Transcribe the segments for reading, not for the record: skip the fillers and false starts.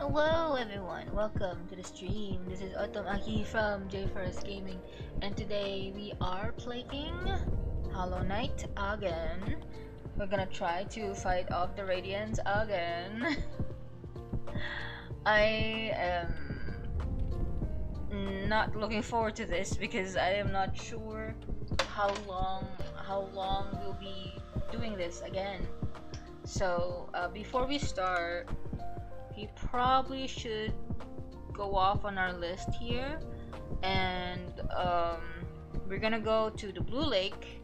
Hello everyone, welcome to the stream. This is Otomaki from JFirst Gaming, and today we are playing Hollow Knight again. We're gonna try to fight off the Radiants again. I am not looking forward to this because I am not sure how long we'll be doing this again. So before we start, we probably should go off on our list here, and we're gonna go to the Blue Lake,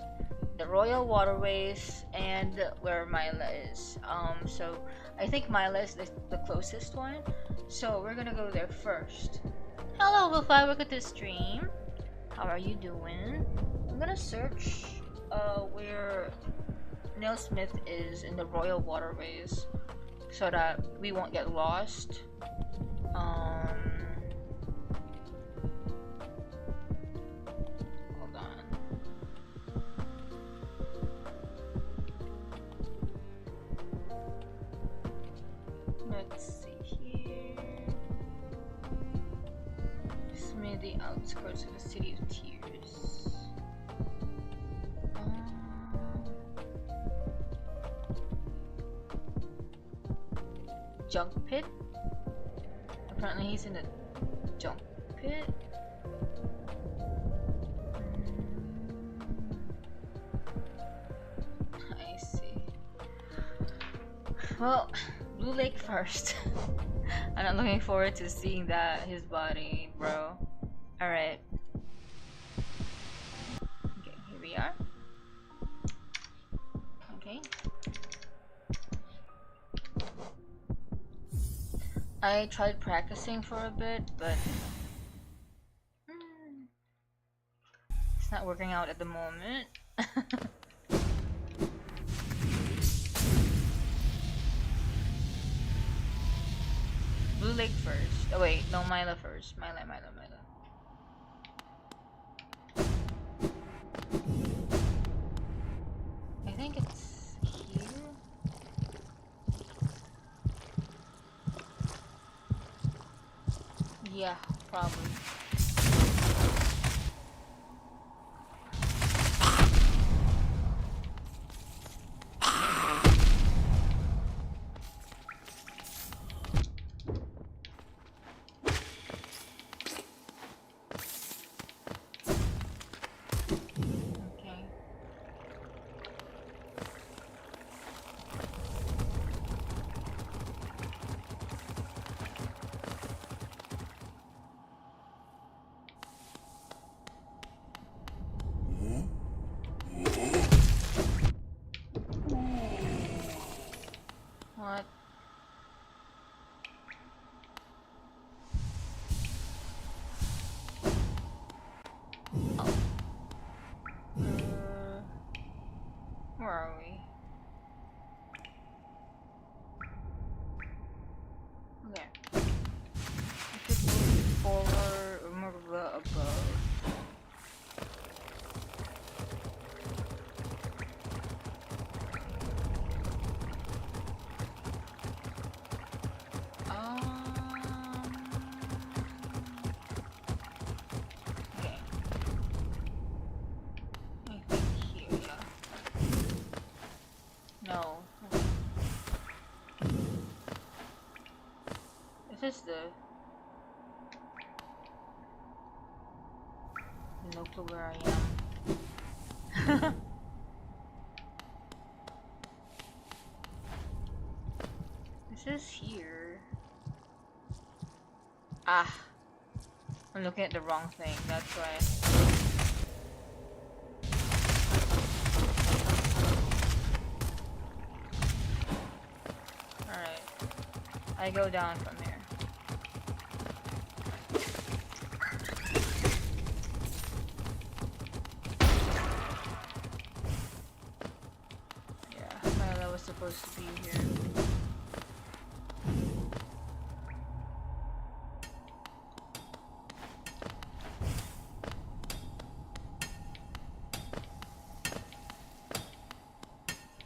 the Royal Waterways, and where Myla is. So I think Myla is the closest one, so we're gonna go there first. Hello Wolfie, welcome to the stream. How are you doing? I'm gonna search where Nailsmith is in the Royal Waterways, so that we won't get lost. Hold on. Let's see here. This may be the outskirts of the City of Tears. Junk pit? Apparently he's in a junk pit. I see. Well, Blue Lake first. I'm not looking forward to seeing his body, bro. Alright. Okay, here we are. Okay. I tried practicing for a bit, but it's not working out at the moment. Blue Lake first. Oh wait, no, Myla first. Myla. I think it's here. Yeah, probably. Okay. What? Oh. Where are we? Okay. We could move forward or move above. Okay. I think here, yeah. No. This is no clue where I am. This is here. Ah, I'm looking at the wrong thing, that's why. Alright, I go down from here. Yeah, Myla was supposed to be here.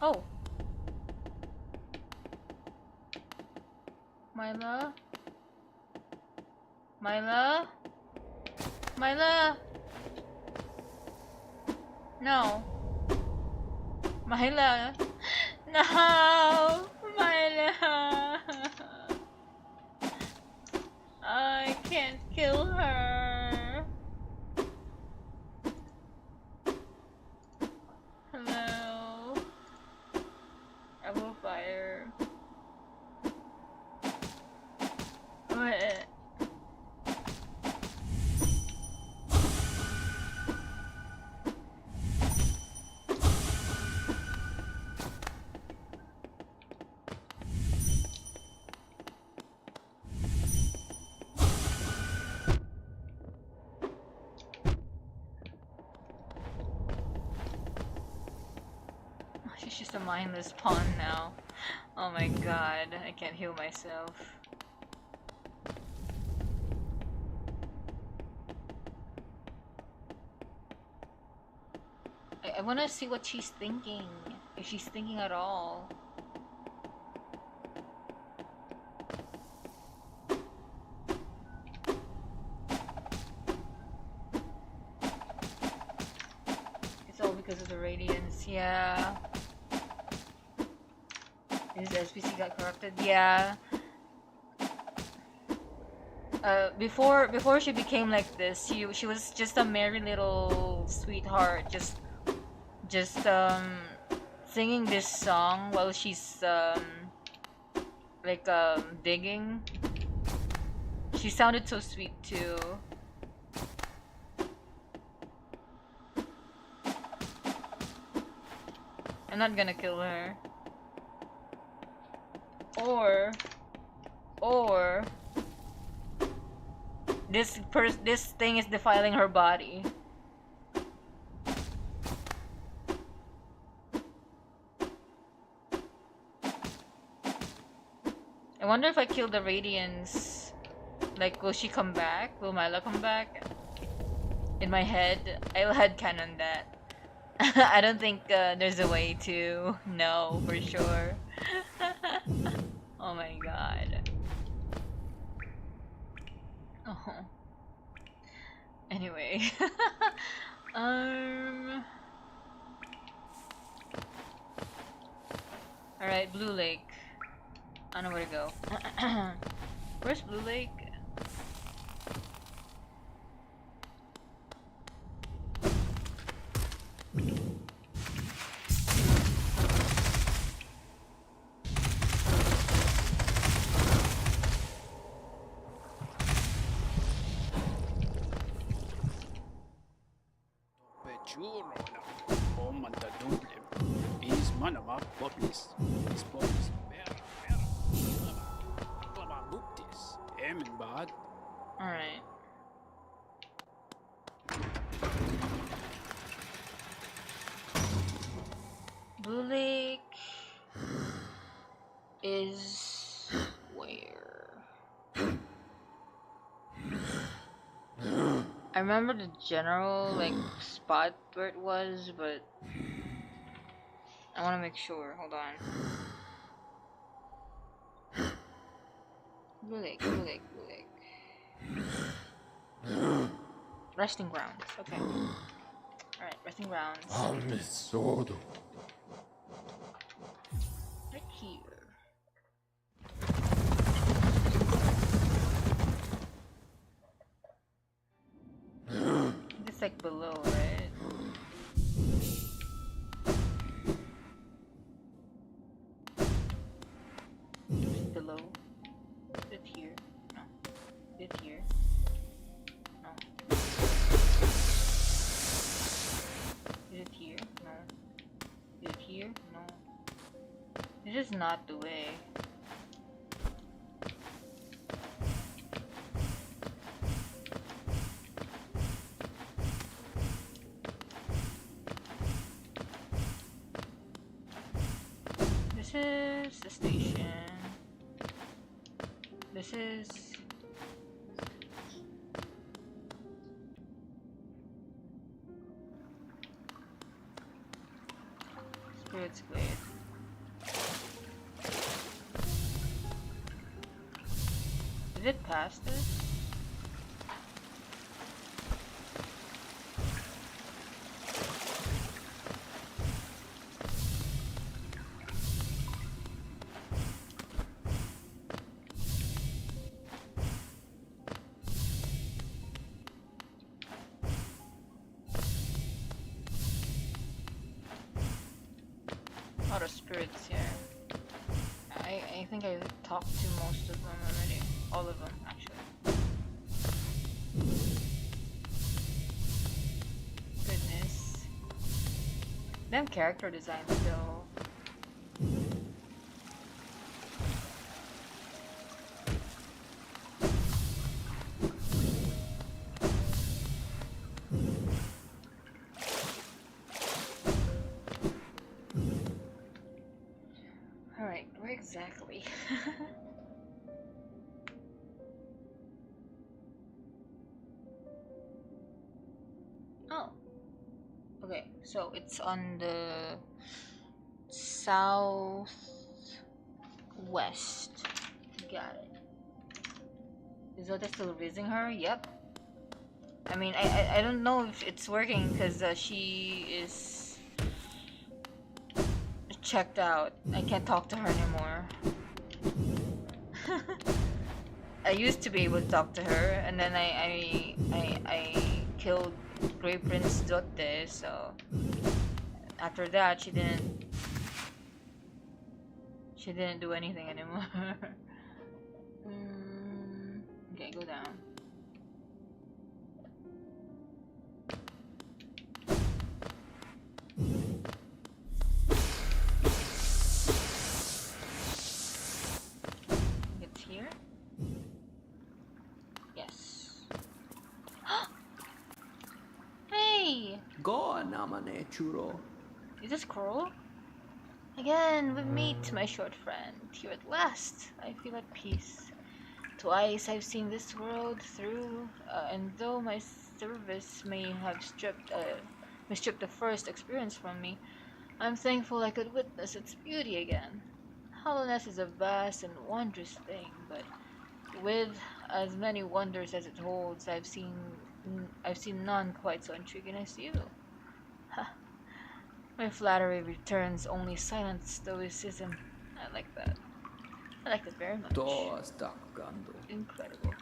Oh! Myla? Myla? Myla? No. Myla? No! Myla! I can't kill her. Hello? I will fire. What? She's just a mindless pawn now. Oh my god, I can't heal myself. I wanna see what she's thinking. If she's thinking at all. It's all because of the radiance, yeah. His SPC got corrupted, yeah. Before she became like this, she was just a merry little sweetheart, just singing this song while she's digging. She sounded so sweet too. I'm not gonna kill her. Or this thing is defiling her body. I wonder if I kill the Radiance, like, will she come back? Will Myla come back? In my head, I'll headcanon that. I don't think there's a way to know for sure. Oh my god. Oh. Anyway. Alright, Blue Lake. I don't know where to go. Where's Blue Lake? Alright. Blue Lake is where? I remember the general spot where it was, but I want to make sure. Hold on. Blue Lake, Blue Lake, Blue Lake. Resting grounds. Okay. Alright, resting grounds. Right here. It's like below, right? Below. Is it here? No. Is it here? No. Is it here? No. Is it here? No. This is not the way. This is the station. This is Spirit's Glade. Is it past this? think I talked to most of them already. All of them, actually. Goodness. Them character designs though. Alright, where exactly? Oh. Okay, so it's on the southwest. Got it. Is Zoda still raising her? Yep. I mean, I don't know if it's working because she is checked out. I can't talk to her anymore. I used to be able to talk to her, and then I killed Grey Prince Dotte, so after that she didn't do anything anymore. Okay, go down. It's here? Yes. Hey! Go namane churo. Is this Coral? Again, we meet, my short friend. Here at last, I feel at peace. Twice I've seen this world through, and though my service may have stripped the first experience from me, I'm thankful I could witness its beauty again. Hollowness is a vast and wondrous thing, but with as many wonders as it holds, I've seen none quite so intriguing as you. Ha! My flattery returns only silent stoicism. I like that. I like it very much. Incredible.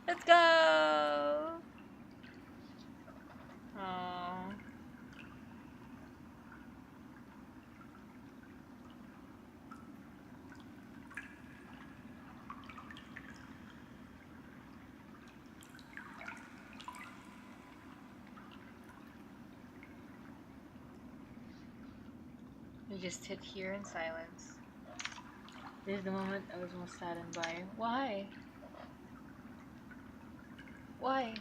Let's go! Oh. We just sit here in silence. This is the moment I was most saddened by. Why? Why?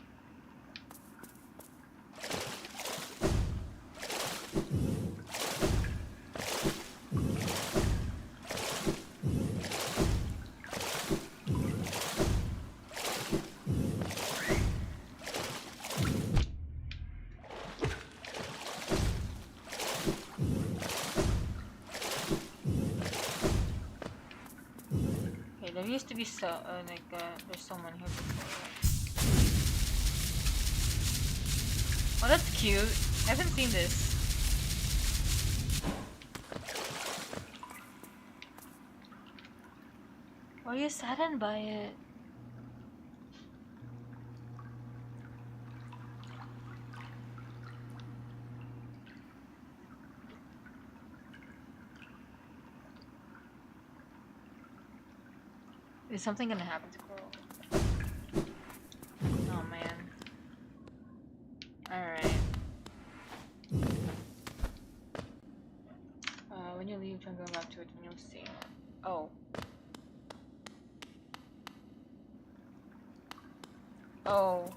Okay, there used to be there's someone here before. Oh, that's cute. I haven't seen this. Why are you saddened by it? Is something gonna happen to Coral? Oh man. Alright. When you leave, I'm going back to it and you'll see. Oh. Oh.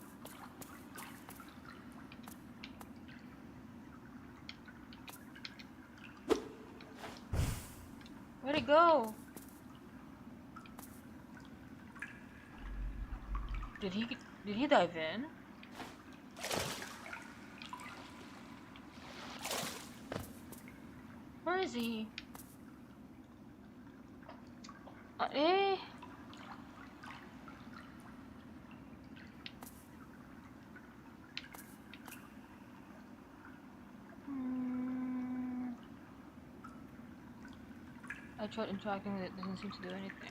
Where'd it go? Did he dive in? Where is he? Eh? I tried interacting with it, doesn't seem to do anything.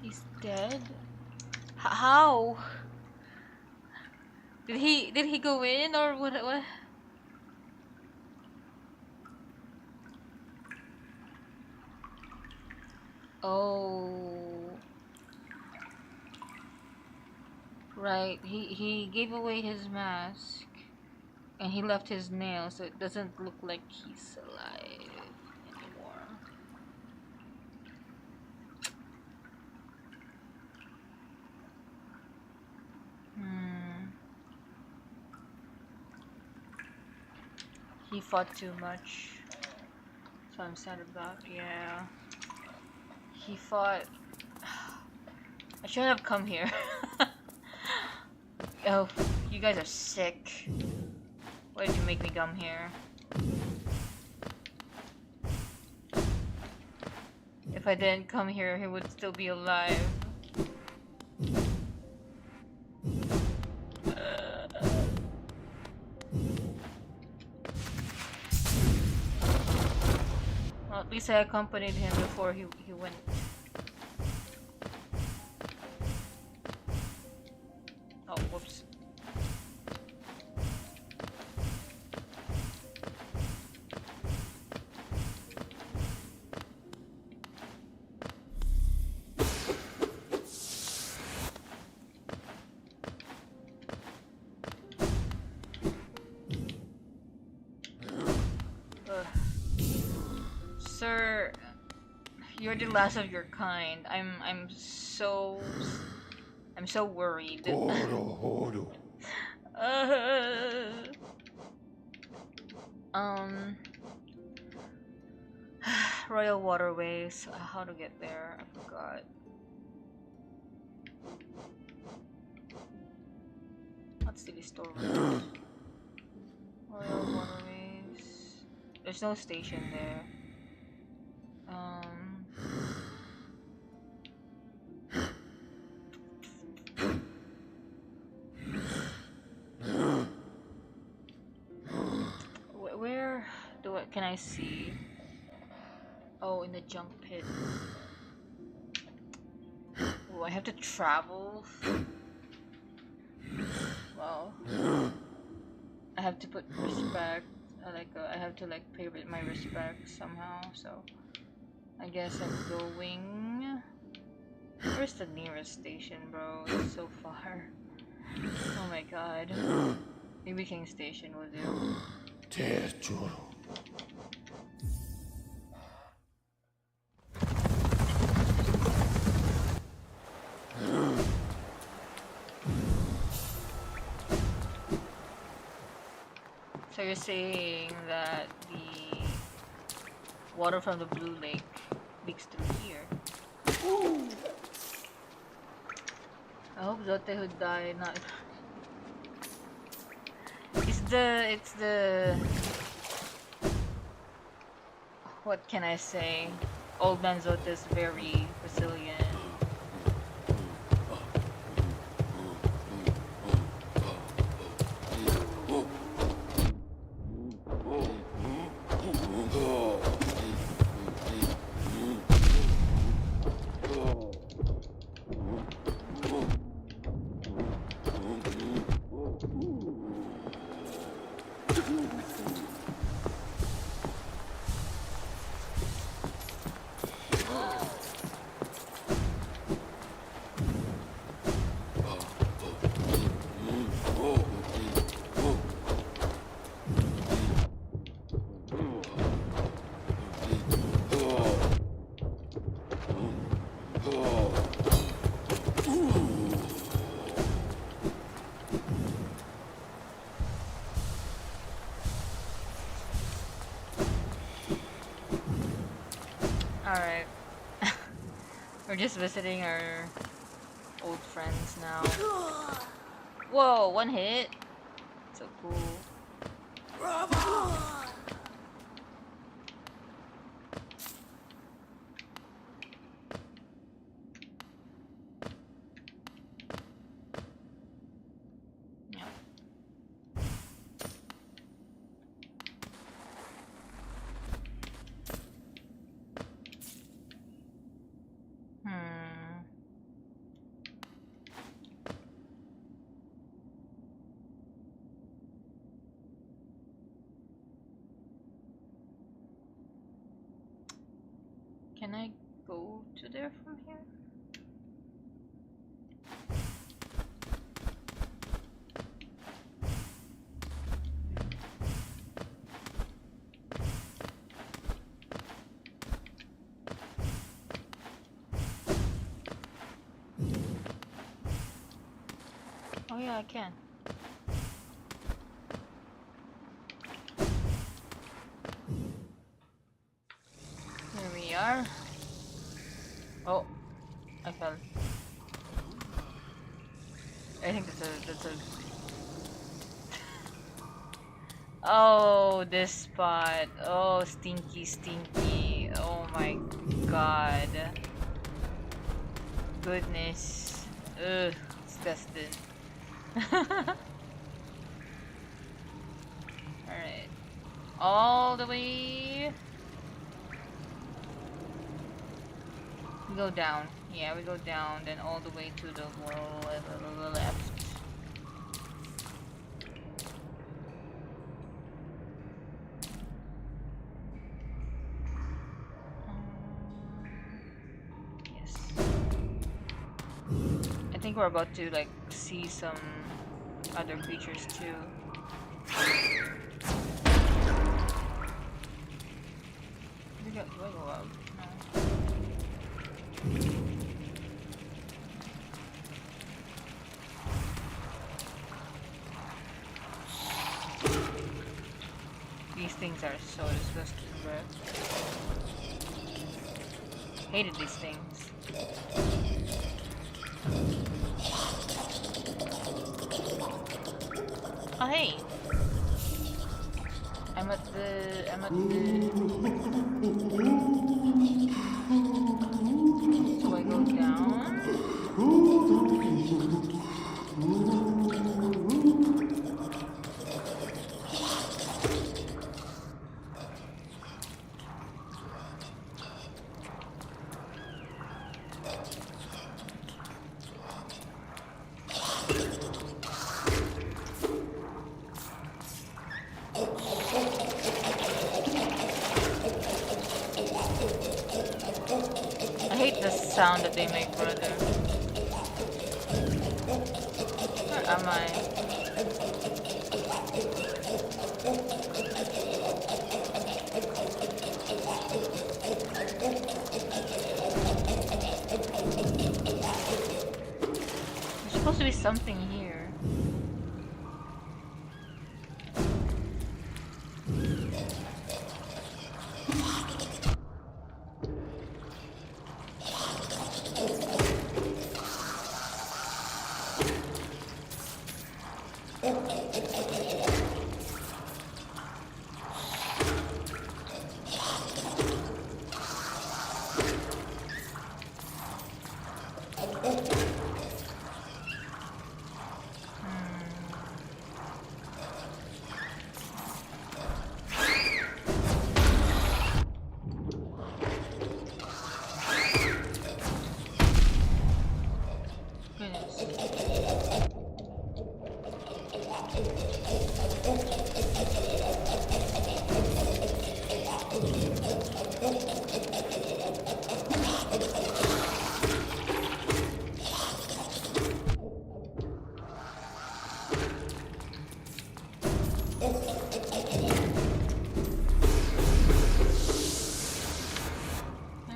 He's dead? How? Did he go in or what? Oh. Right. He gave away his mask and he left his nail so it doesn't look like he's alive anymore. He fought too much. So I'm sad about, yeah. He fought. I shouldn't have come here. Oh, you guys are sick. Why did you make me come here? If I didn't come here, he would still be alive. Well, at least I accompanied him before he went. Oh, whoops. Sir, you're the last of your kind. I'm so worried. Um, Royal Waterways. How to get there? I forgot. What's the store? Royal Waterways. There's no station there. Where do I can I see? Oh, in the junk pit. Oh, I have to travel. Well, I have to put respect. I have to like pay my respect somehow. So I guess I'm going. Where's the nearest station, bro? It's so far. Oh my god. Maybe King Station will do. So you're saying that the water from the Blue Lake leaks through here? Ooh. I hope Zote who died not. It's the what can I say? Old man Zote is very resilient. Alright. We're just visiting our old friends now. Whoa, one hit. So cool. Can I go to there from here? Oh yeah, I can. Here we are. Oh, I fell. I think that's a Oh, this spot. Oh, stinky, stinky. Oh my god. Goodness. Ugh, disgusting. Alright. All the way. We go down. Yeah, we go down, then all the way to the left. Yes. I think we're about to like see some other creatures too. Do I go out? No. These things are so disgusting, bro. Hated these things. Oh hey! I'm at the So I go down. I hate the sound that they make, brother. Where am I? There's supposed to be something here.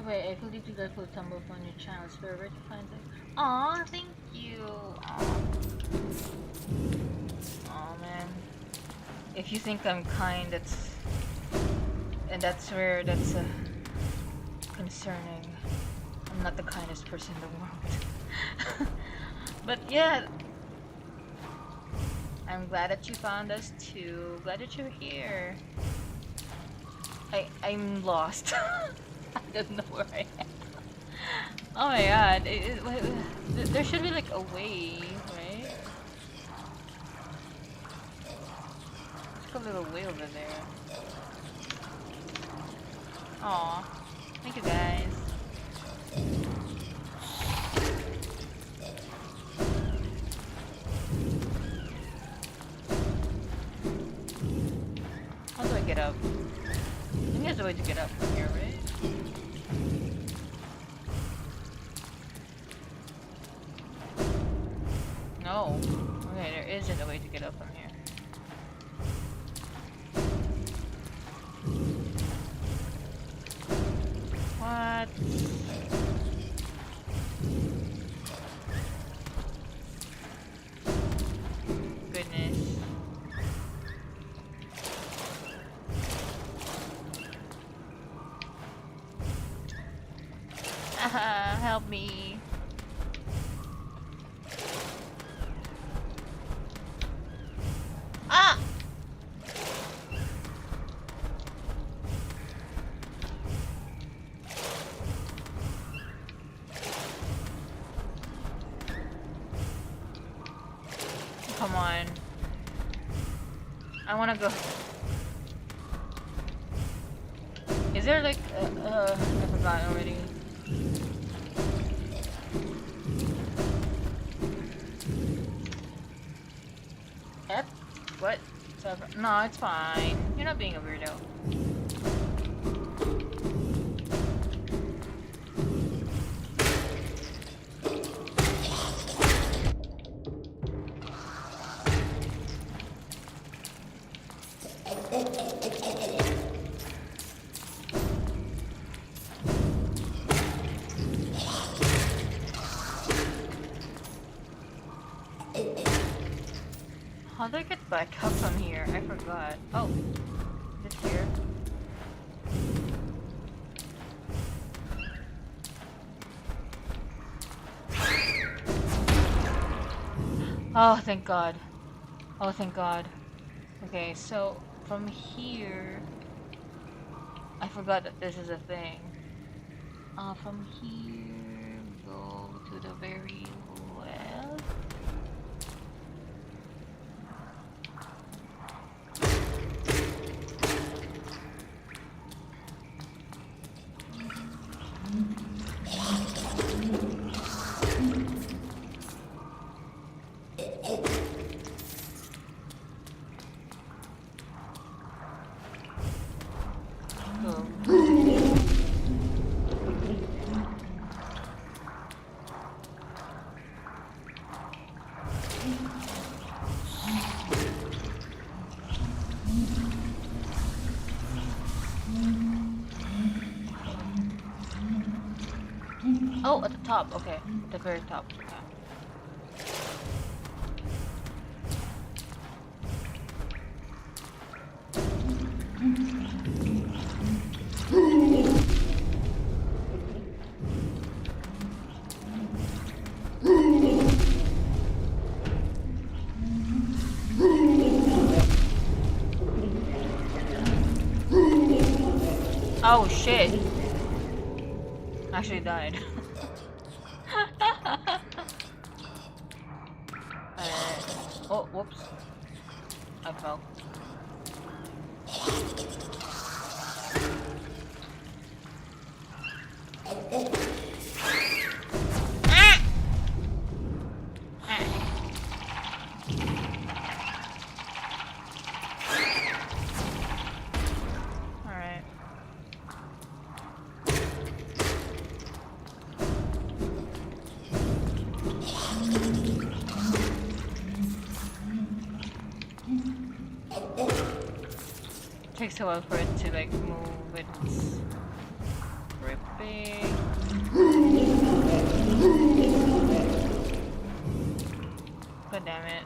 I feel deeply grateful to stumble upon your channel. It's very rare to find it. Aw, thank you. Aw, man. If you think I'm kind, that's where that's concerning. I'm not the kindest person in the world. But yeah, I'm glad that you found us too. Glad that you're here. I'm lost. I don't know where I am. Oh my god, there should be like a way, right? There's like a little way over there. Aw, thank you guys. How do I get up? I think there's a way to get up from here, right? What? Goodness. Help me. Ah! Come on. I wanna go. Is there like I forgot already. Yep. What? No, it's fine. You're not being a weirdo. How do I get back up from here? I forgot. Oh, is it here? Oh, thank God. Oh, thank God. Okay, so from here, I forgot that this is a thing. From here, go to the very left. Oh, at the top. Okay, at the very top. Okay. Oh shit! Actually died. Oh, whoops. I fell. Ah! Ah. Alright. Takes a while for it to like move. It's ripping. God damn it.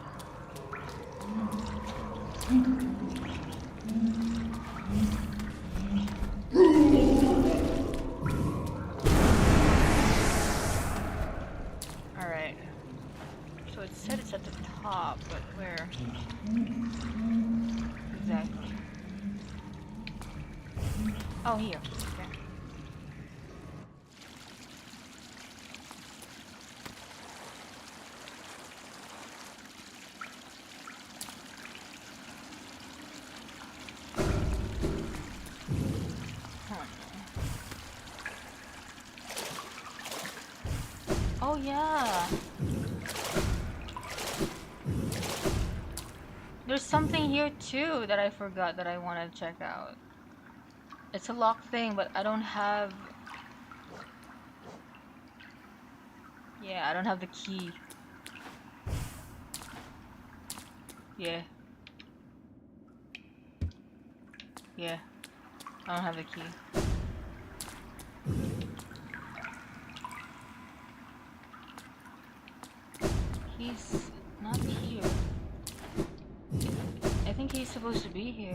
Alright. So it said it's at the top, but where? Exactly. Oh, here. Okay. Oh yeah. There's something here too that I forgot that I want to check out. It's a locked thing, but I don't have... Yeah, I don't have the key. Yeah. Yeah. I don't have the key. He's not here. I think he's supposed to be here.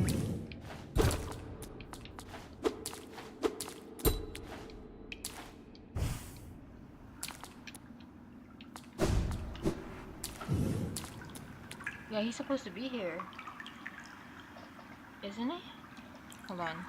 Yeah, he's supposed to be here. Isn't he? Hold on.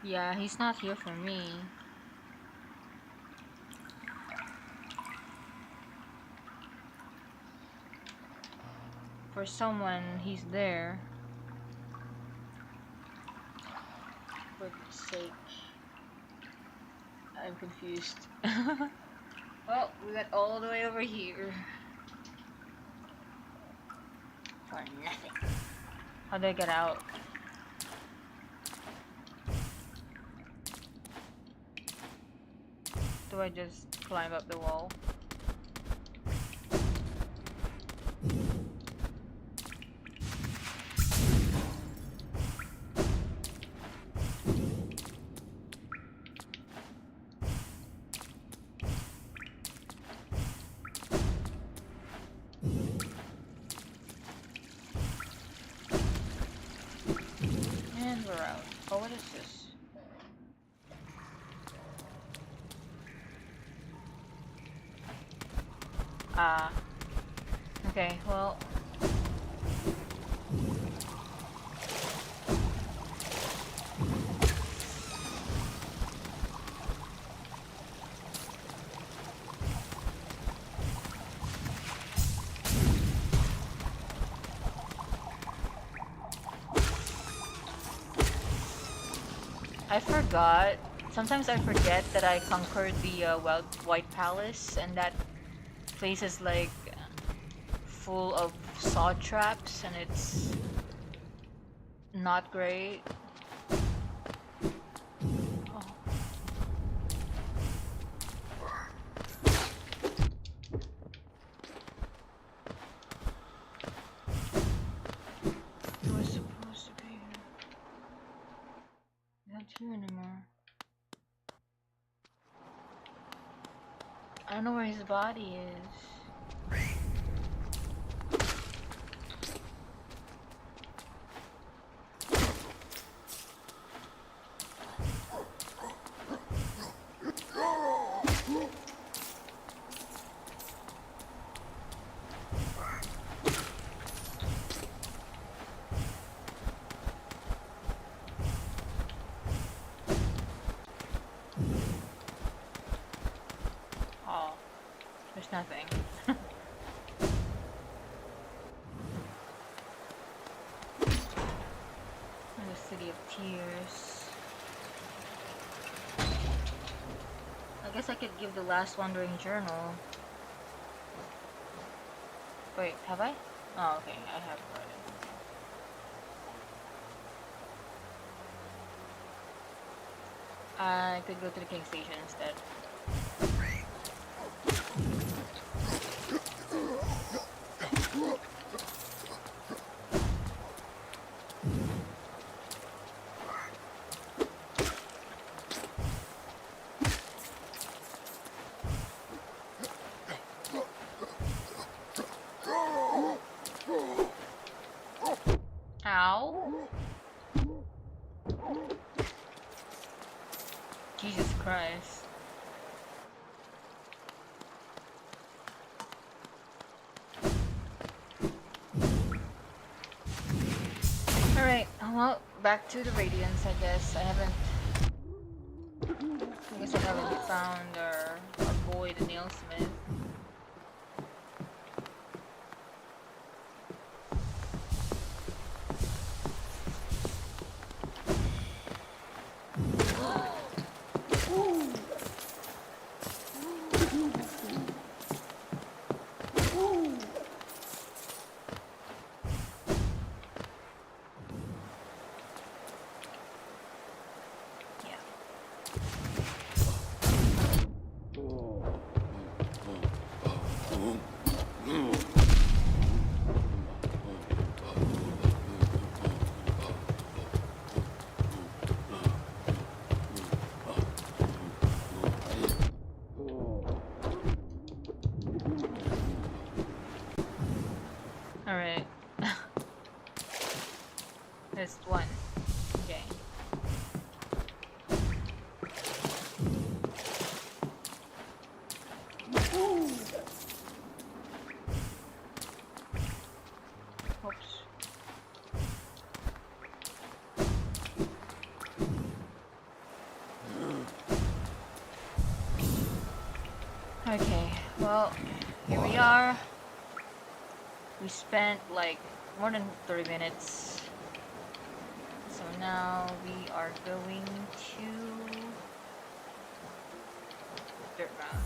Yeah, he's not here for me. For someone, he's there. For God's sake. I'm confused. Well, we got all the way over here. For nothing. How do I get out? Do I just climb up the wall? And we're out. Oh, what is this? Okay, well. I forgot. Sometimes I forget that I conquered the White Palace, and that place is like full of saw traps, and it's not great. Oh. It was supposed to be here. Not here anymore. I don't know where his body is. There's nothing. The City of Tears. I guess I could give the Last Wandering Journal. Wait, have I? Oh, okay, I have read it. I could go to the King Station instead. Ow. Jesus Christ. Alright, well, back to the Radiance, I guess. I guess I haven't found our boy, the Nailsmith. Just one. Okay. Oops. Okay, well, here we are. We spent like more than 30 minutes. So now we are going to dirt round.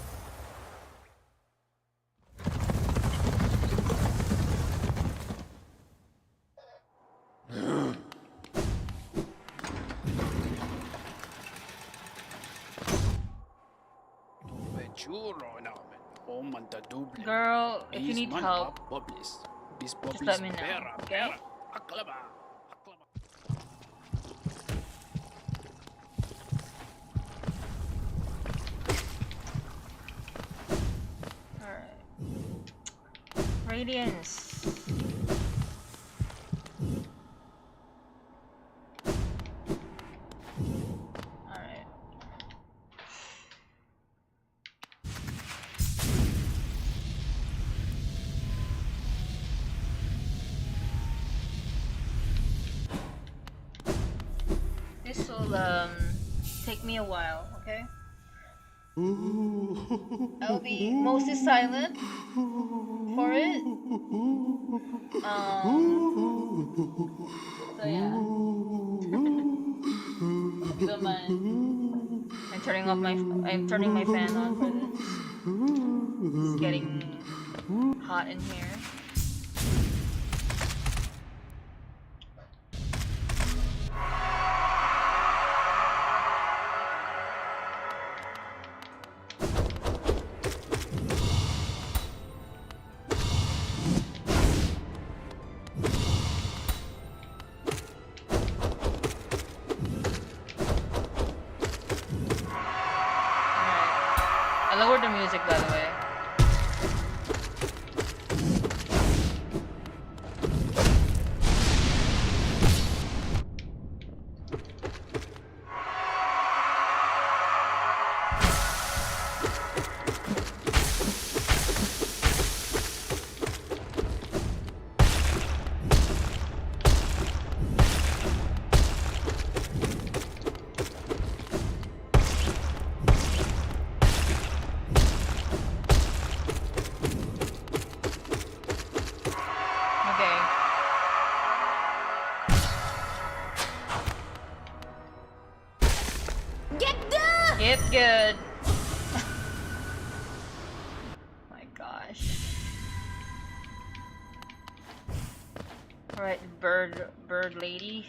Girl, if you need help, just let me know, okay? Alright. Radiance. Alright. This will take me a while, okay? I'll be mostly silent for it. So yeah. If you don't mind. I'm turning my fan on for this. It's getting hot in here. I lowered the music, by the way. Get good. My gosh. Alright, bird lady,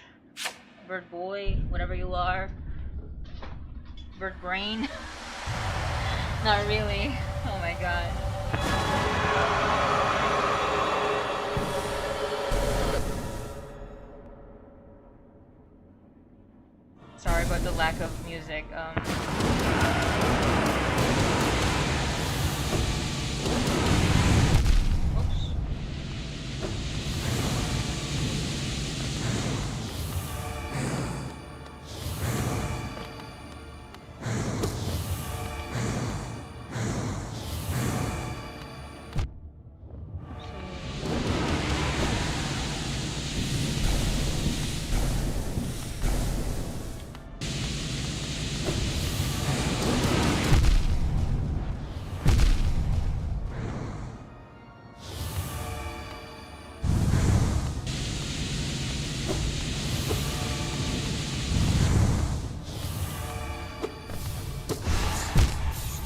bird boy, whatever you are. Bird brain. Not really. Oh my god. Sorry about the lack of music. Oops.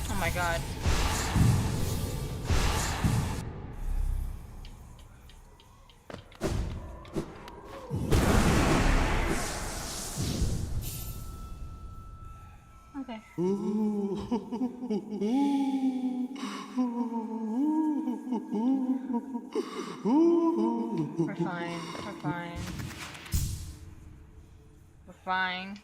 Oh my god. Okay. We're fine. We're fine. We're fine.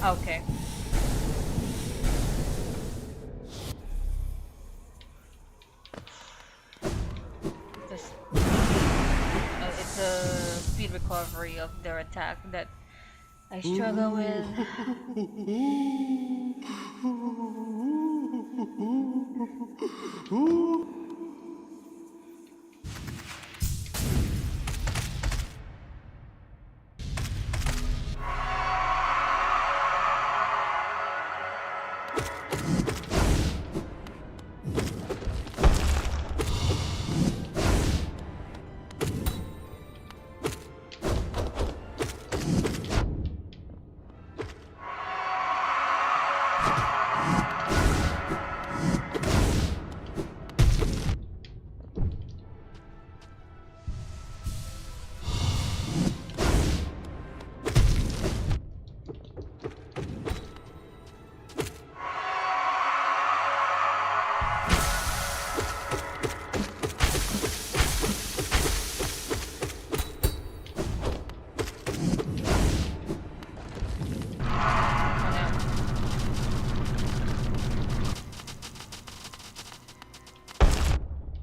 Okay. Just it's a speed recovery of their attack that I struggle with.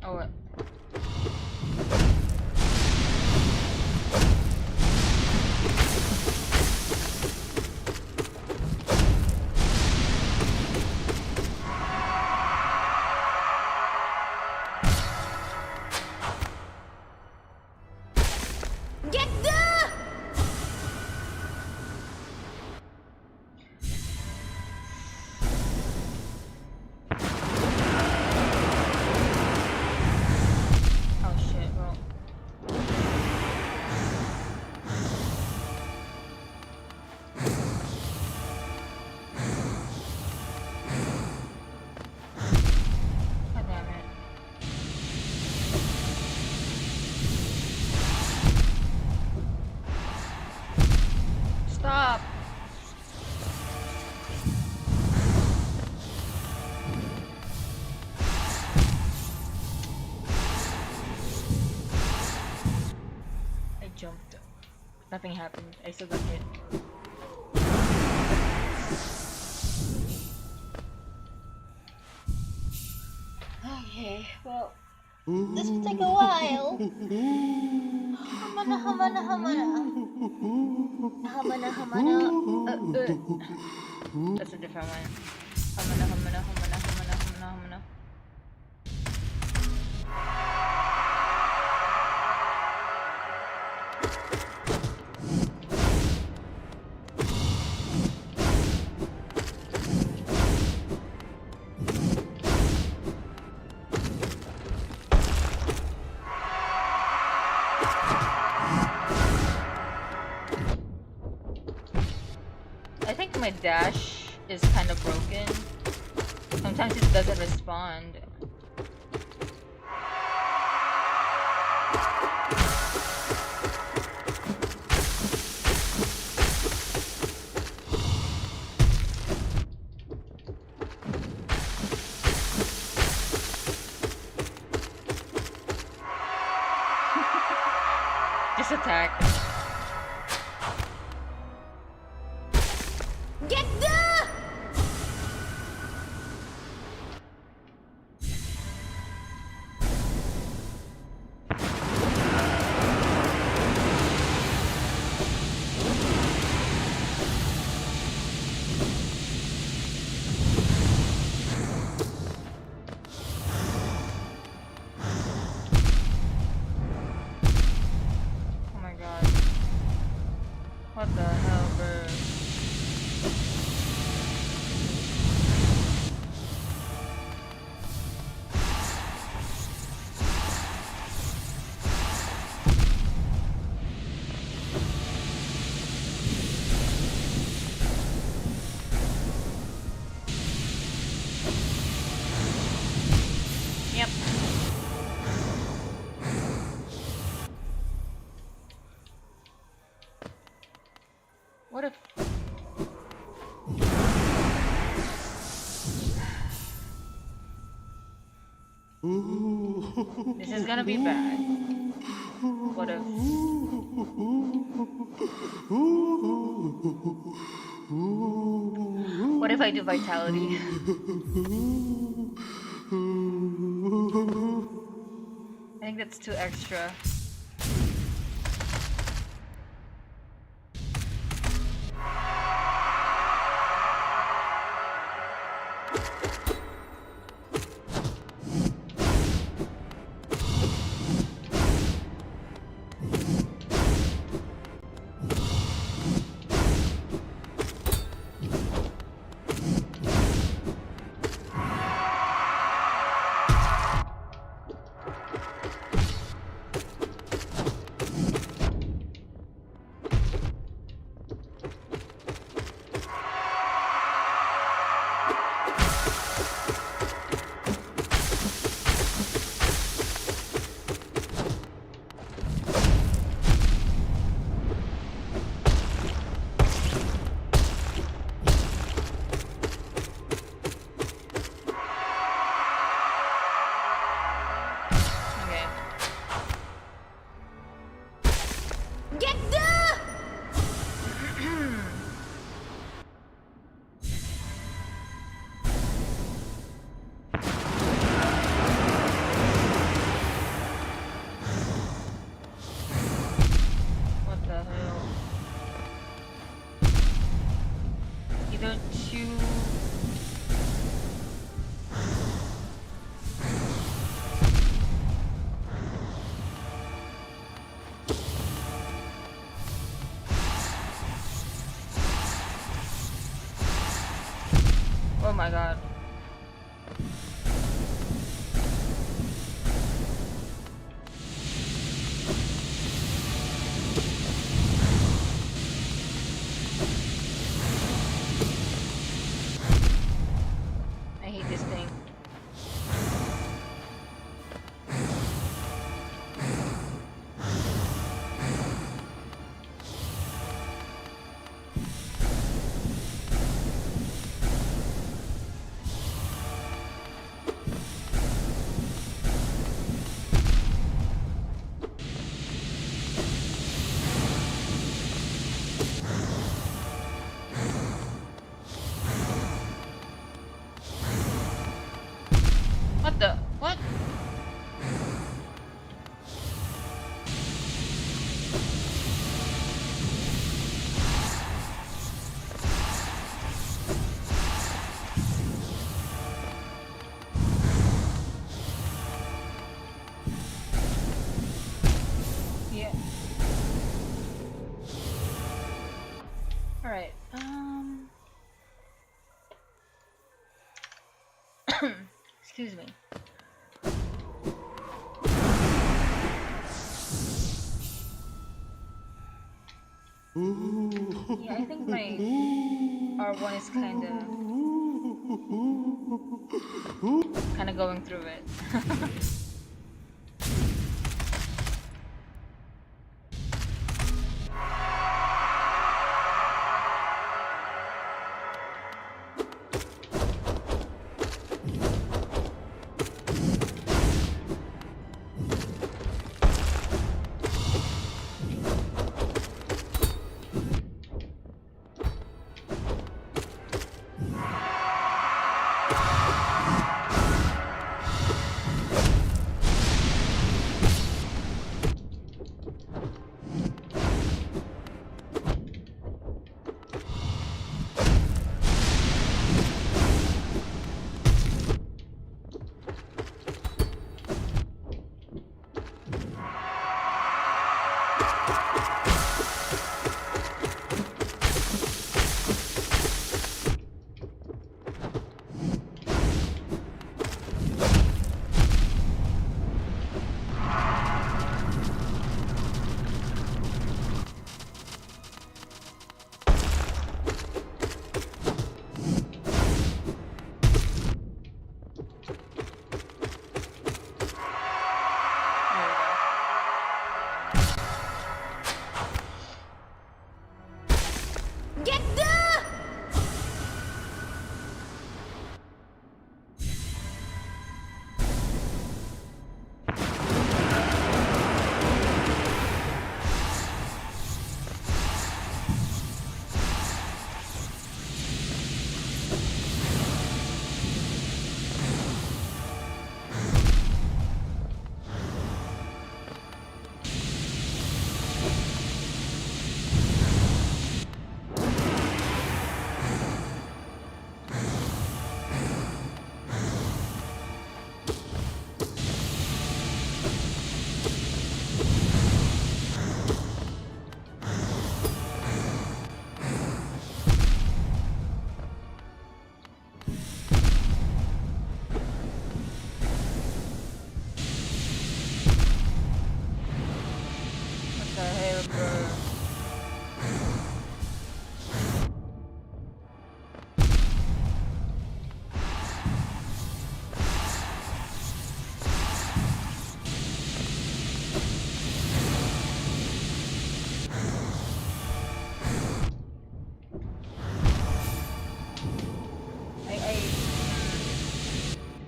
Oh, what? Get the! Oh shit, well. God damn it. Stop! I jumped. Nothing happened. I still got hit. Okay, well, this will take a while. Hamana, hamana, hamana. Hamana, hamana. That's a different one. Hamana, hamana, hamana, hamana, hamana, hamana. I think my dash is kind of broken. Sometimes it doesn't respond. Just attack. Get the! Oh my god. What the hell, bro? Yep. What if... This is gonna be bad. What if... if I do vitality? I think that's too extra. Get the! What the hell? Either two. Oh my god. I hate this thing. What the? What? Yeah. Alright, excuse me. Yeah, I think my R1 is kinda going through it.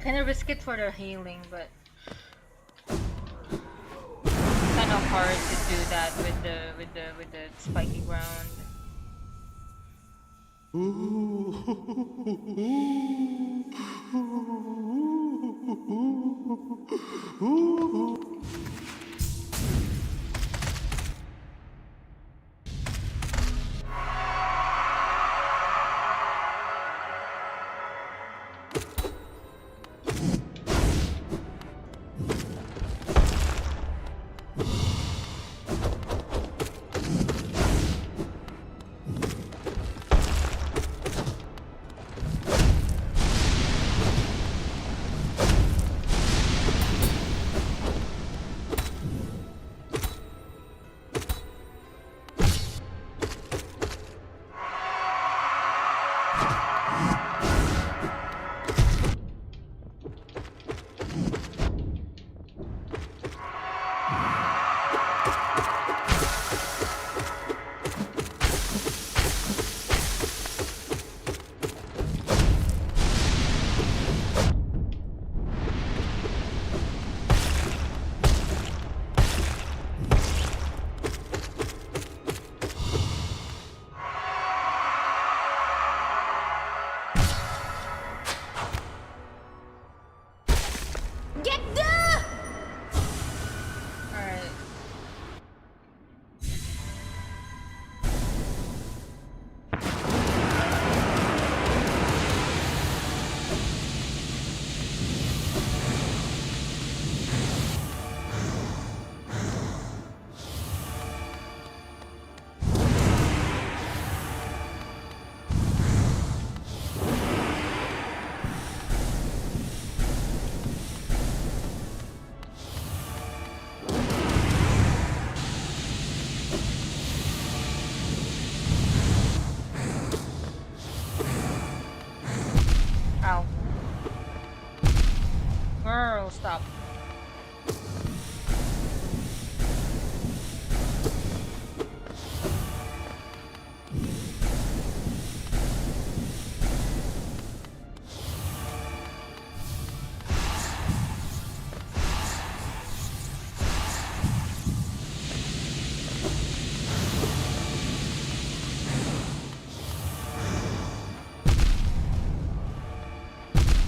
kind of risk it for the healing, but kind of hard to do that with the spiky ground. Get the! Alright. Ow. Girl, stop.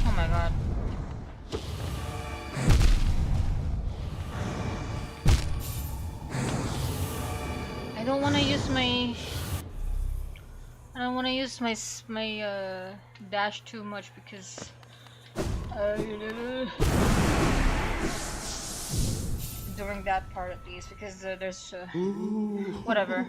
Oh my god. I don't want to use my dash too much because during that part at least, because there's whatever.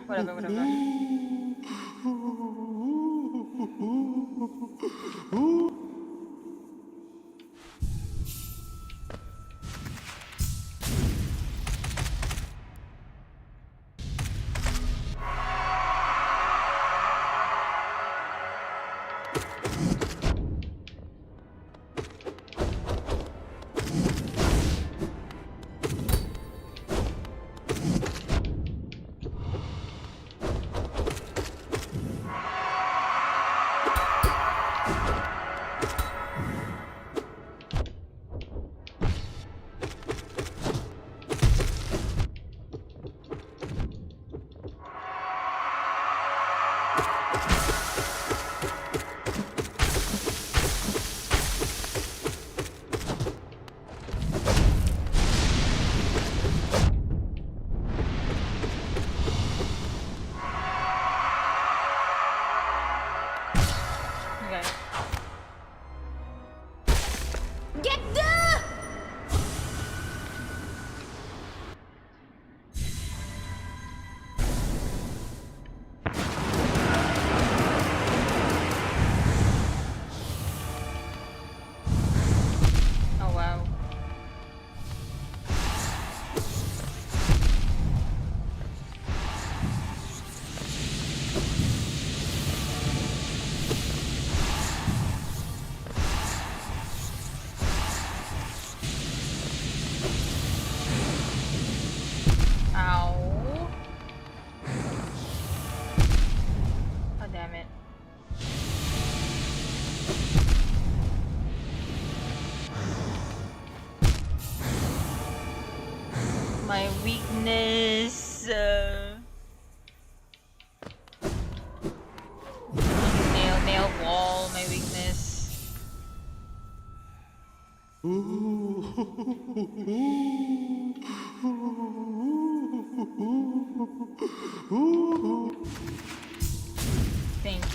Thank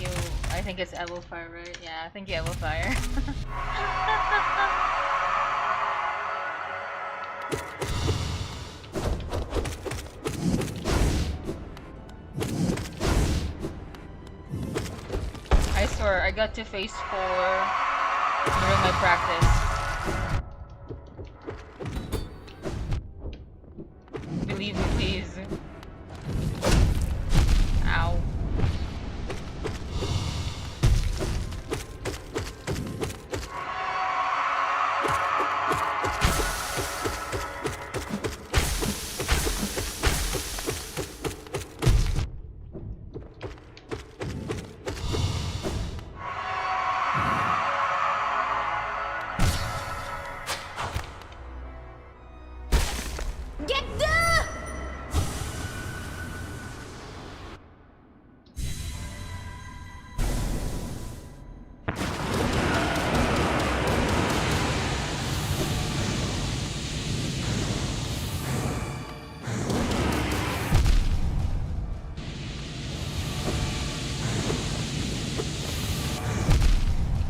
you. I think it's Evil Fire, right? Yeah, thank you, Evil Fire. I swear, I got to phase 4 during my practice. Believe me, please. Ow. Get the!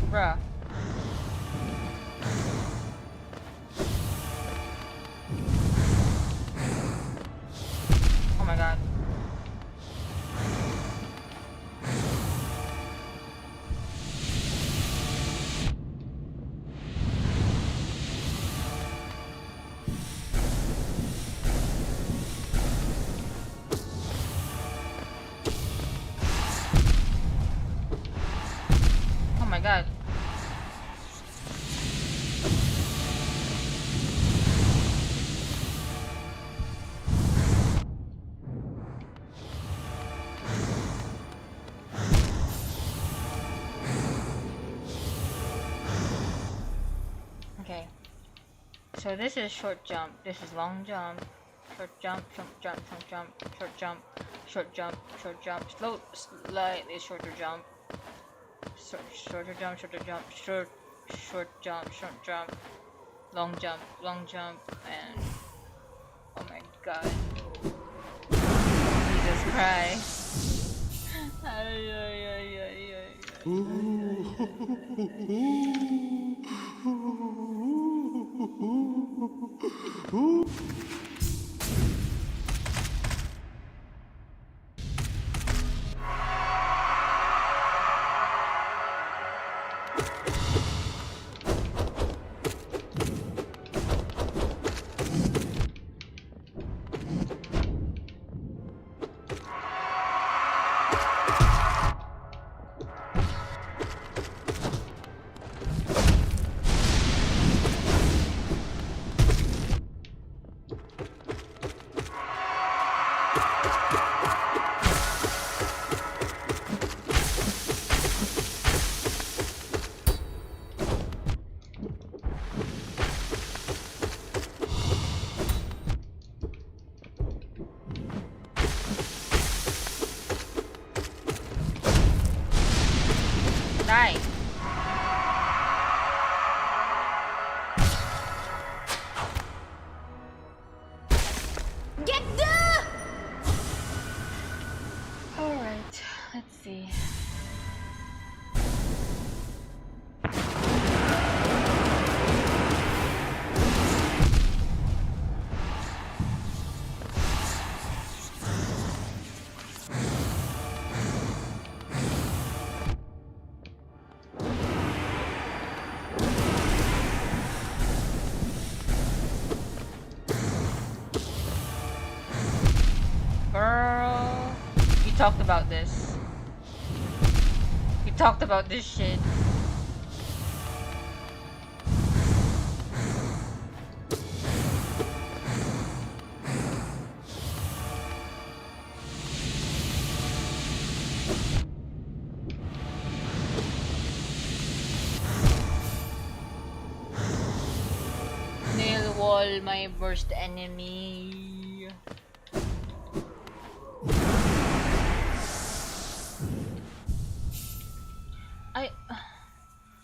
Bruh. Oh my god. Oh my god. Okay. So this is short jump, this is long jump, short jump, short jump, short jump, short jump, short jump, short jump, slow, slightly shorter jump, shorter jump, shorter jump, short jump, short jump, long jump, and oh my god, Jesus Christ. Ay, ay, ay, ay, ay, nice. Get the! Alright, let's see. Girl, we talked about this. We talked about this shit. Nail wall, my worst enemy.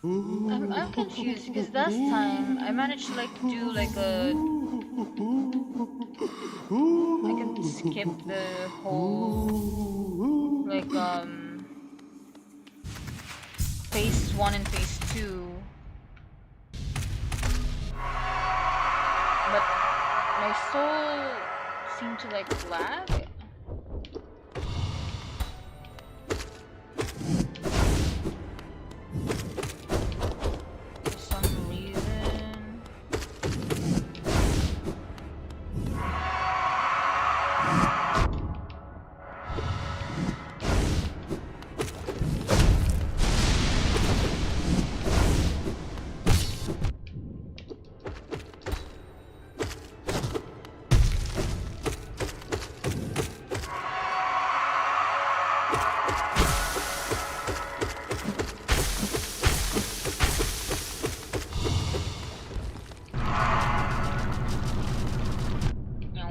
I'm confused because last time I managed to like do like a I can skip the whole like phase 1 and phase 2, but my soul seemed to like lag for some reason. No.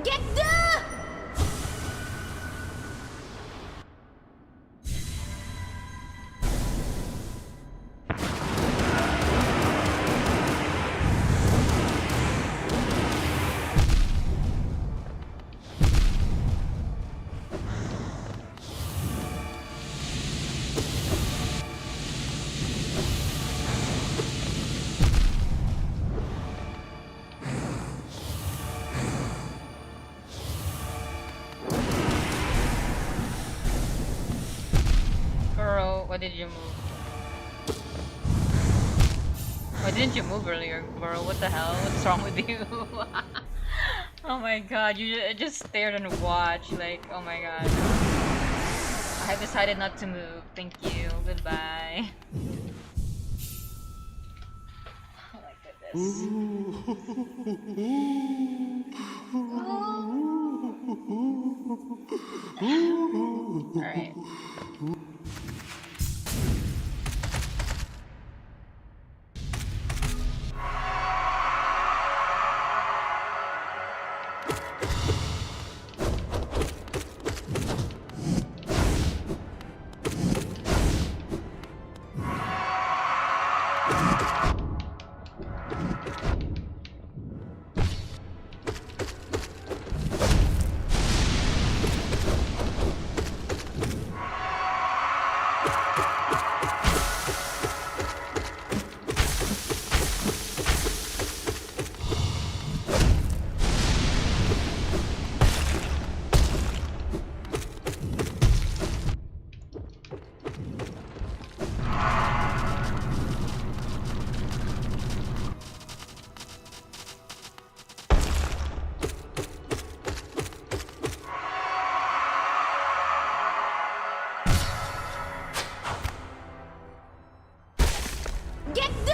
Get the! Girl, why did you move? Why didn't you move earlier, girl? What the hell? What's wrong with you? Oh my god, you just stared and watched, like, oh my god. I have decided not to move. Thank you. Goodbye. Oh my goodness. Alright. Get the!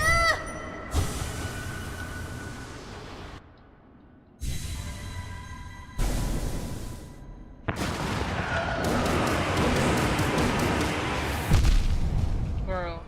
Girl.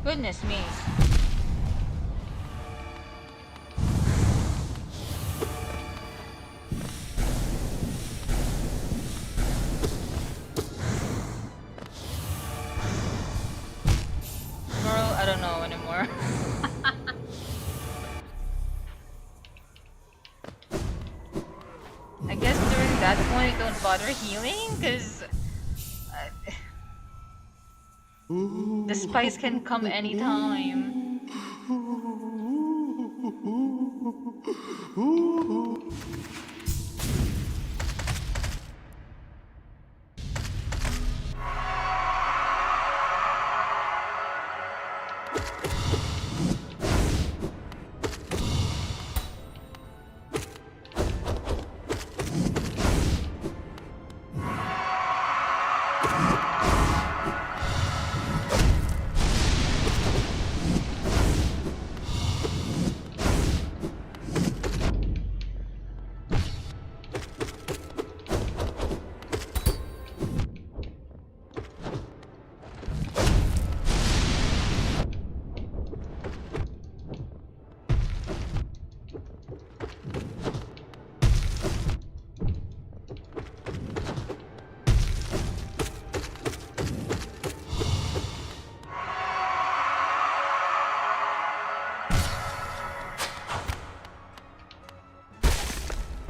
Goodness me. Girl, I don't know anymore. I guess during that point, don't bother healing, because the spice can come anytime.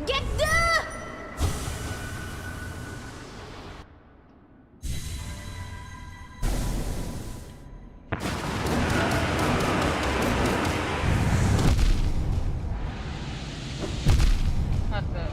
Get the! What the?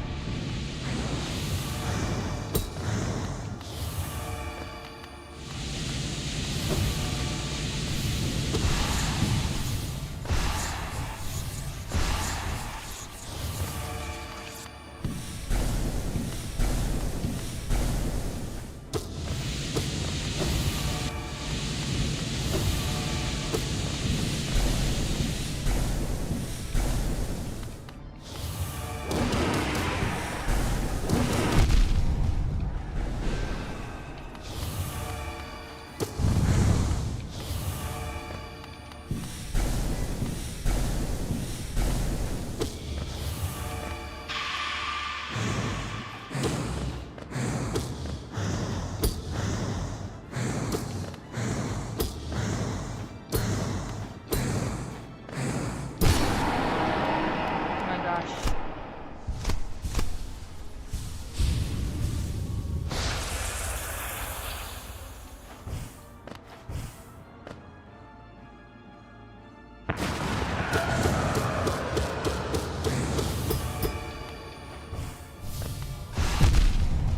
Oh my gosh.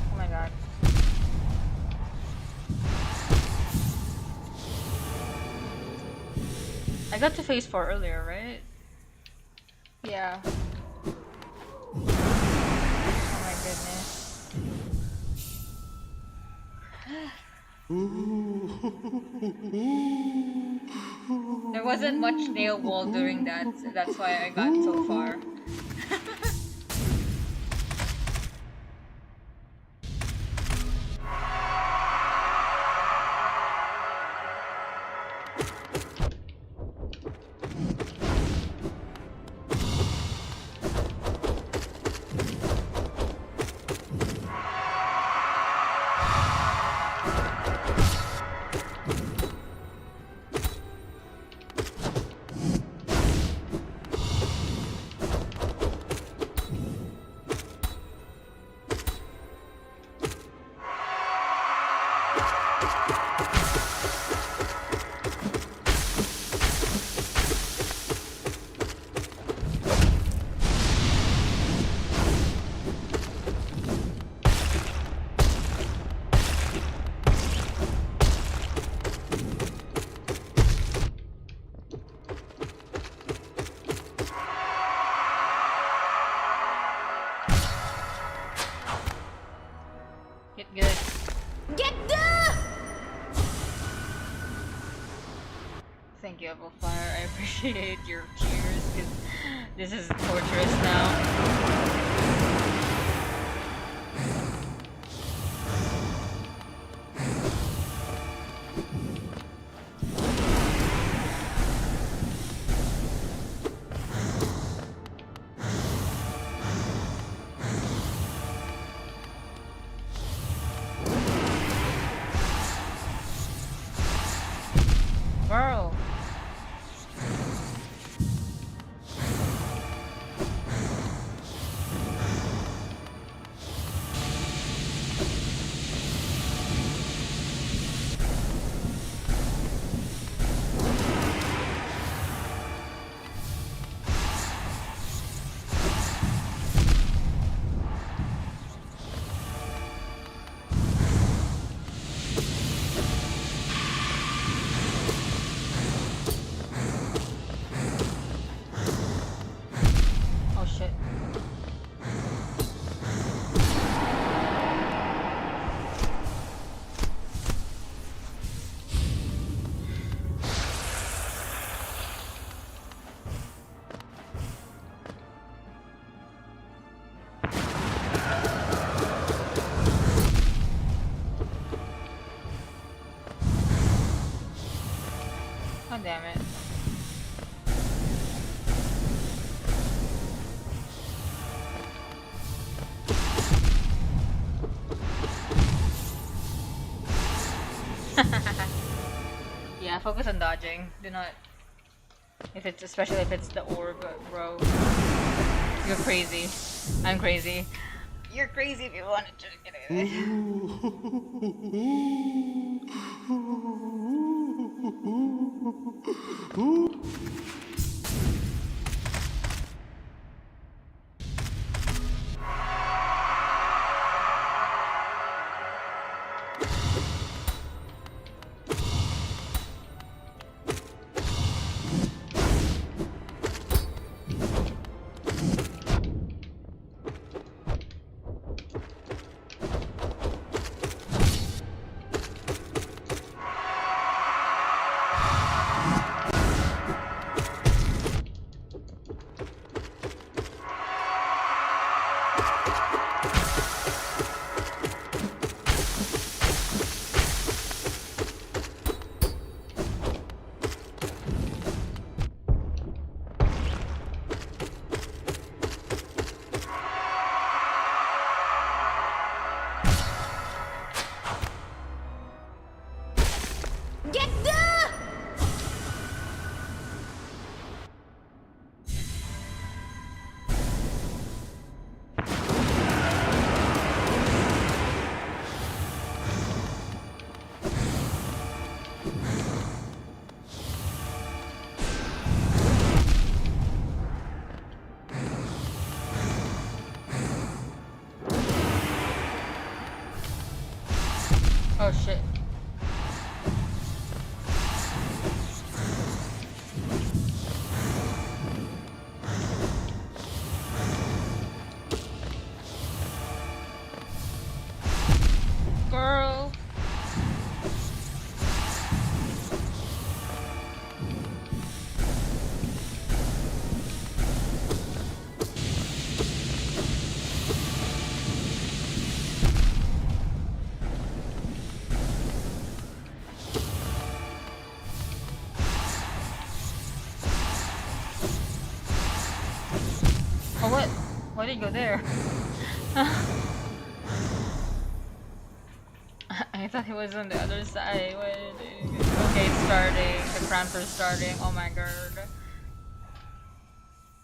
Oh my god. I got to phase 4 earlier, right? Yeah. Oh my goodness. There wasn't much nail wall during that, so that's why I got so far. Get good. Get the! Thank you, Fire. I appreciate your cheers, because this is torturous now. Bro. Oh shit. Oh damn it. Yeah, focus on dodging. Do not, especially if it's the orb, bro. You're crazy. I'm crazy. You're crazy if you wanted to get it. Get the! Oh shit. Girl. Oh what? Why did you go there? I thought he was on the other side. Okay, it's starting. The cramps are starting. Oh my god.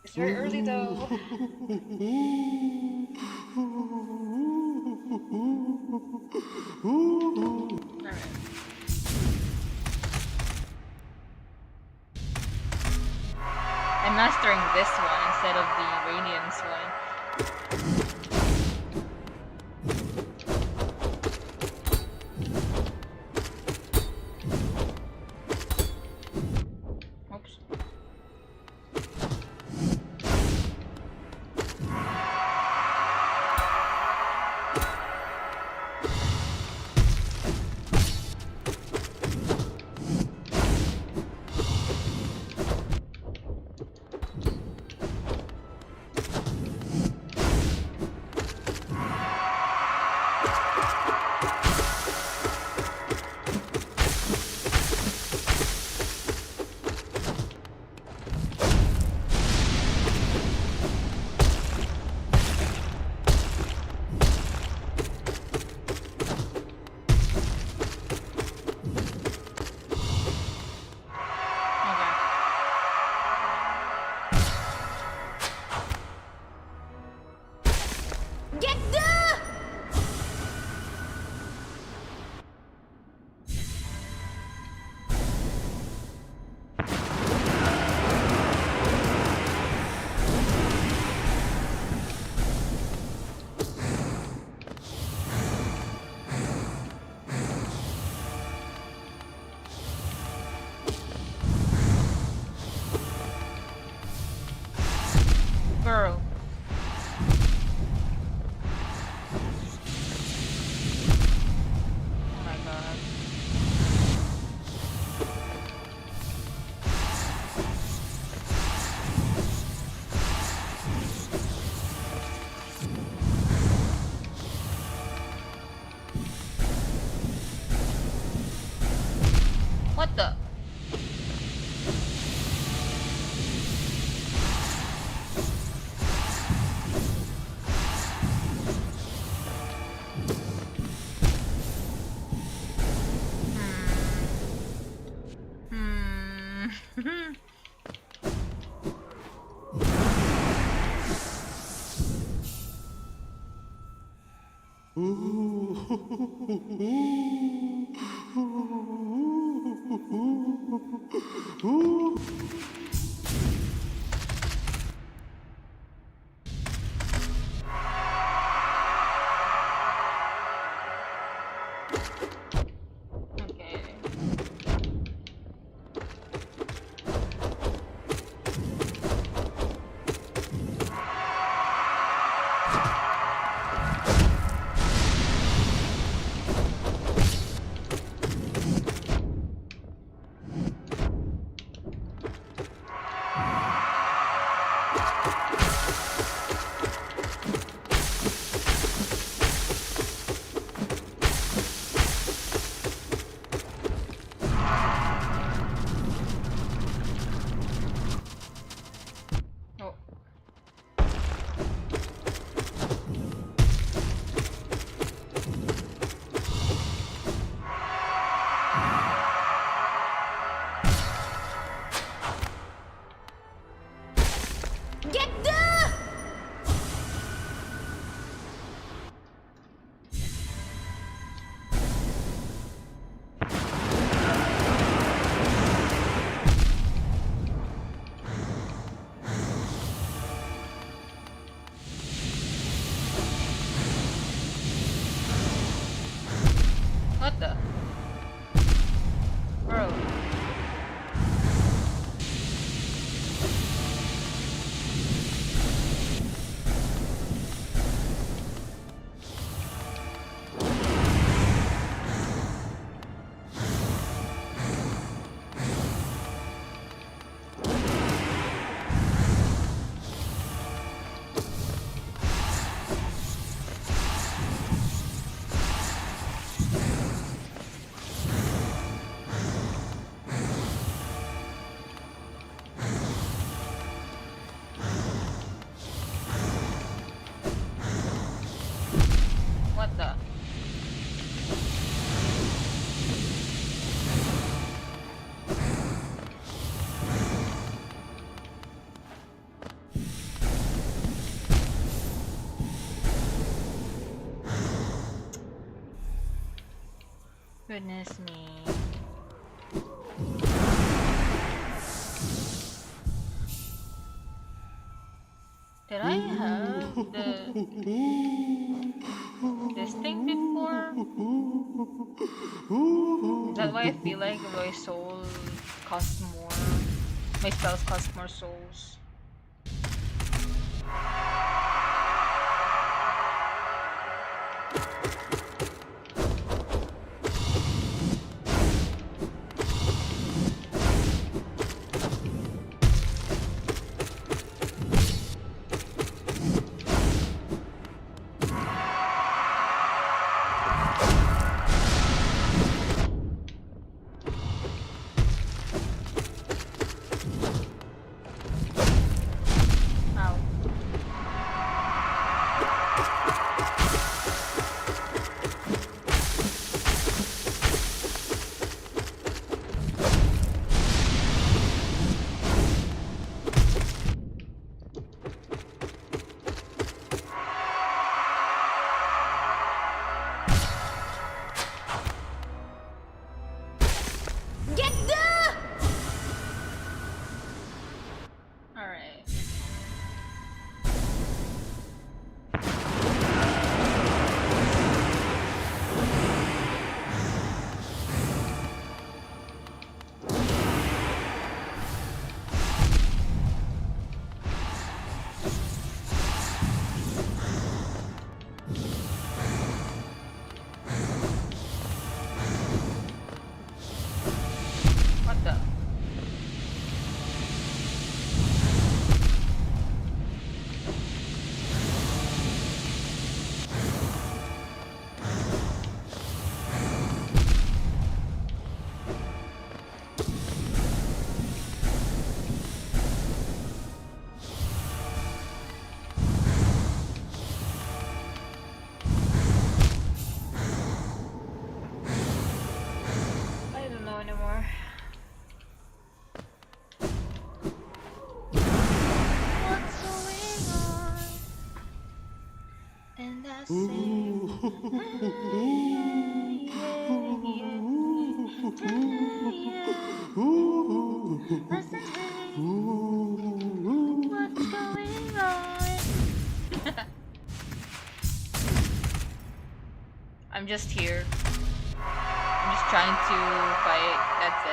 It's very early though. Alright. I'm mastering this one instead of the Radiance one. Oops. Get the! Girl. Oh my god. What the? Okay. Oh. Get the! What the? Bro. What the? Goodness me. Did I have this thing before? Is that why I feel like my soul costs more? My spells cost more souls. Ow. Get the! Alright. What the? I don't know anymore. What's going on? And I say What's going on? I'm just here. I'm just trying to fight. That's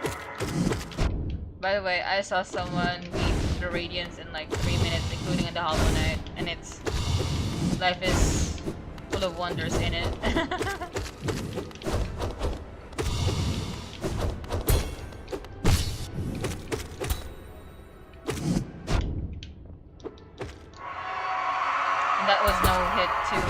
it. By the way, I saw someone beat the Radiance in like 3 minutes, including in the Hollow Knight, and it's life is full of wonders in it. And that was no hit too.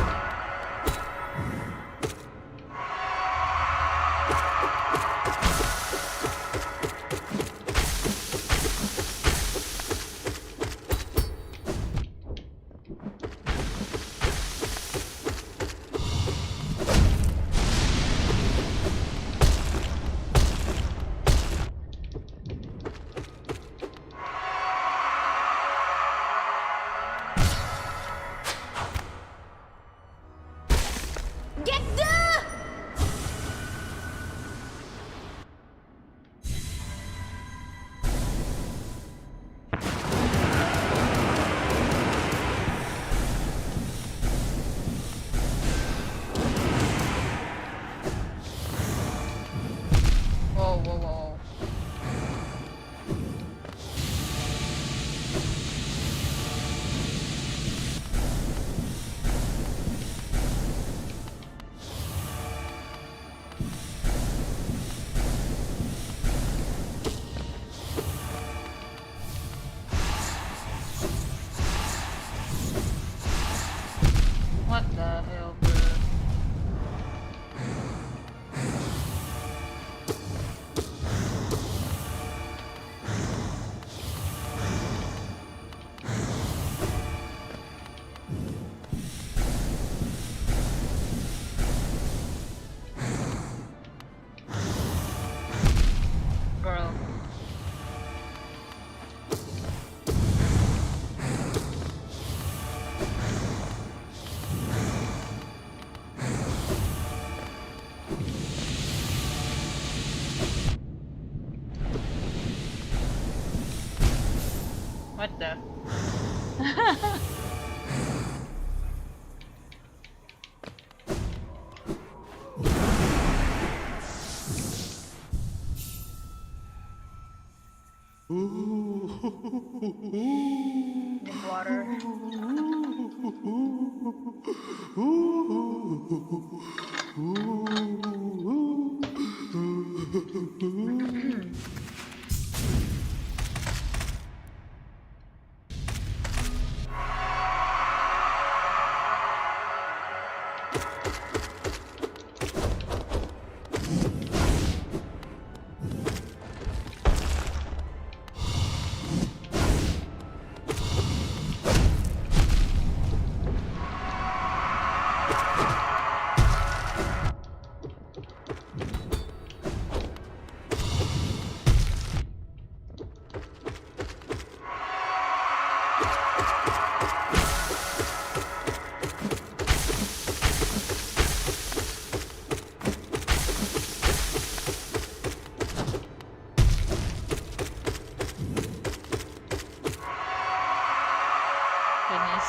Get the! Whoa, whoa, whoa. What the hell, bro? Bro. What the? The water. Goodness.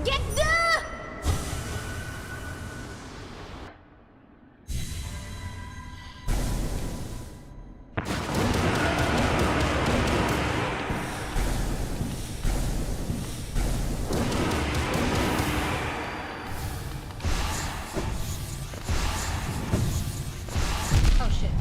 Get the! Oh shit.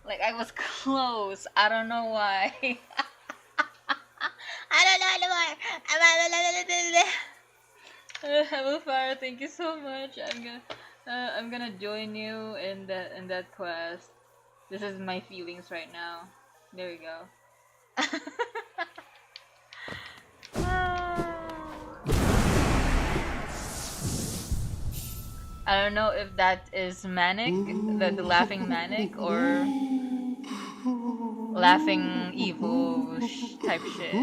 Like I was close. I don't know why. I don't know anymore. Fire, thank you so much. I'm gonna join you in that quest. This is my feelings right now. There you go. I don't know if that is manic, the laughing manic, or laughing evil type shit.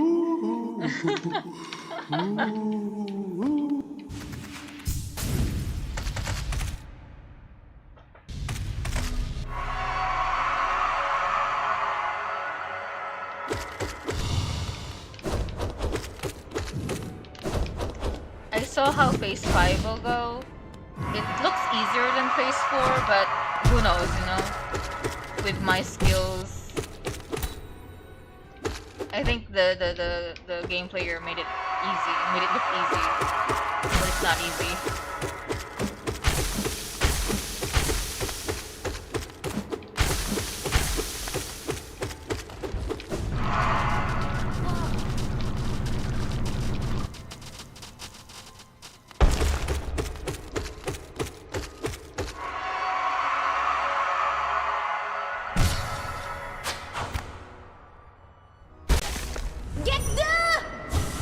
I saw how phase 5 will go. It looks easier than phase 4, but who knows, you know? With my skills. I think the game player made it easy, made it look easy. But it's not easy.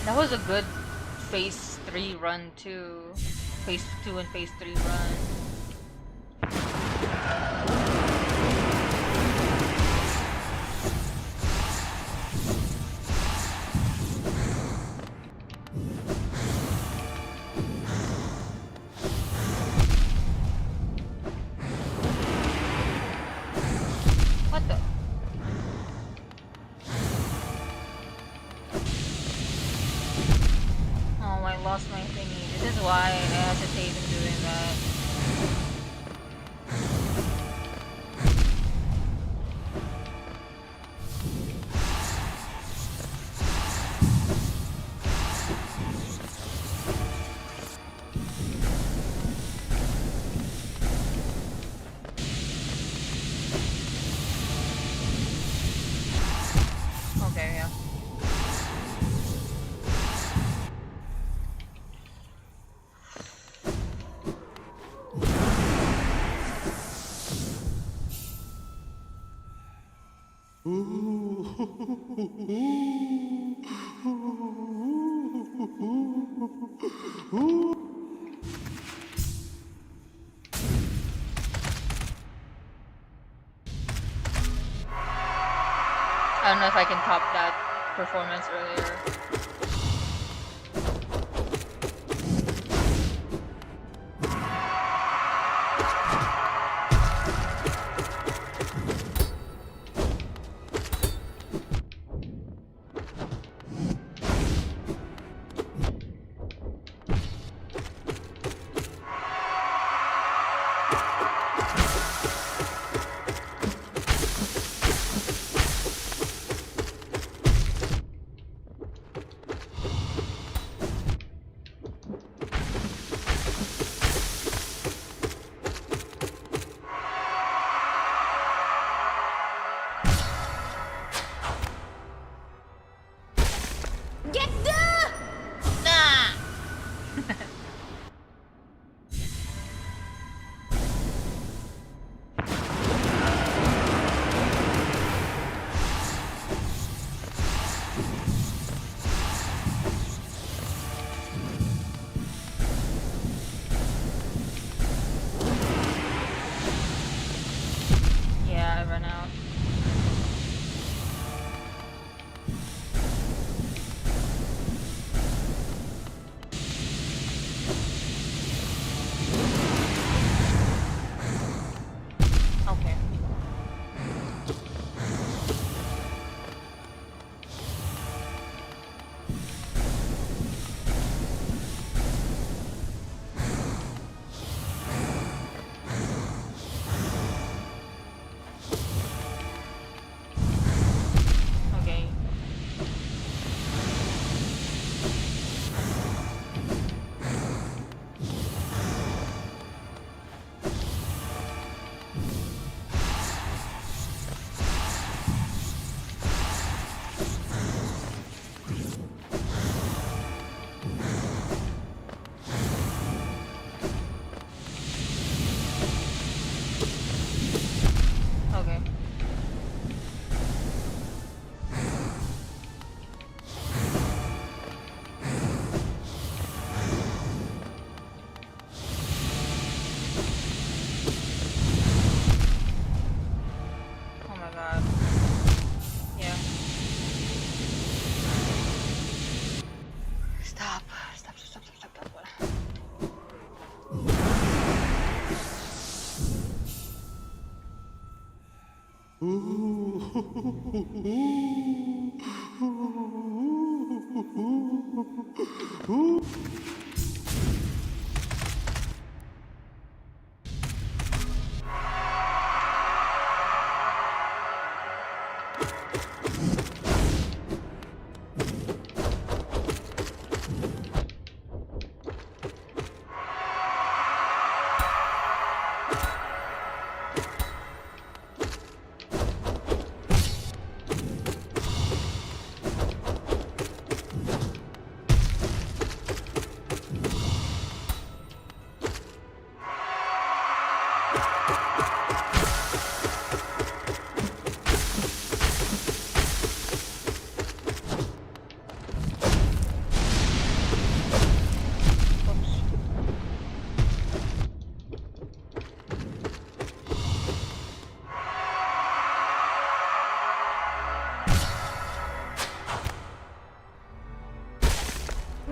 That was a good phase 3 run too. Phase 2 and phase 3 run. What the? Oh, I lost my thingy. This is why I hesitate in doing that. Okay, yeah. I don't know if I can top that performance earlier.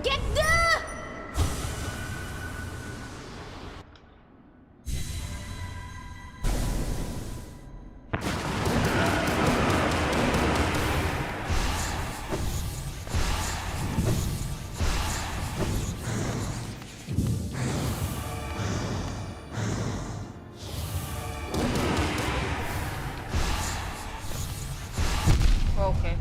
Get the! Okay.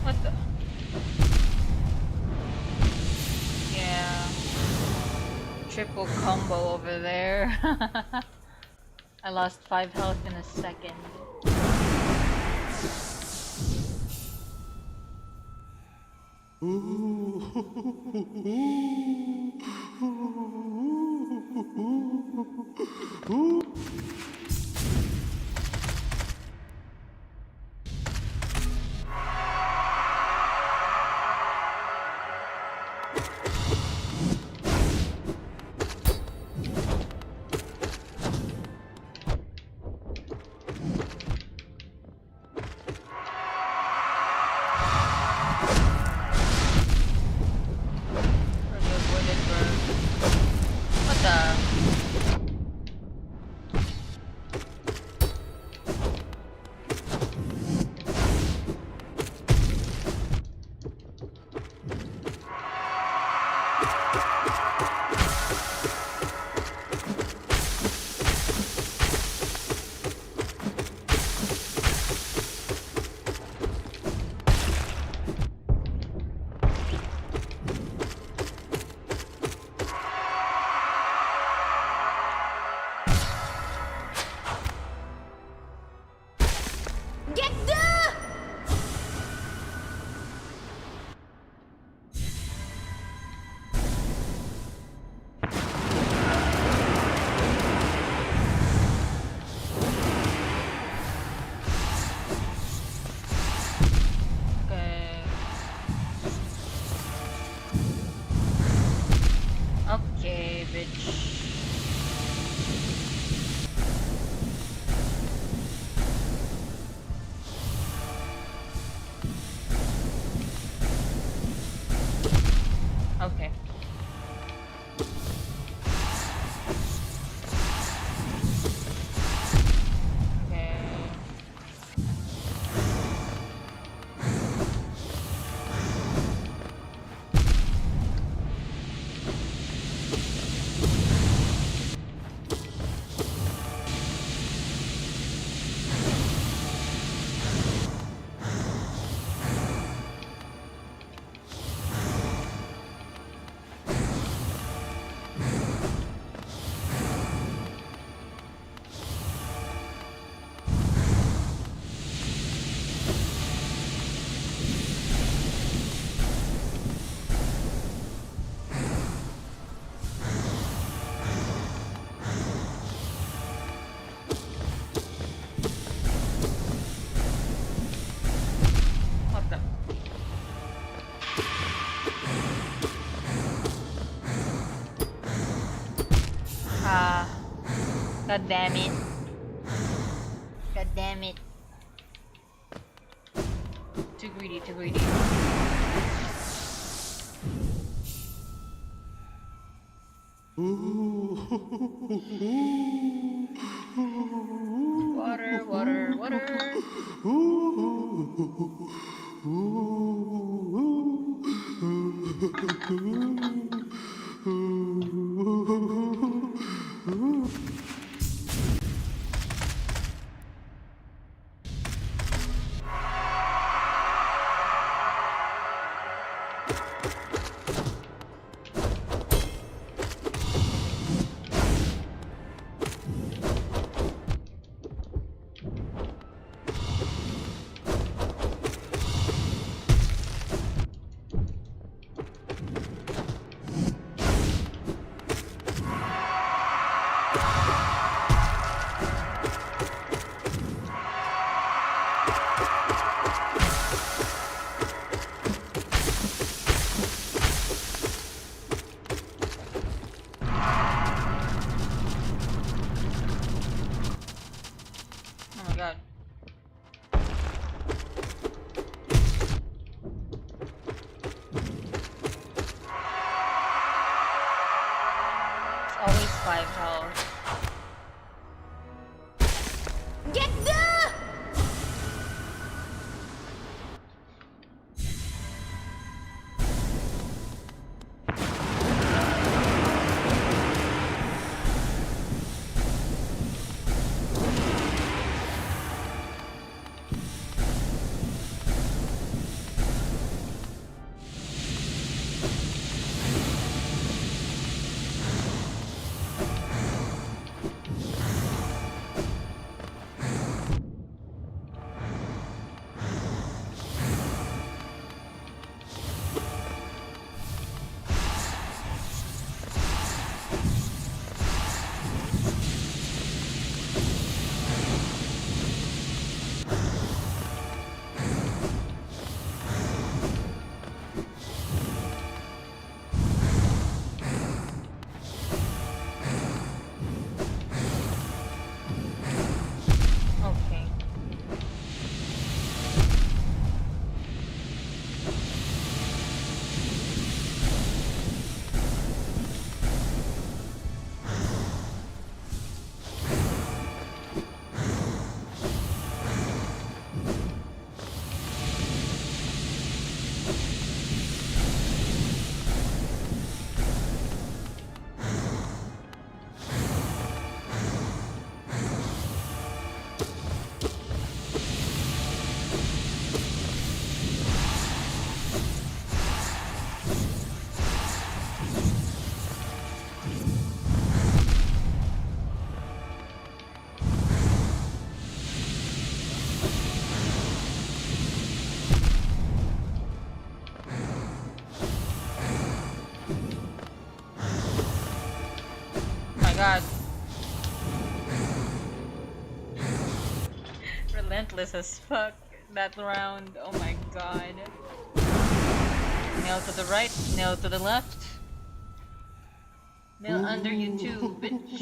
What the? Yeah. Triple combo over there. I lost 5 health in a second. Already avoided burn. What the? Get the! Okay. Okay, bitch. Okay. Okay. God damn it. God damn it. Too greedy, too greedy. Water, water, water. Oh my god. It's always 5 health. Get the! Okay. My god. Relentless as fuck that round. Oh my god. Nail to the right, nail to the left. Nail under you too, bitch.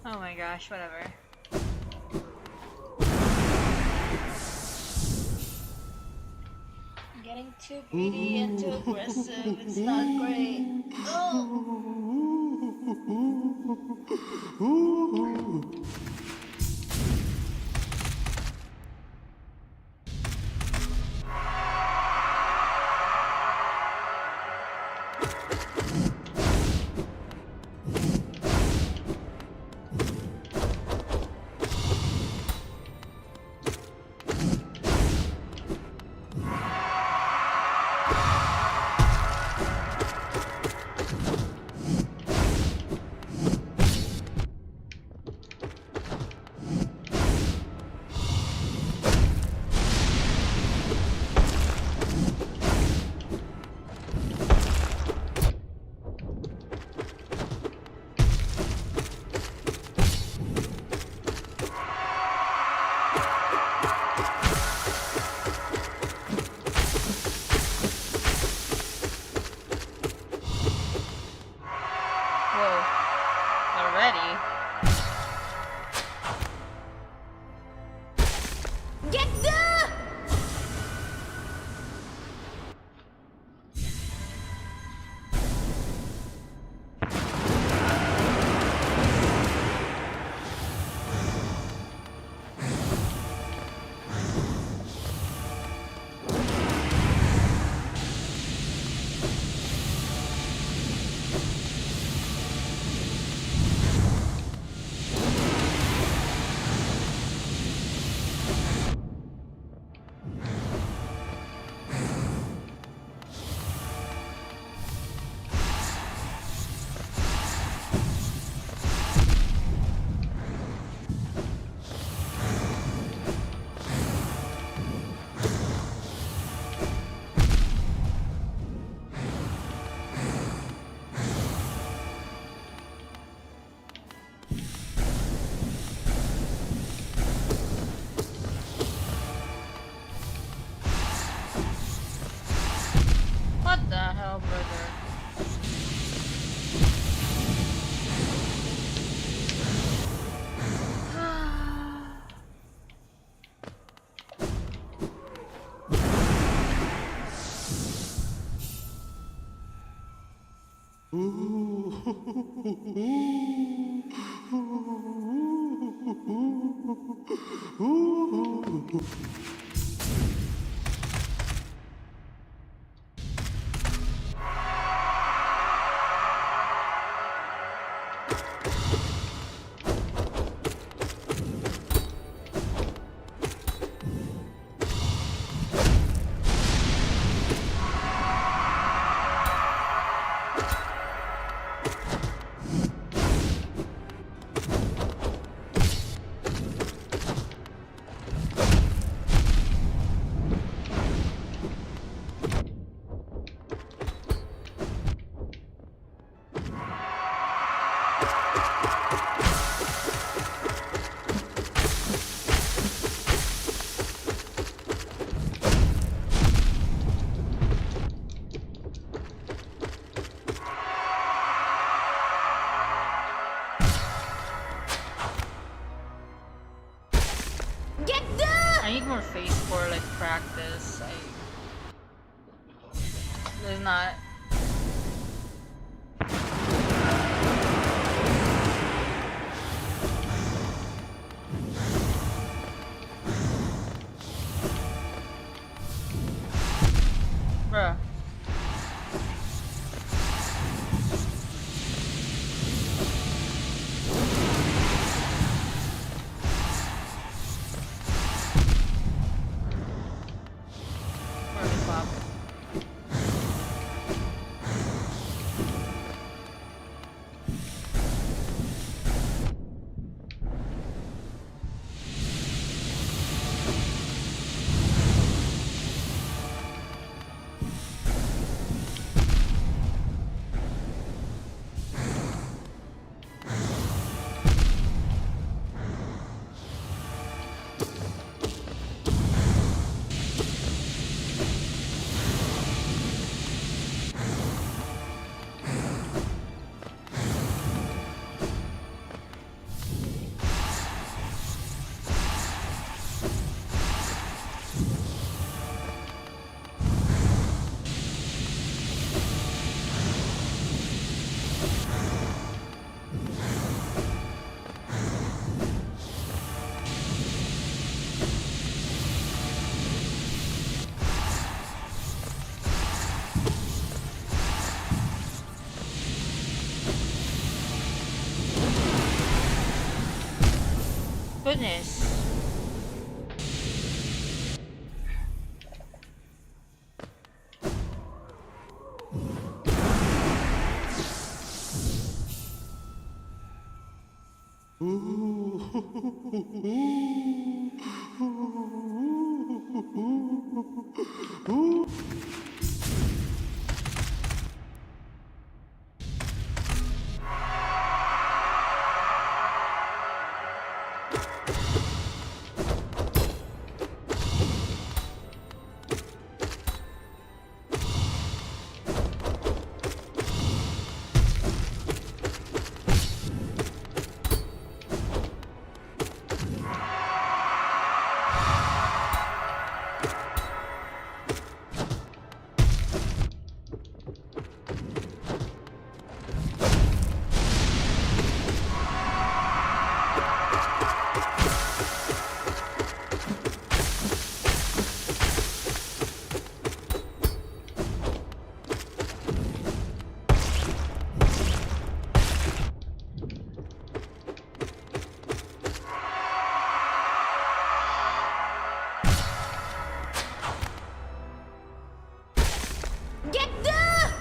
Oh my gosh, whatever. Getting too greedy and too aggressive, it's not great. Oh! What the hell, brother? I need more face for like practice. There's not. Bruh. goodness. Get the!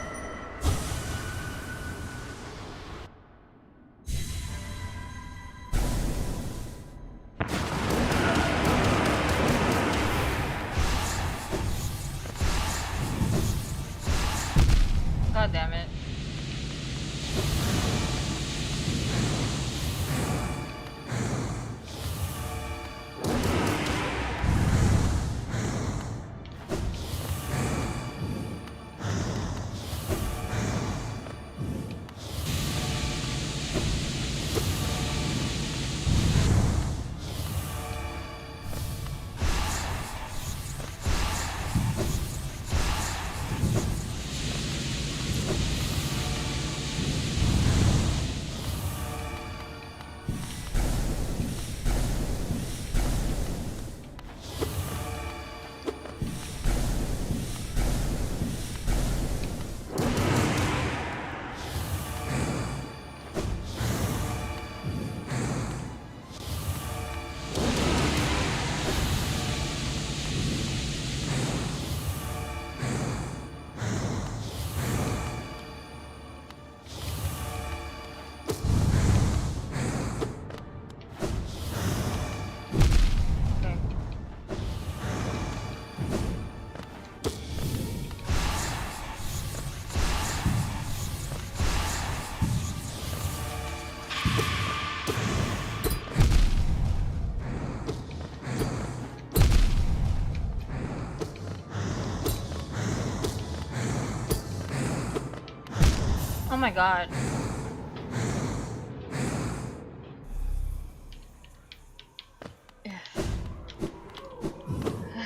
God damn it. Oh my god.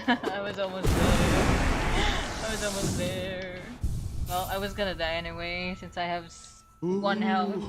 I was almost there. I was almost there. Well, I was gonna die anyway since I have one health.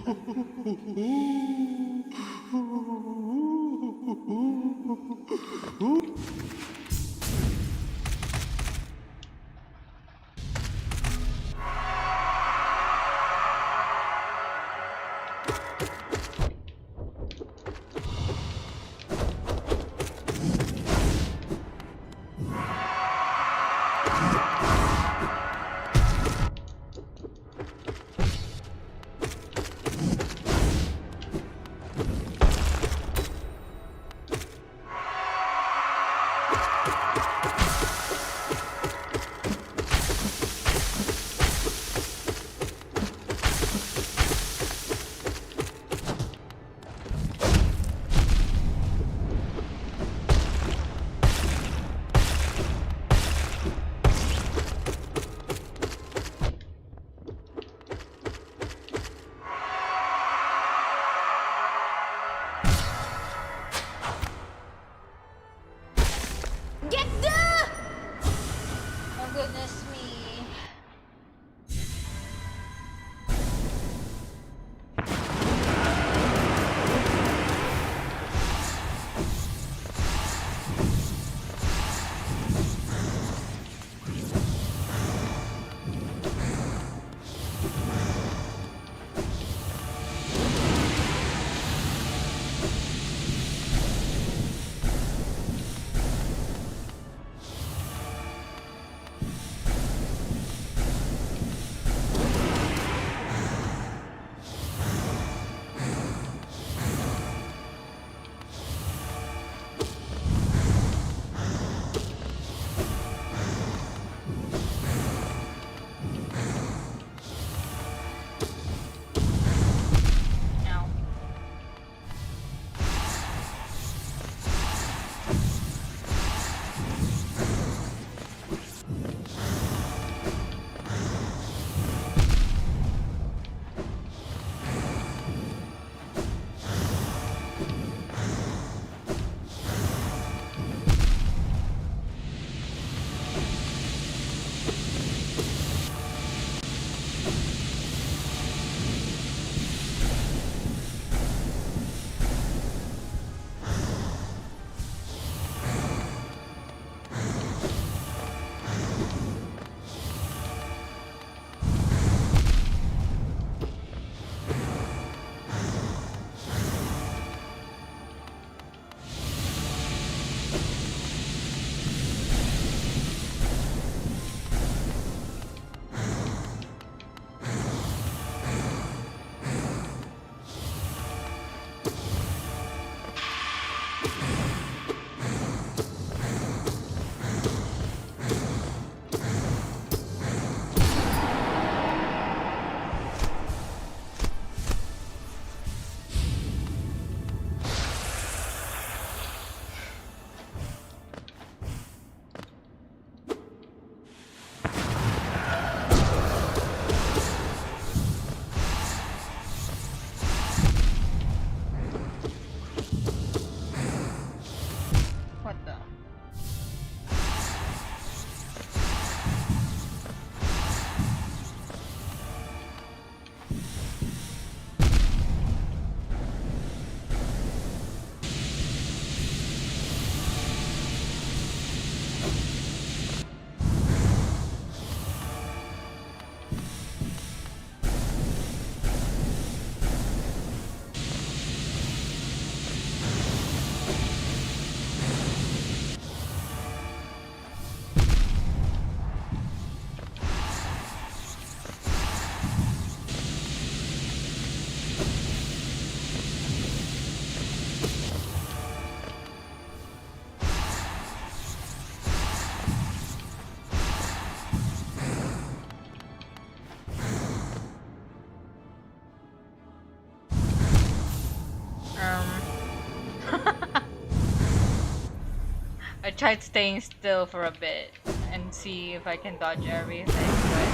tried staying still for a bit and see if I can dodge everything, but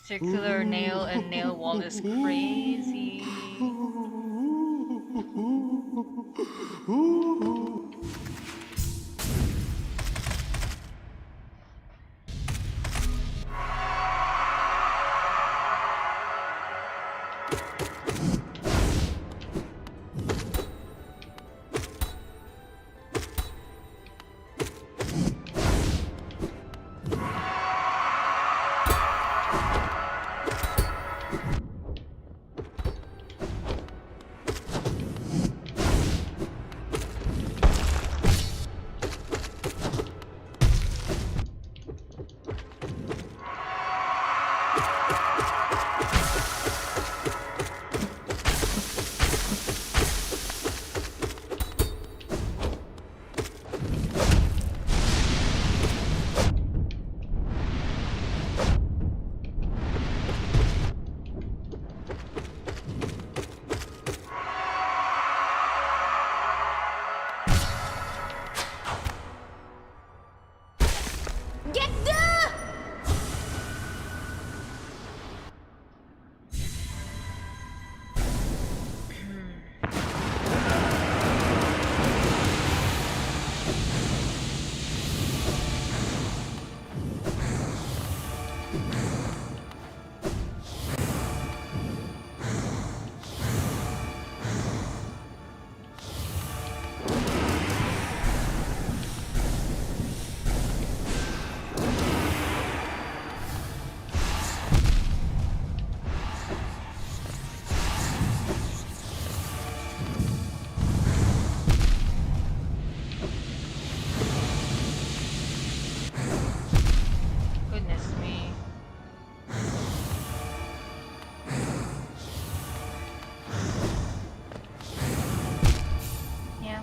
circular nail and nail wall is crazy. Get the! Goodness me. Yeah.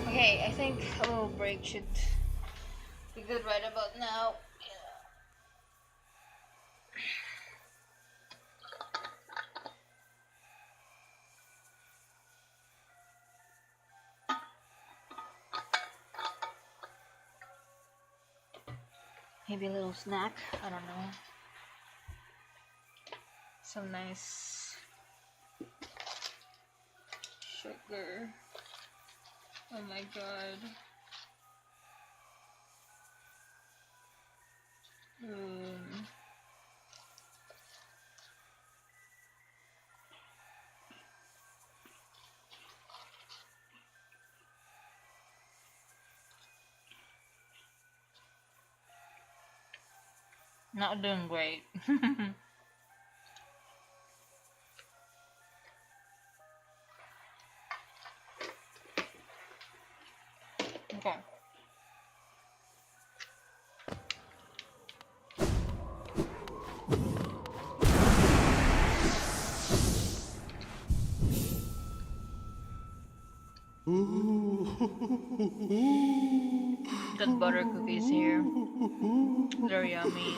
Okay, I think a little break should be good right about now. Maybe a little snack, I don't know. Some nice sugar. Oh my god. Not doing great. Okay. Got butter cookies here. They're yummy.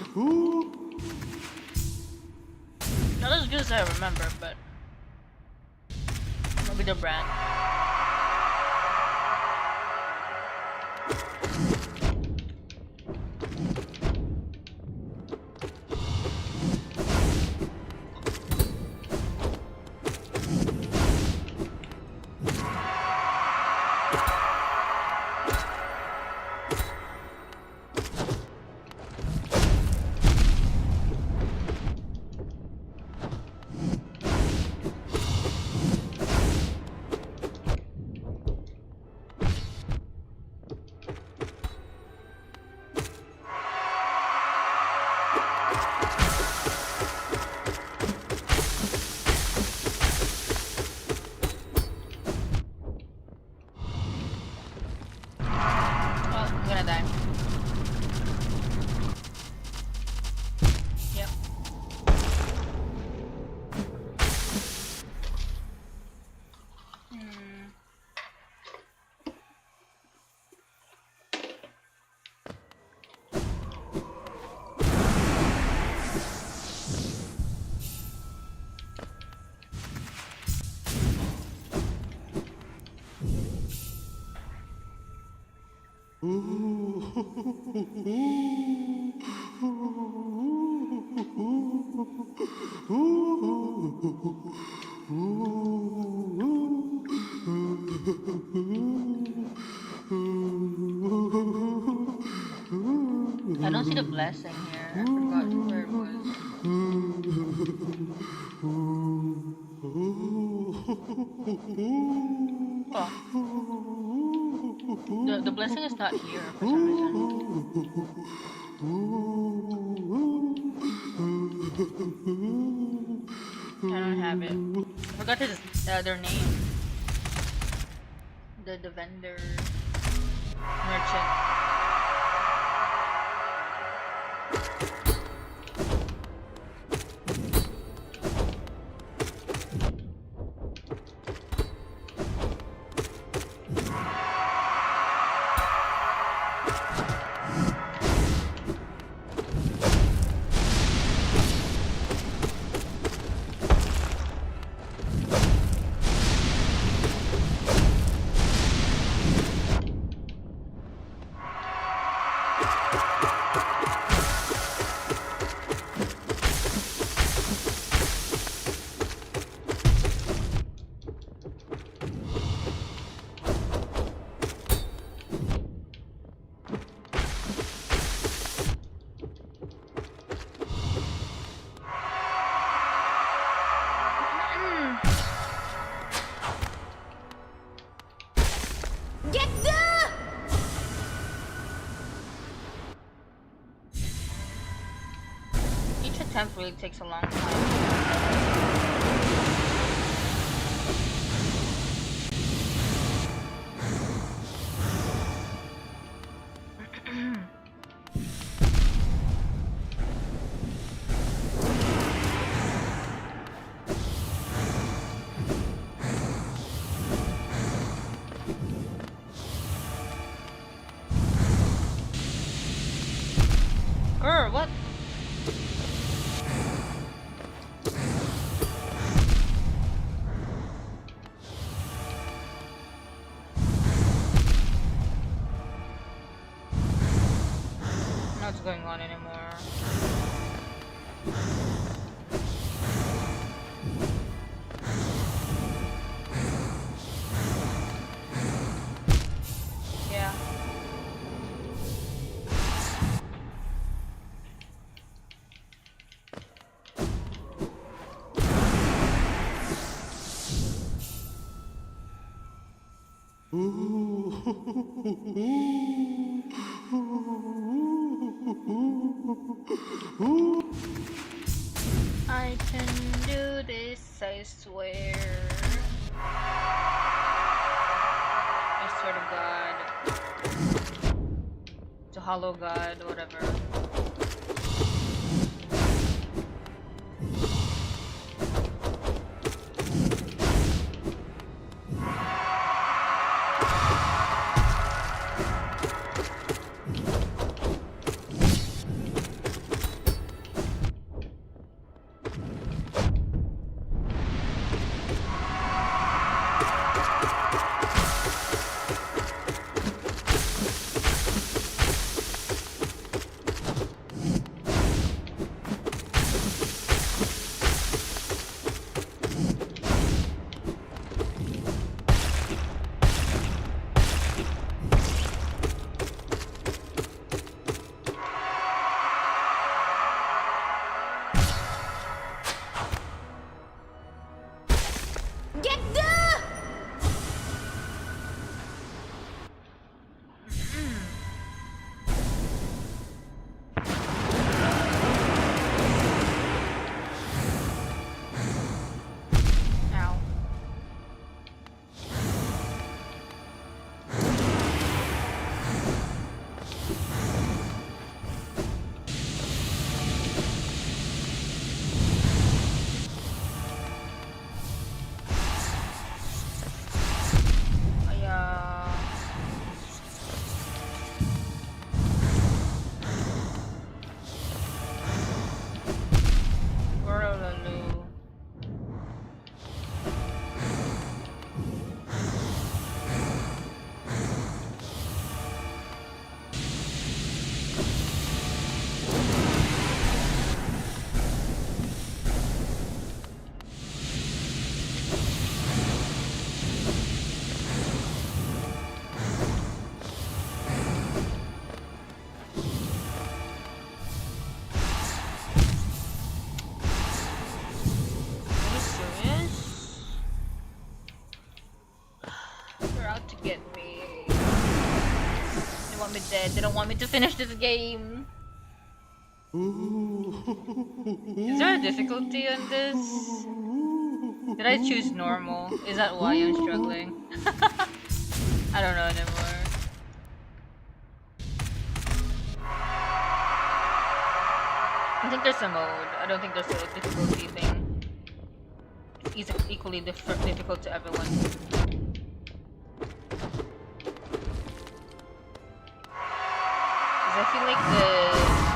Not as good as I remember, but maybe the brand. I don't see the blessing here. I forgot where it was. Oh. The blessing is not here for some reason. I don't have it. I forgot their name. The vendor merchant. Get the! Each attempt really takes a long time. Girl, what? What's going on anymore? Yeah. I can do this, I swear. I swear to God. To hollow God, whatever. said they don't want me to finish this game. Is there a difficulty on this? Did I choose normal? Is that why I'm struggling? I don't know anymore. I think there's a mode. I don't think there's a difficulty thing. It's equally difficult to everyone. Because I feel like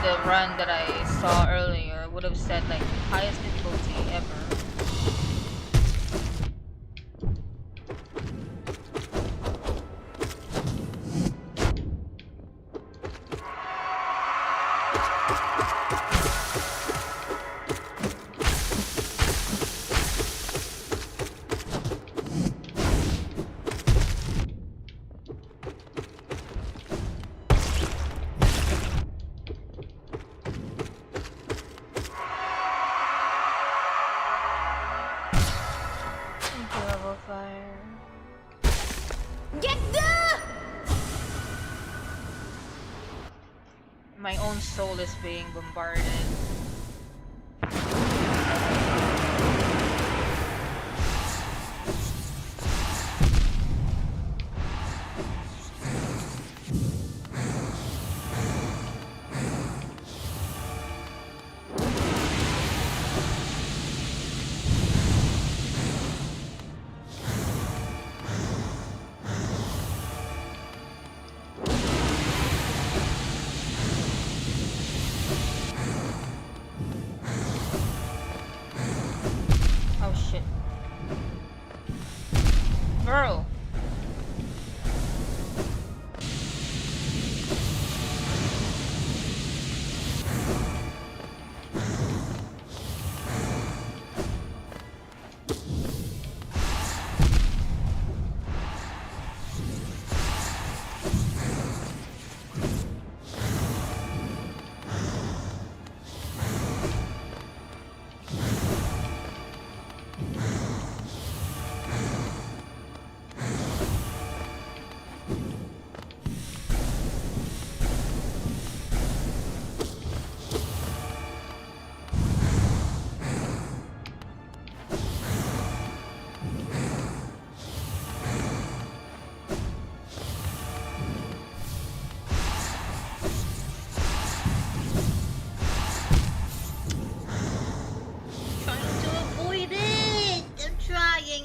the run that I saw earlier would have said like highest difficulty ever. My own soul is being bombarded. Girl.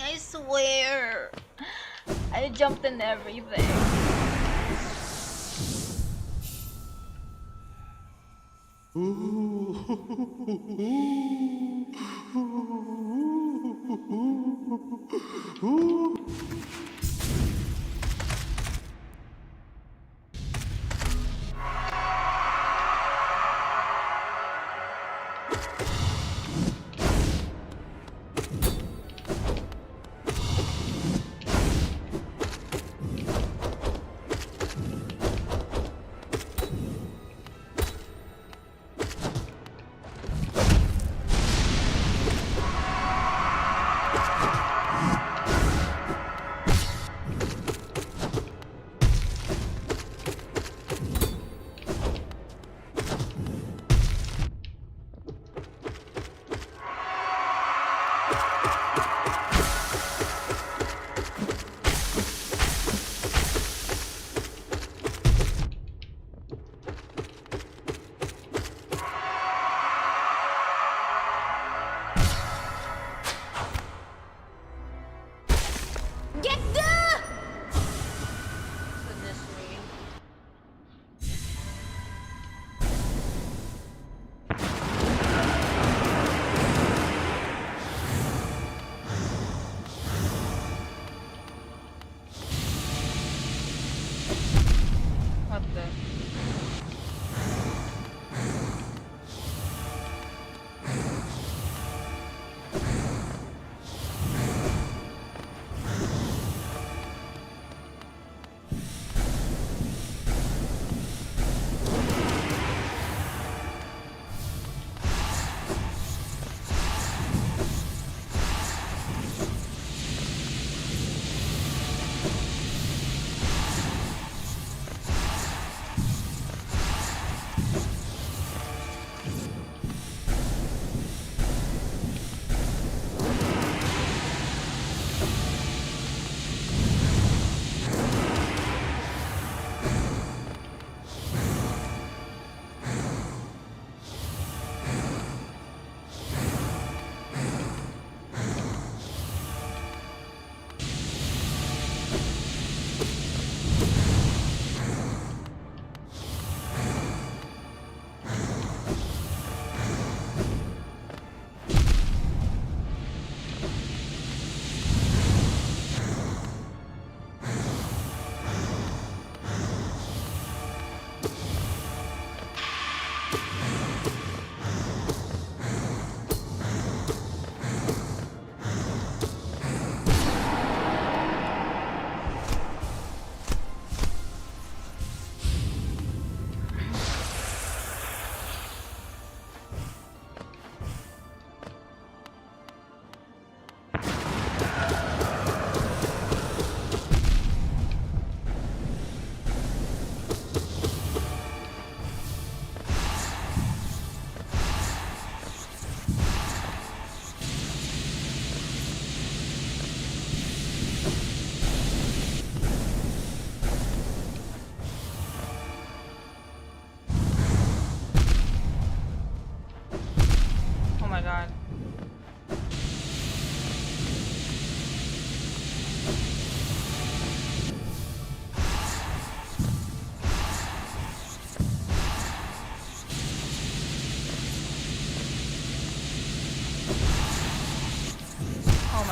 I swear. I jumped in everything.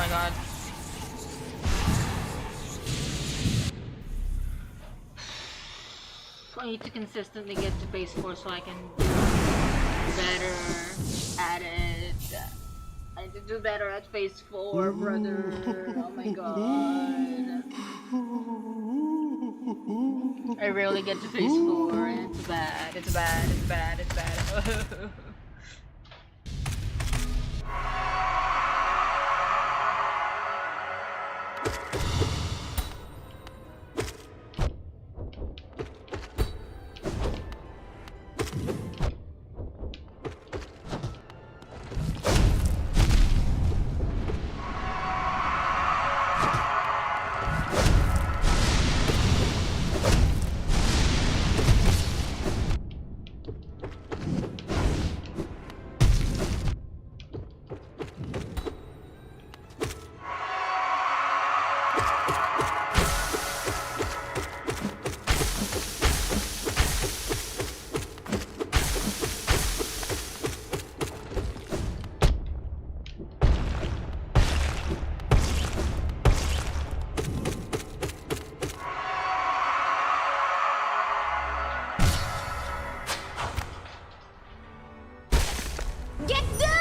my god. I need to consistently get to phase 4 so I can do better at it. I need to do better at phase 4, brother. Oh my god. I rarely get to phase 4 and it's bad, it's bad, it's bad, it's bad. Get the!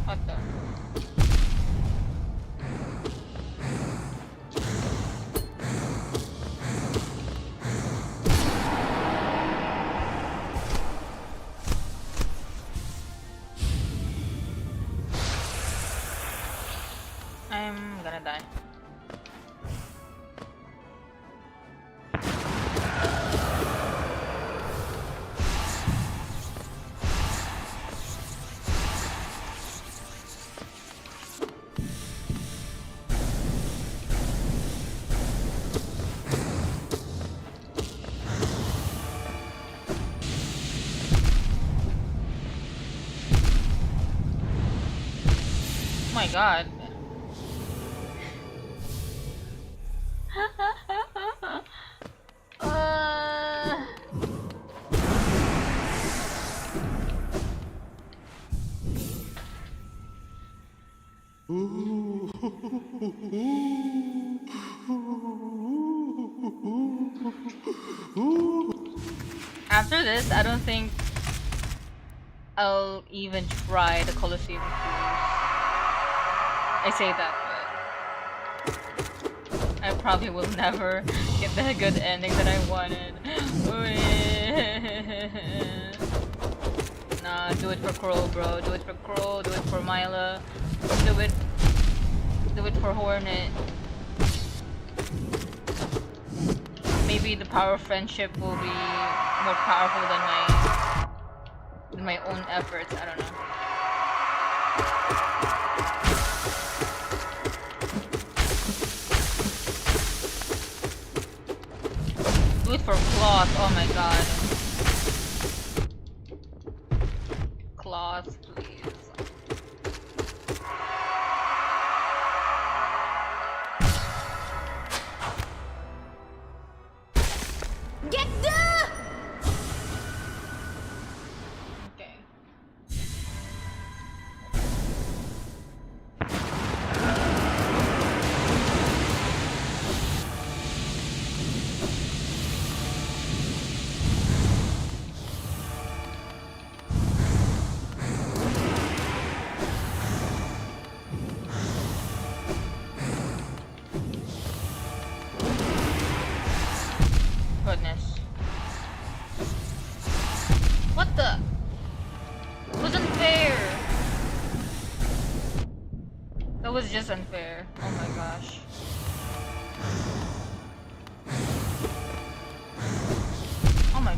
What the? I'm gonna die. Oh my god. uh... After this, I don't think I'll even try the Colosseum cruise. I say that, but I probably will never get the good ending that I wanted. Nah, do it for Crow, bro. Do it for Crow. Do it for Mila. Do it. Do it for Hornet. Maybe the power of friendship will be more powerful than my own efforts. I don't know. Do it for Cloth. Oh my god. Cloth, please. Get the! the? It was unfair. That was just unfair. Oh my gosh. Oh my.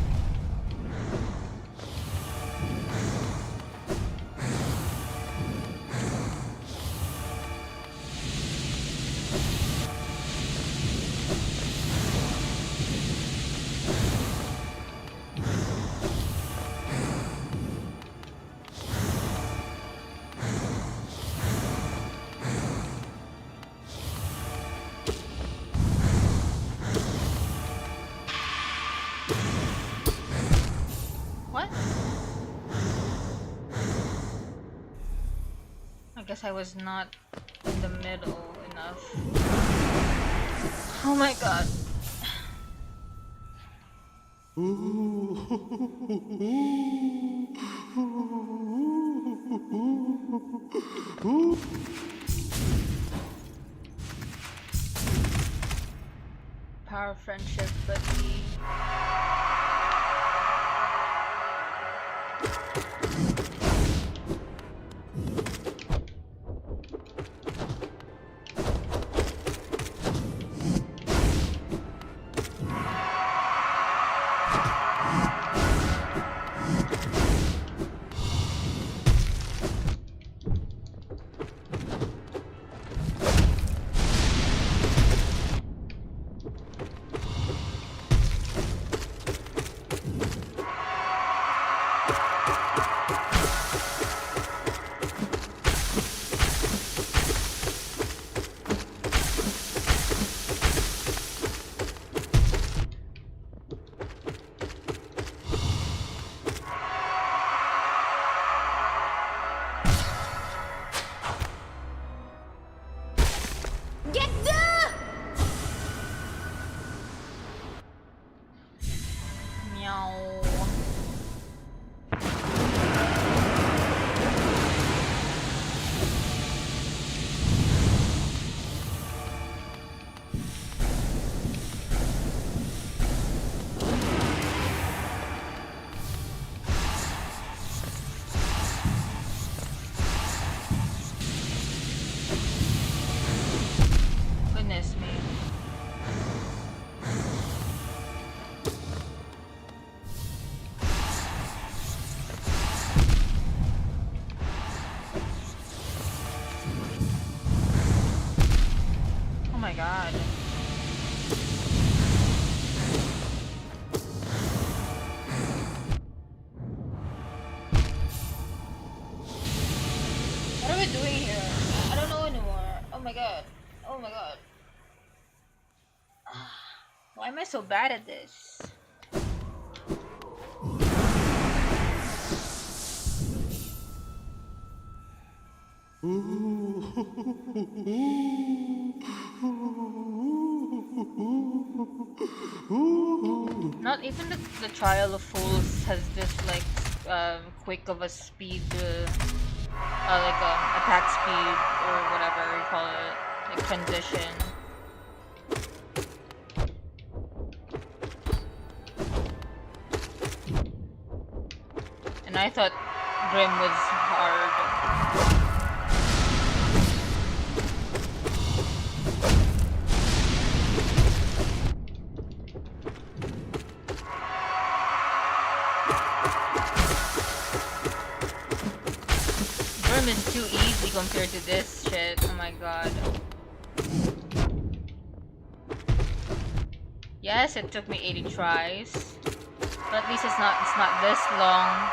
What? I guess I was not in the middle enough. Oh my god. Power of friendship, buddy. Get the! Meow. Goodness me. Oh my god. What are we doing here? I don't know anymore. Oh my god. Oh my god. Why am I so bad at this? Not even the Trial of Fools has this like quick of a speed, like attack speed or whatever you call it, like transition. And I thought Grim was hard. Grim is too easy compared to this shit. Oh my god. Yes, it took me 80 tries. But at least it's not this long.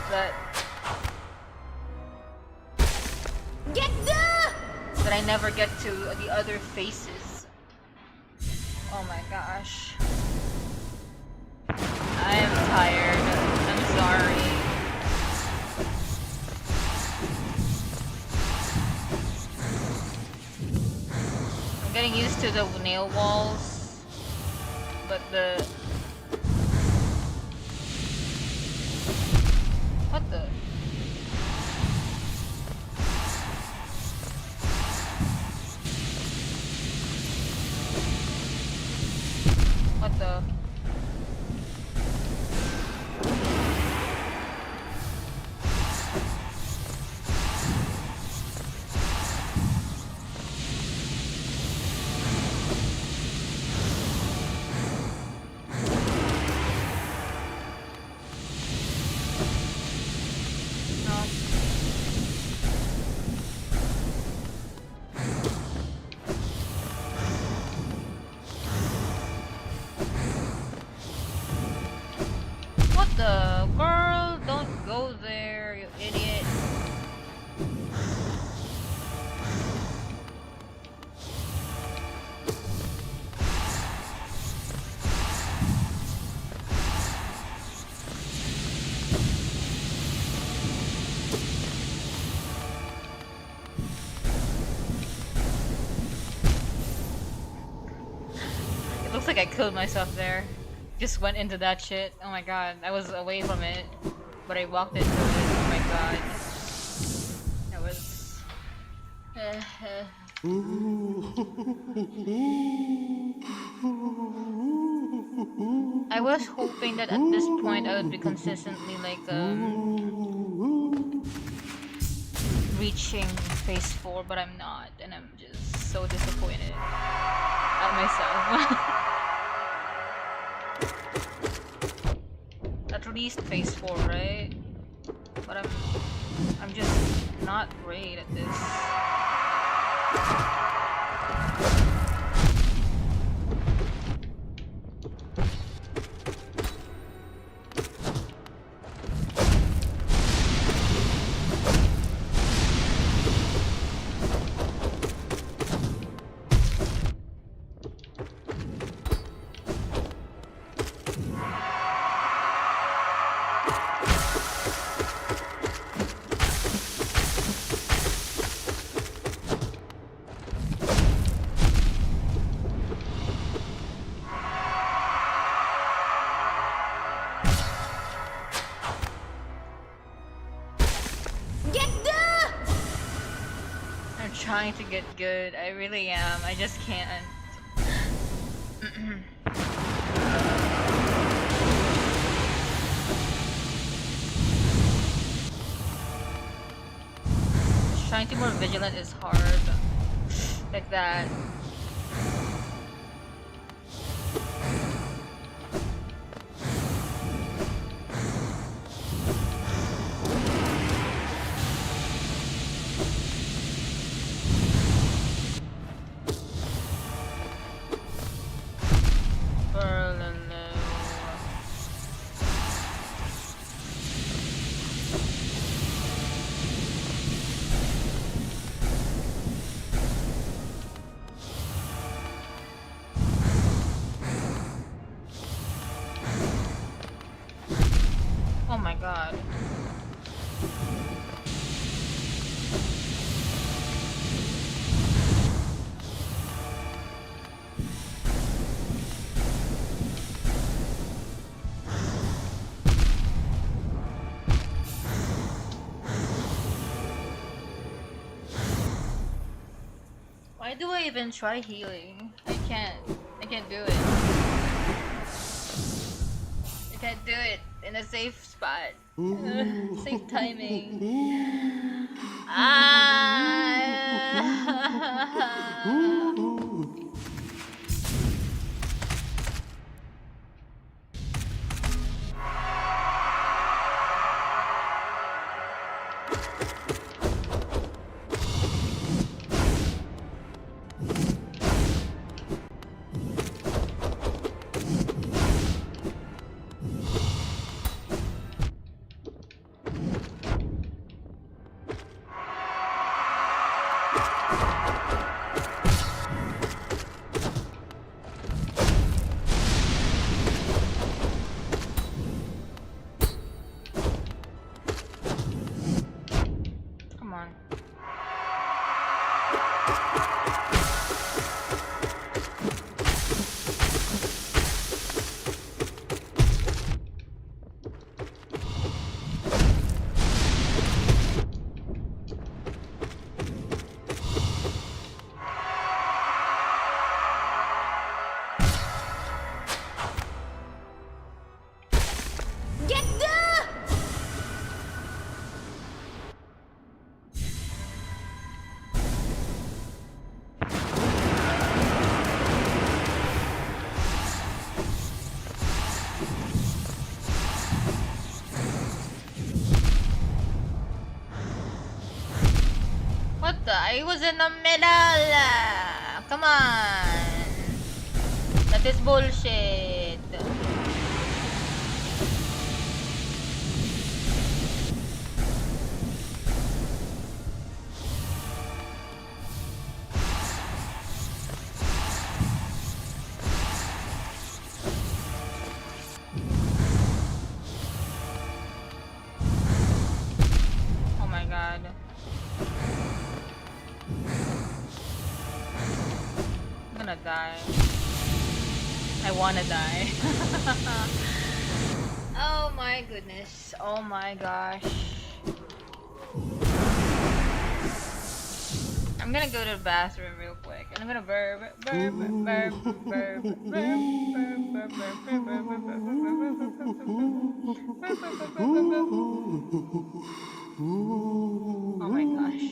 That I never get to the other faces. Oh my gosh. I am tired. I'm sorry. I'm getting used to the nail walls, but the... What the? What the? It looks like I killed myself there. Just went into that shit. Oh my god, I was away from it, but I walked into it. Oh my god. That was... I was hoping that at this point I would be consistently like reaching phase 4, but I'm not, and I'm just so disappointed at myself. At least phase 4, right? But I'm just not great at this. Trying to get good. I really am. I just can't. Trying to be more vigilant is hard. Like that. Oh my god. Why do I even try healing? I can't do it. I can't do it in a safe spot. Safe timing. Come on. Get the! What the? I was in the middle! Come on! That is bullshit! die. I wanna die. Oh my goodness. Oh my gosh. I'm gonna go to the bathroom real quick. And I'm gonna burp. Oh my gosh.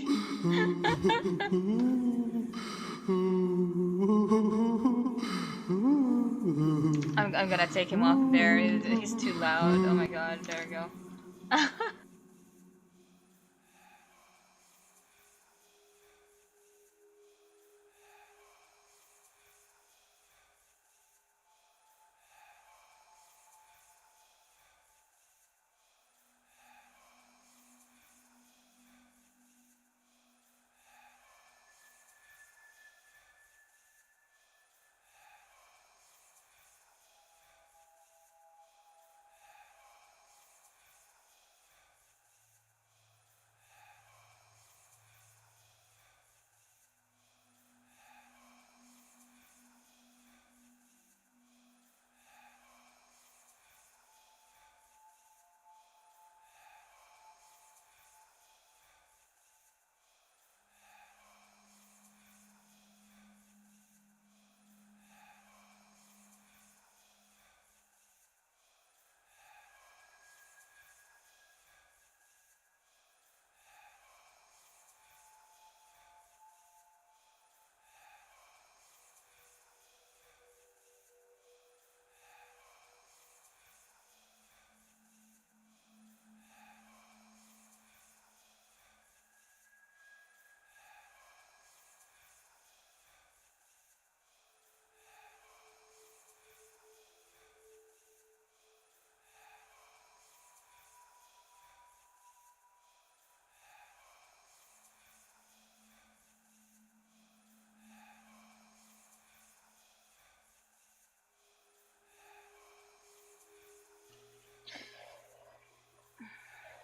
I'm gonna take him off there. He's too loud. Oh my god. There we go.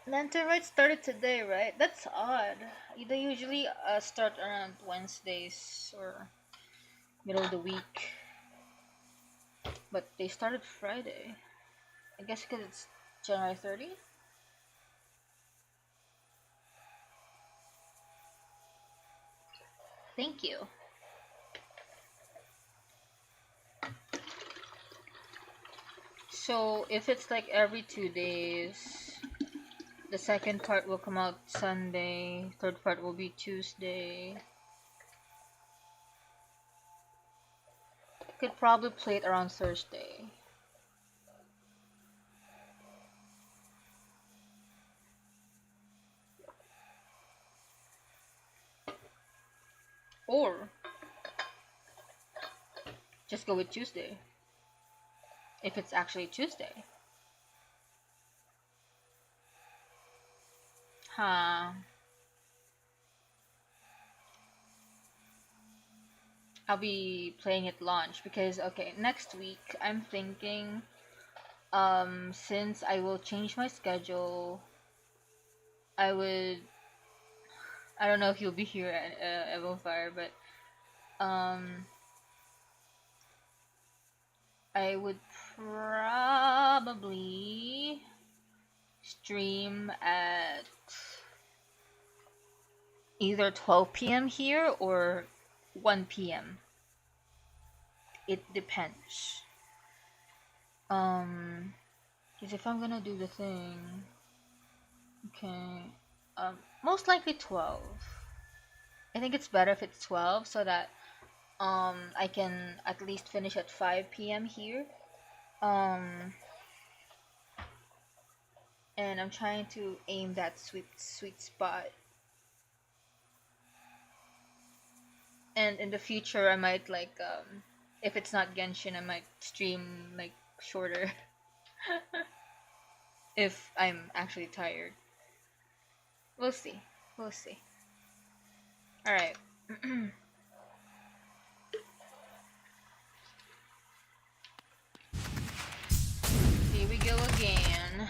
Lantern Rite started today, right? That's odd. They usually start around Wednesdays or middle of the week. But they started Friday. I guess because it's January 30th? Thank you. So if it's like every 2 days, the second part will come out Sunday, third part will be Tuesday. Could probably play it around Thursday. Or just go with Tuesday. If it's actually Tuesday. Huh. I'll be playing at launch because okay, next week I'm thinking since I will change my schedule, I don't know if you'll be here at Evofire, but I would probably stream at either 12 p.m. here or 1 p.m. It depends. Because if I'm gonna do the thing, okay, most likely 12. I think it's better if it's 12 so that I can at least finish at 5 p.m. here. And I'm trying to aim that sweet spot. And in the future I might like if it's not Genshin I might stream like shorter if I'm actually tired. We'll see. We'll see. Alright. Here we go again.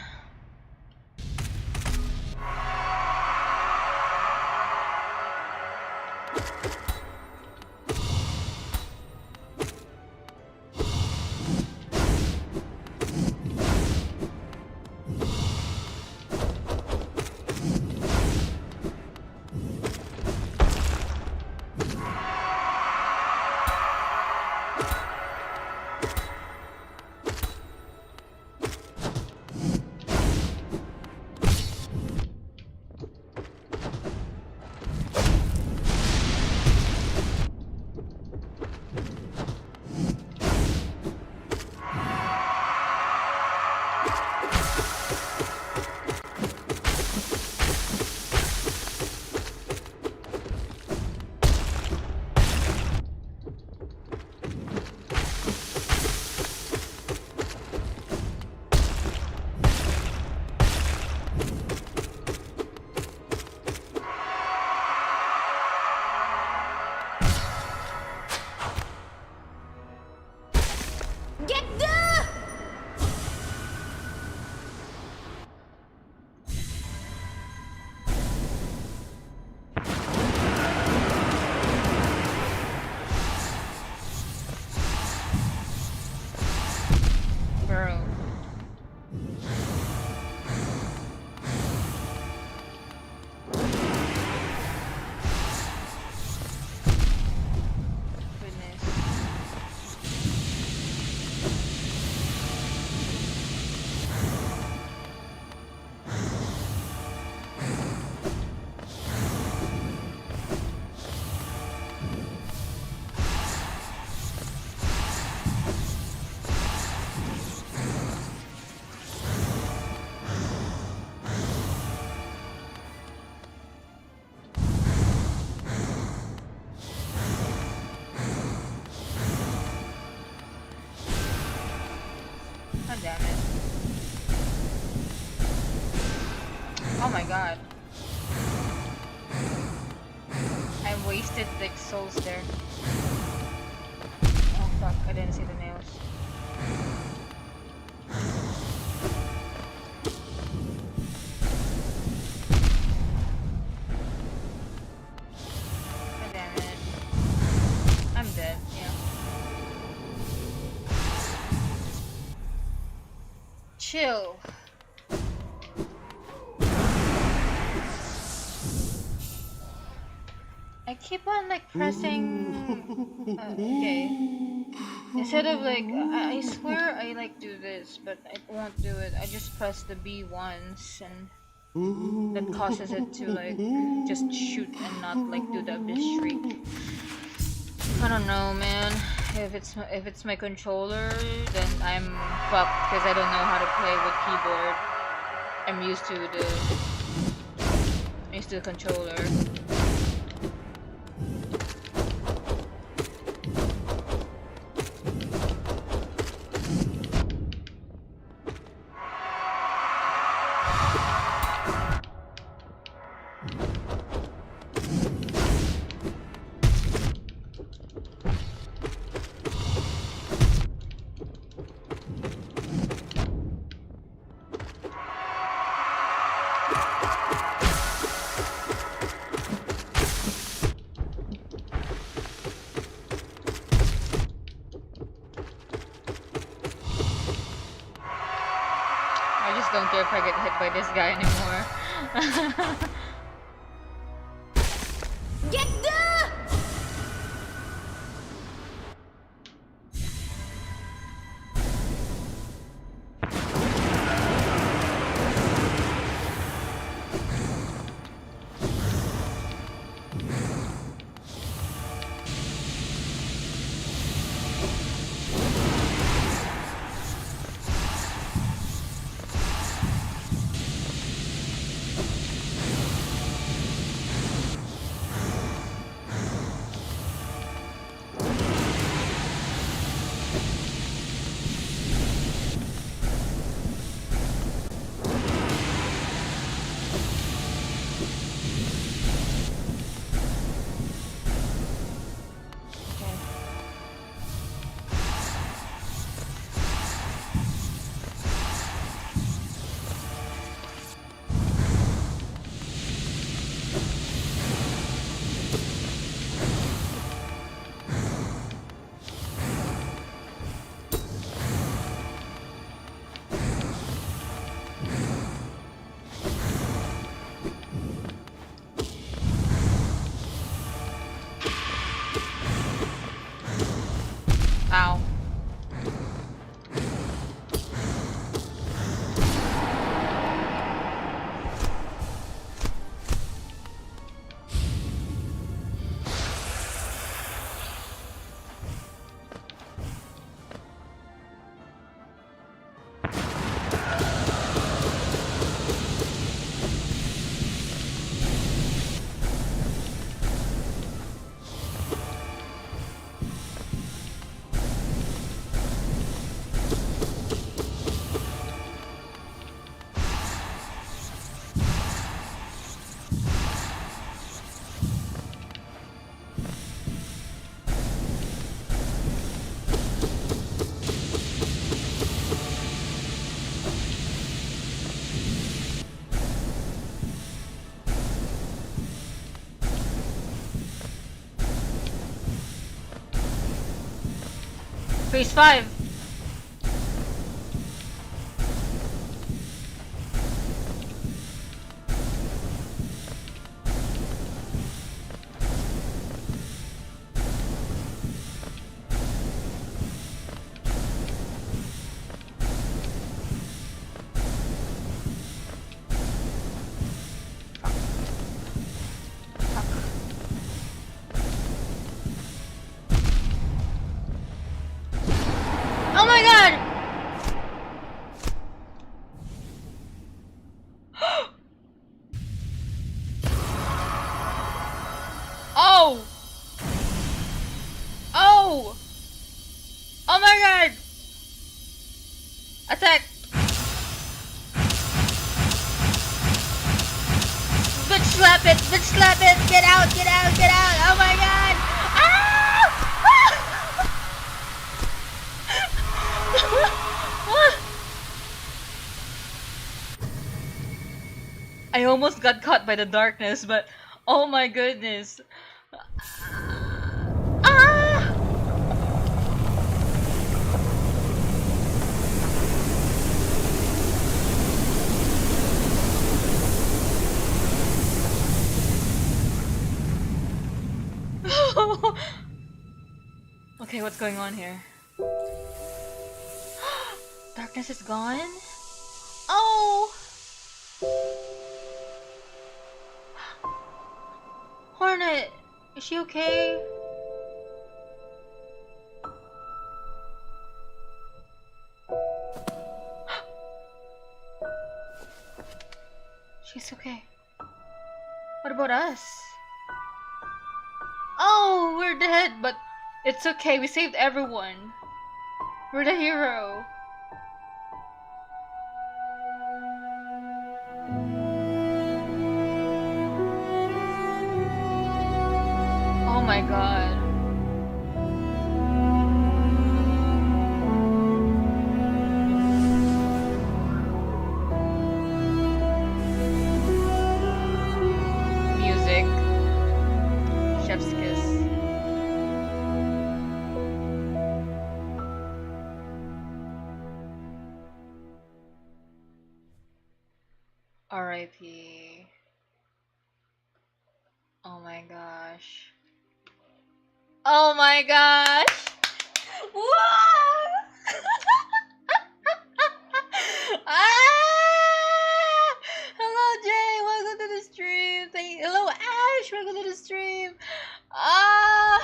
Get the! Bro. Goodness. God damn it. Oh my god. I wasted like souls there. Oh fuck, I didn't see the nails. God damn it. I'm dead, yeah. Chill. I keep on like pressing. Okay. Instead of like, I swear I like do this, but I won't do it. I just press the B once, and that causes it to like just shoot and not like do the abyss shriek. I don't know, man. If it's my controller, then I'm fucked because I don't know how to play with keyboard. I'm used to the controller. I just don't care if I get hit by this guy anymore. Get the! Phase 5. Oh my god! Oh! Oh! Oh my god! Attack! Bitch slap it! Bitch slap it! Get out! Get out! Get out! Oh my god! Ah! I almost got caught by the darkness, but oh my goodness. Ah! Okay, what's going on here? Darkness is gone? Oh! Hornet! Is she okay? She's okay. What about us? Oh, we're dead, but it's okay. We saved everyone. We're the hero. Oh my god. Music. Chef's kiss. R.I.P. Oh my gosh. Oh my gosh! Whoa! Ah! Hello Jay, welcome to the stream. Hello Ash, welcome to the stream. Ah!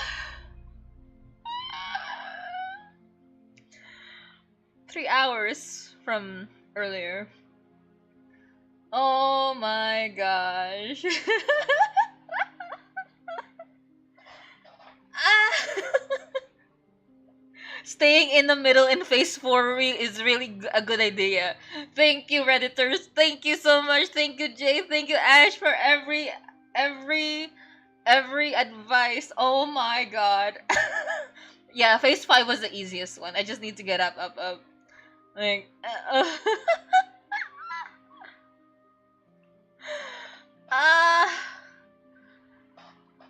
3 hours from earlier. Oh my gosh. Ah! Staying in the middle in phase 4 is really a good idea. Thank you, Redditors. Thank you so much. Thank you, Jay. Thank you, Ash, for every advice. Oh my god. Yeah, phase 5 was the easiest one. I just need to get up. Like, ah,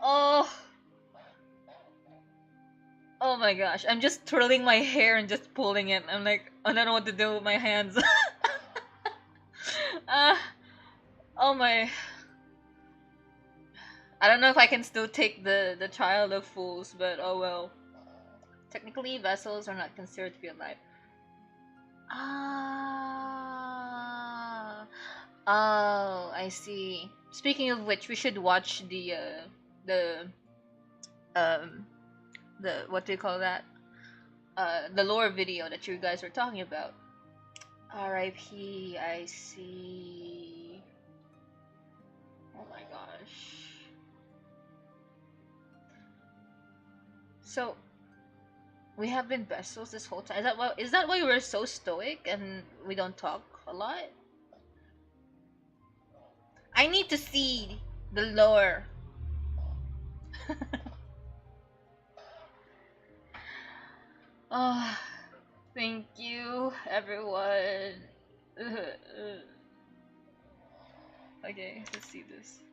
oh. Oh my gosh, I'm just twirling my hair and just pulling it. I'm like, I don't know what to do with my hands. uh, oh my. I don't know if I can still take the Child of Fools, but oh well. Technically, vessels are not considered to be alive. Ah. Oh, I see. Speaking of which, we should watch the um the what do you call that? The lore video that you guys were talking about. R.I.P. I see. Oh my gosh. So we have been vessels this whole time. Is that why we're so stoic and we don't talk a lot? I need to see the lore. Oh, thank you, everyone. Okay, let's see this.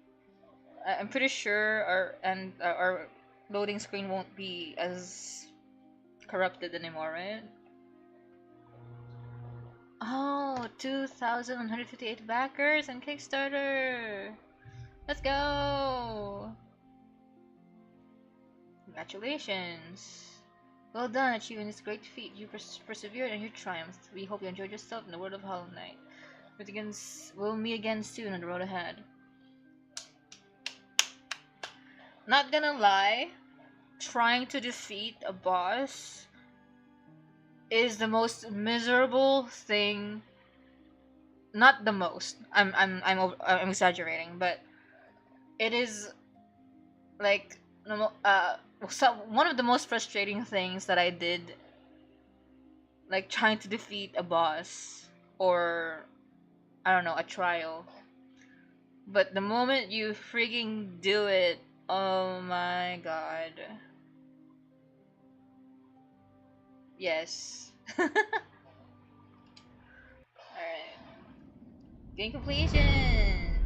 I'm pretty sure our loading screen won't be as corrupted anymore, right? Oh, 2,158 backers on Kickstarter! Let's go! Congratulations! Well done, achieving this great feat. You persevered and you triumphed. We hope you enjoyed yourself in the world of Hollow Knight. We'll meet again soon on the road ahead. Not gonna lie, trying to defeat a boss is the most miserable thing. Not the most. I'm exaggerating, but it is like one of the most frustrating things that I did, like trying to defeat a boss or I don't know, a trial. But the moment you freaking do it, oh my god. Yes. Alright. Game completion!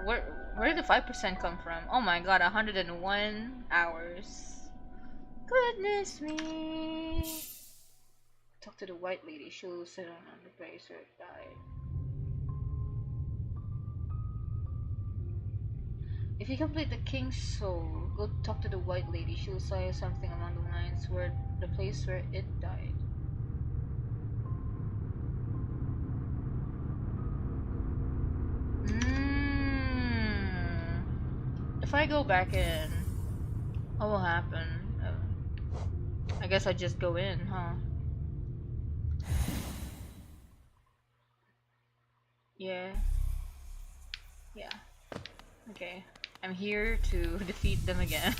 Where did the 5% come from? Oh my god, 101 hours. Goodness me! Talk to the white lady, she'll sit on the place where it died. If you complete the King's Soul, go talk to the white lady. She'll say something along the lines where the place where it died. If I go back in, what will happen? I guess I just go in, huh? Yeah. Yeah. Okay. I'm here to defeat them again.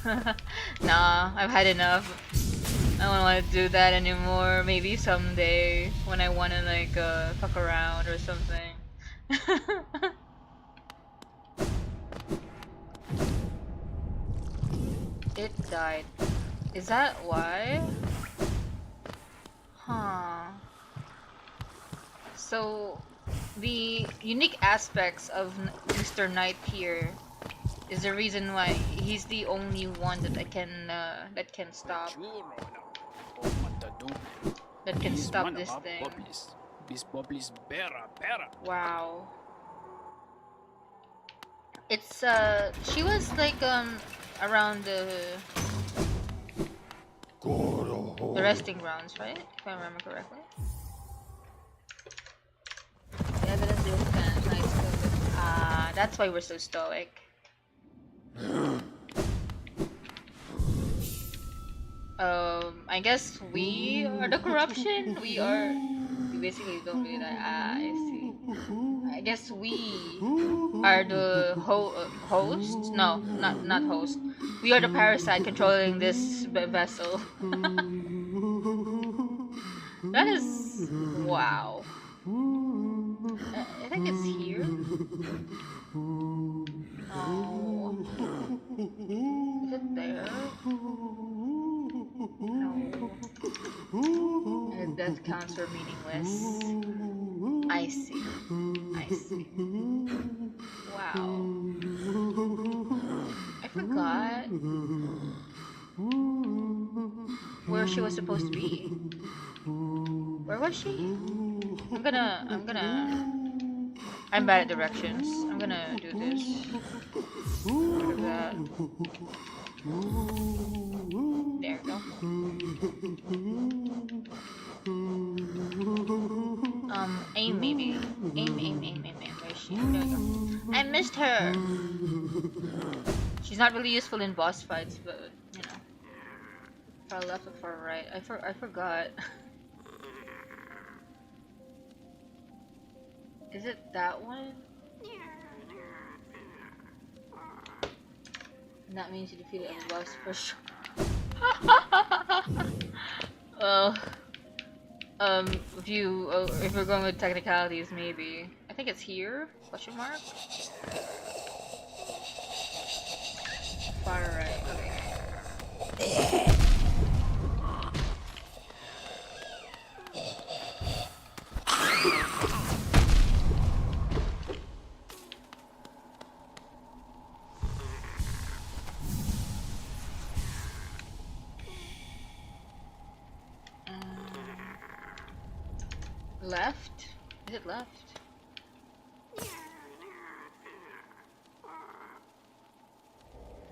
Nah, I've had enough. I don't want to do that anymore. Maybe someday when I want to like fuck around or something. It died. Is that why? Huh. So the unique aspects of Mr. Knight here is the reason why he's the only one that can stop this thing. Wow. It's she was like around the resting grounds, right? If I remember correctly. The evidence is kind of nice. That's why we're so stoic. I guess we are the corruption. We basically don't do that. I see. I guess we are the host. No, not host. We are the parasite controlling this vessel. That is wow. I think it's here. Oh, is it there? No. And death counts are meaningless. I see. I see. Wow. I forgot where she was supposed to be. Where was she? I'm bad at directions. I'm gonna do this. Rid of that. There we go. Aim maybe. Aim. Where is she? There we go. I missed her! She's not really useful in boss fights, but, you know. Far left or far right. I forgot. Is it that one? That means you defeated a boss for sure. Well, if we're going with technicalities, maybe. I think it's here? Question mark? Far right, okay.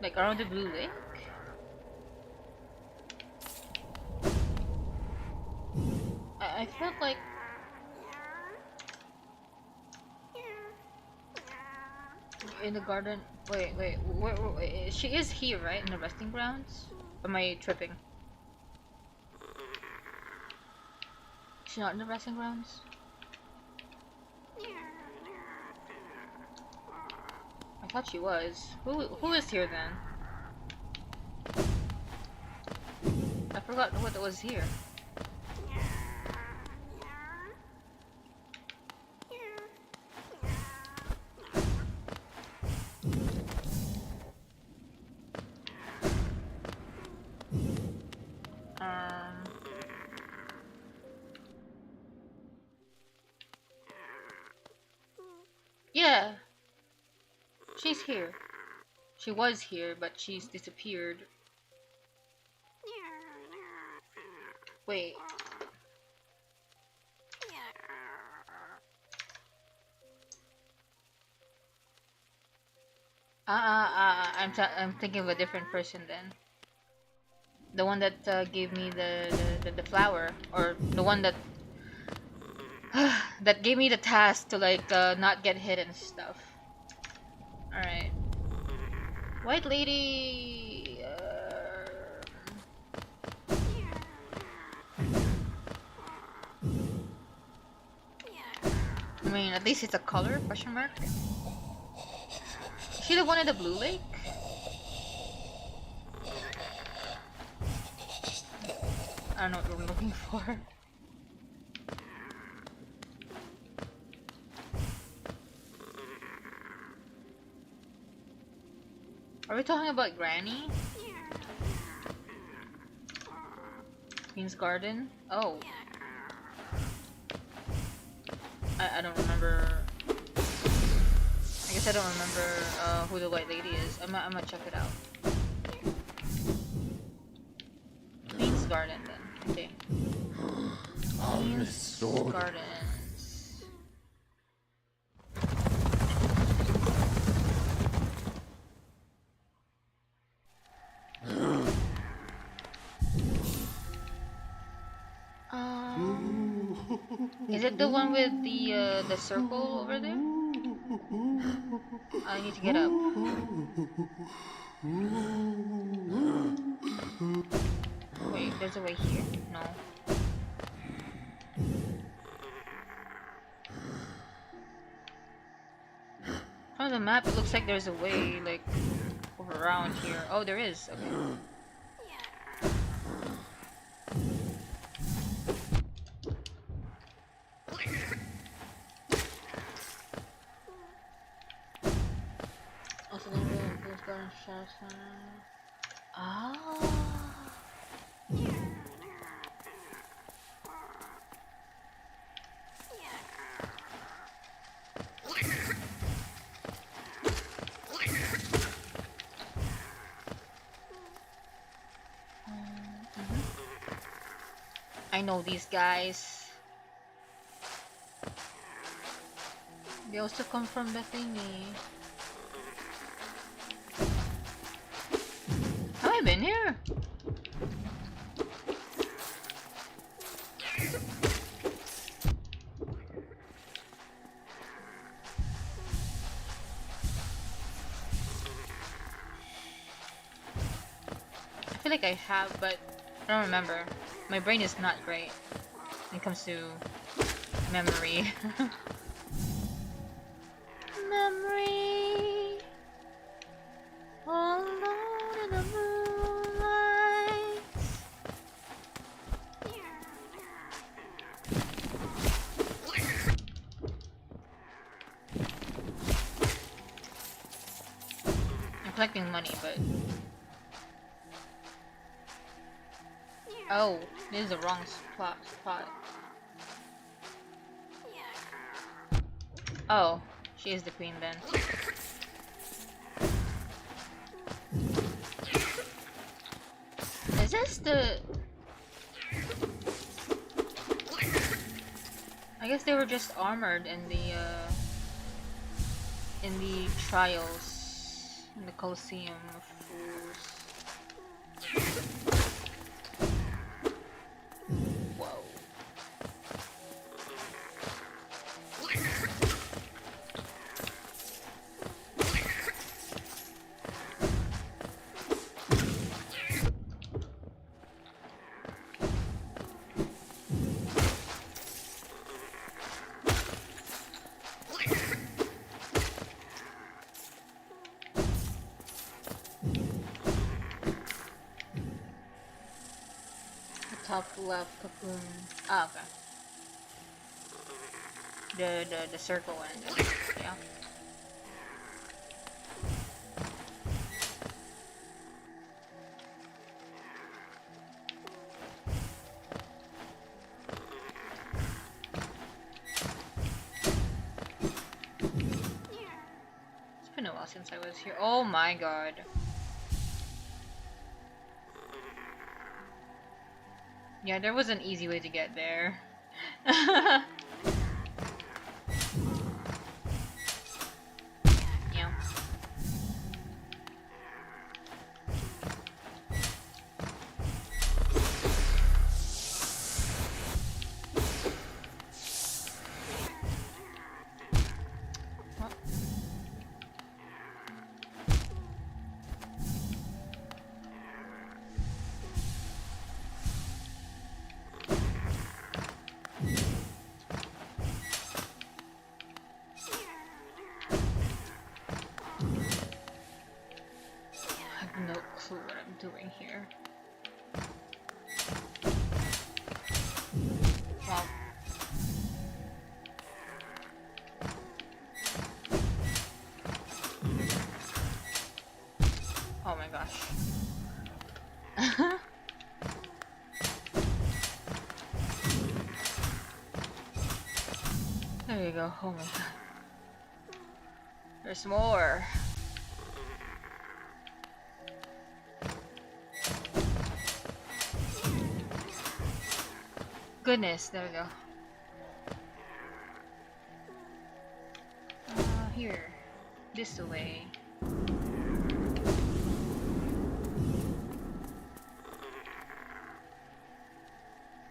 Like around the blue lake? I felt like in the garden. Wait, wait, she is here, right? In the resting grounds? Am I tripping? She's not in the resting grounds? I thought she was. Who is here then? I forgot what was here. Yeah, she's here. She was here, but she's disappeared. Wait. I'm thinking of a different person then. The one that gave me the flower, or the one that that gave me the task to like not get hit and stuff. All right. White lady. I mean, at least it's a color? Question mark. Is she the one at the blue lake? I don't know what we're looking for. Are we talking about Granny? Queen's Garden? Oh. I don't remember. I guess I don't remember who the white lady is. I'm gonna check it out. Queen's Garden then. Okay. Queen's Gardens. Is it the one with the circle over there? I need to get up. Wait, there's a way here? No. On the map, it looks like there's a way, like, around here. Oh, there is. Okay. I know these guys. They also come from the thingy. Have I been here? I feel like I have, but I don't remember. My brain is not great when it comes to memory. Memory. All alone in the moonlight. I'm collecting money, but oh, this is the wrong spot. Oh, she is the queen then. Is this the... I guess they were just armored in the trials in the Colosseum of fools. Whoa. Top left cocoon. Ah, okay. The circle one. Yeah. It's been a while since I was here. Oh my god. Yeah, there was an easy way to get there. Yeah. I have no clue what I'm doing here. Wow. Oh my gosh. There you go. Oh my god. There's more. Goodness, there we go. Here. This way.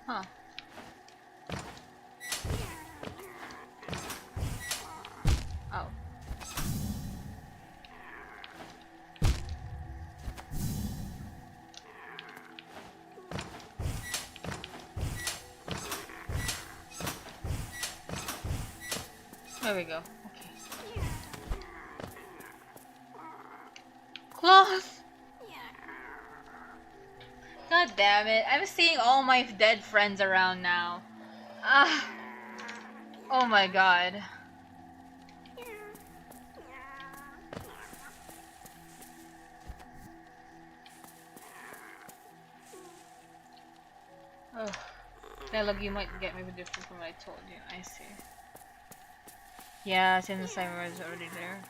Huh. Oh. There we go. Okay. Cloth! God damn it. I'm seeing all my dead friends around now. Ah. Oh my god. Oh. Dialogue you might get maybe different from what I told you. I see. Yeah, since I was already there.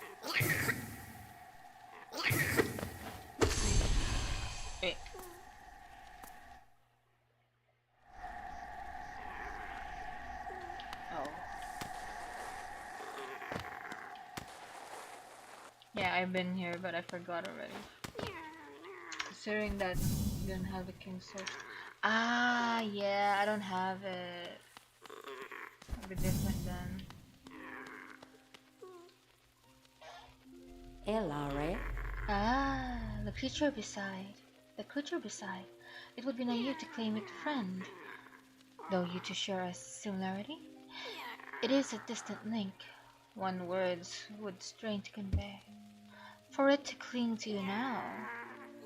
Wait. Oh. Yeah, I've been here, but I forgot already. Considering that you don't have the king's sword. Ah, yeah, I don't have it. It'll be different then. Elare. Ah, the creature beside. The creature beside. It would be naive to claim it friend. Though you two share a similarity, it is a distant link. One words would strain to convey. For it to cling to you now,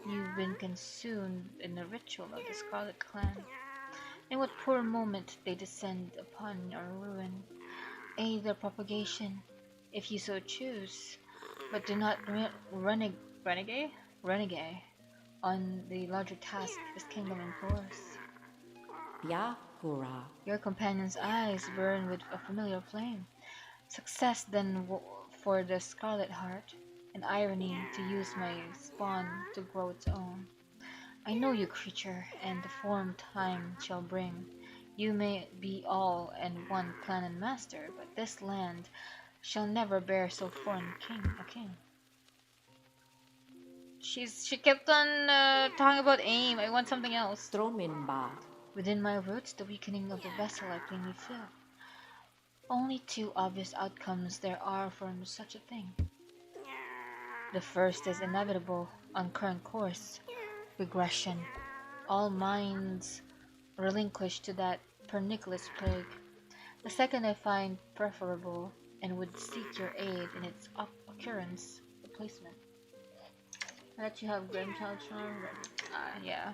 you've been consumed in the ritual of the Scarlet Clan. In what poor moment they descend upon your ruin, aid their propagation, if you so choose, but do not renegade on the larger task this kingdom implores. Yakura. Your companion's eyes burn with a familiar flame. Success then for the Scarlet Heart, an irony to use my spawn to grow its own. I know you, creature, and the form time shall bring. You may be all and one clan and master, but this land shall never bear so foreign a king. She kept on talking about aim. I want something else. Strominba. Within my roots, the weakening of the vessel I plainly feel. Only two obvious outcomes there are from such a thing. The first is inevitable on current course, regression. All minds relinquished to that pernicious plague. The second I find preferable and would seek your aid in its occurrence replacement. I let you have grandchild charm. Yeah.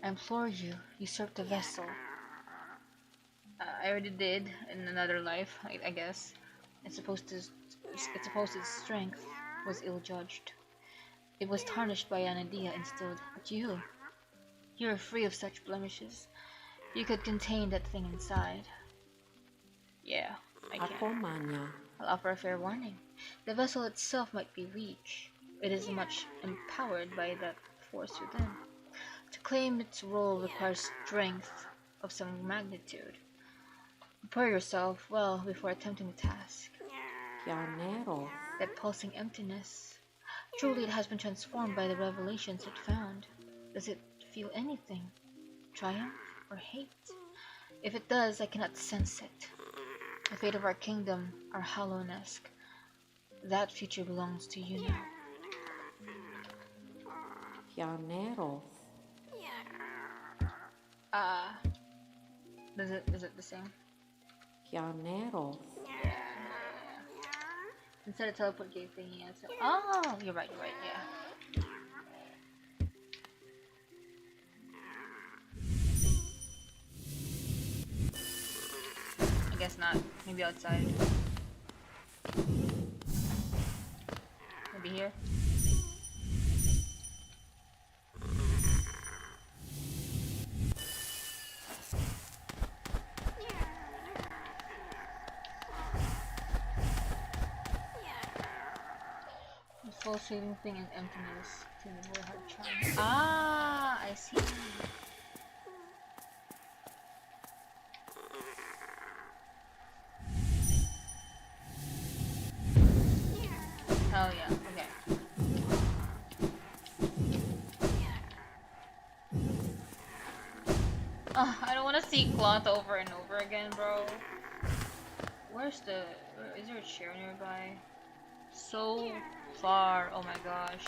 I implore you, usurp the vessel. I already did in another life, I guess. It's supposed its strength was ill-judged. It was tarnished by an idea instilled. But you're free of such blemishes. You could contain that thing inside. Yeah, I can. I'll offer a fair warning. The vessel itself might be weak. It is much empowered by that force within. To claim its role requires strength of some magnitude. Prepare yourself well before attempting the task. That pulsing emptiness. Truly it has been transformed by the revelations it found. Does it feel anything? Triumph or hate? If it does, I cannot sense it. The fate of our kingdom, our hollowness, that future belongs to you now. Is it the same? Instead of teleport gate thingy, oh, you're right, yeah. I guess not. Maybe outside. Maybe here. Full shading thing and emptiness to the hard charm. Ah, I see. Hell yeah, okay. I don't want to see cloth over and over again, bro. Is there a chair nearby? So far, oh my gosh.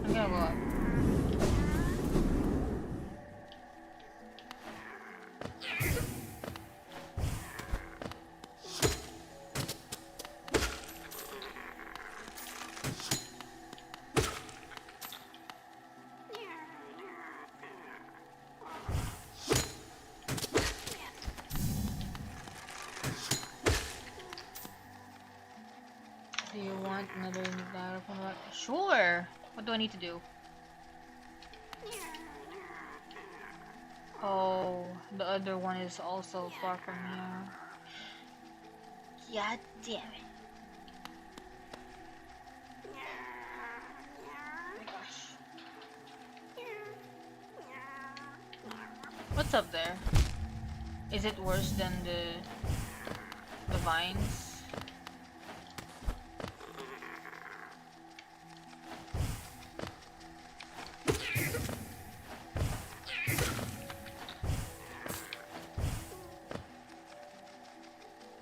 I'm gonna go up. Do you want another dialogue? Sure! What do I need to do? Oh, the other one is also far from here. God damn it. Oh my gosh. What's up there? Is it worse than the vines?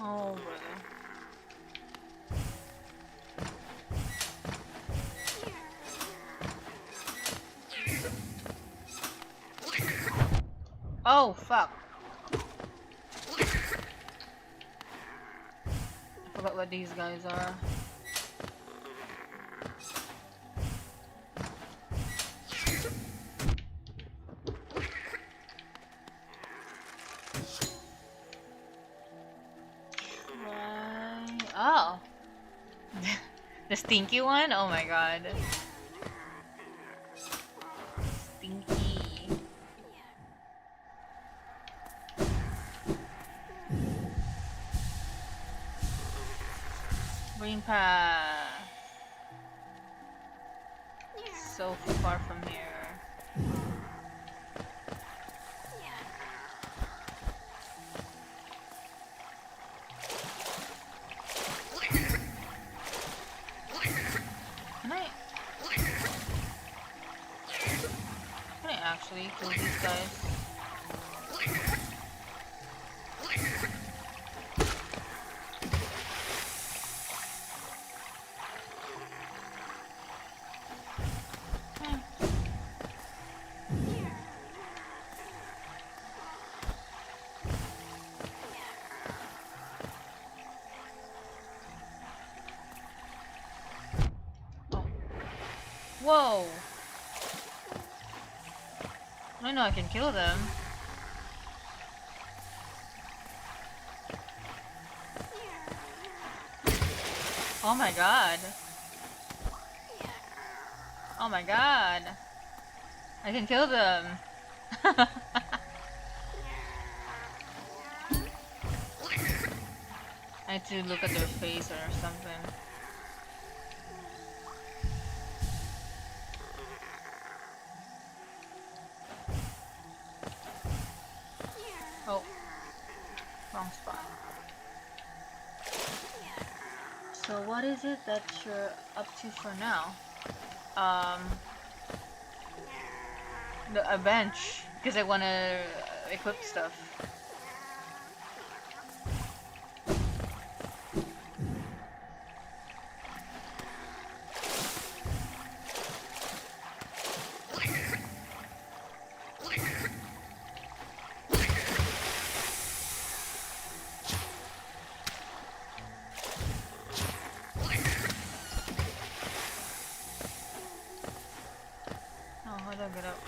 Oh, brother. Oh, fuck. I forgot what these guys are. Oh. The stinky one? Oh my god. Stinky. Green path. So far from here. actually kill these guys. Whoa! I know I can kill them. Oh my god. Oh my god. I can kill them. I need to look at their face or something. Oh. Wrong spot. So what is it that you're up to for now? A bench, because I want to equip stuff. Oh, how do I get up?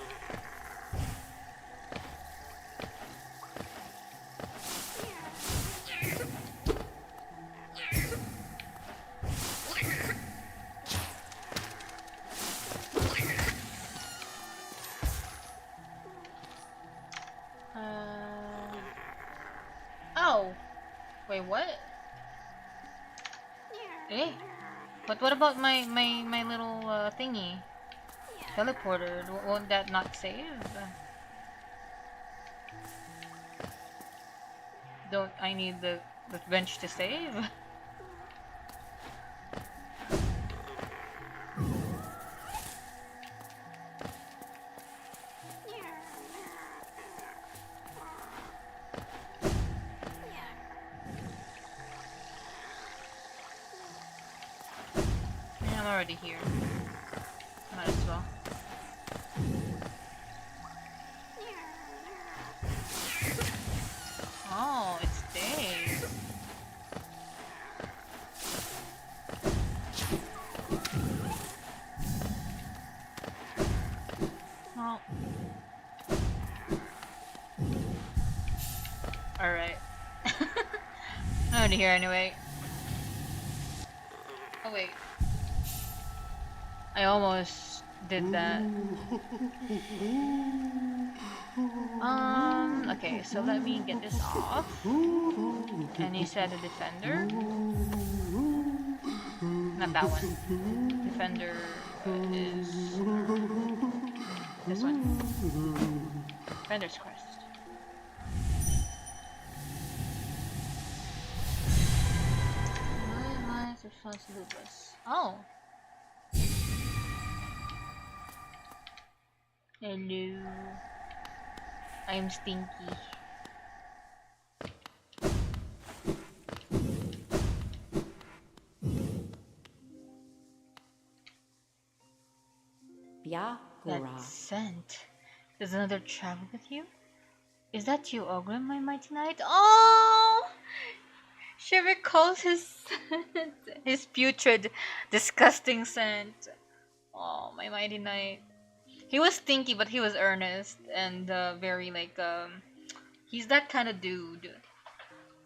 Oh! Wait, what? Eh? But what about my little thingy? Teleporter, won't that not save? Don't I need the bench to save? Yeah, I'm already here. Might as well. Oh, it stays. Oh. Alright. I'm already here anyway. Oh wait. I almost did that. Okay, so let me get this off. And you said a defender? Not that one. Defender is this one. Defender's Crest. My responsibilities. Oh. Hello. I'm stinky. That scent. Does another travel with you? Is that you, Ogrim, my mighty knight? Oh! She recalls his scent. His putrid, disgusting scent. Oh, my mighty knight. He was stinky, but he was earnest and very like he's that kind of dude.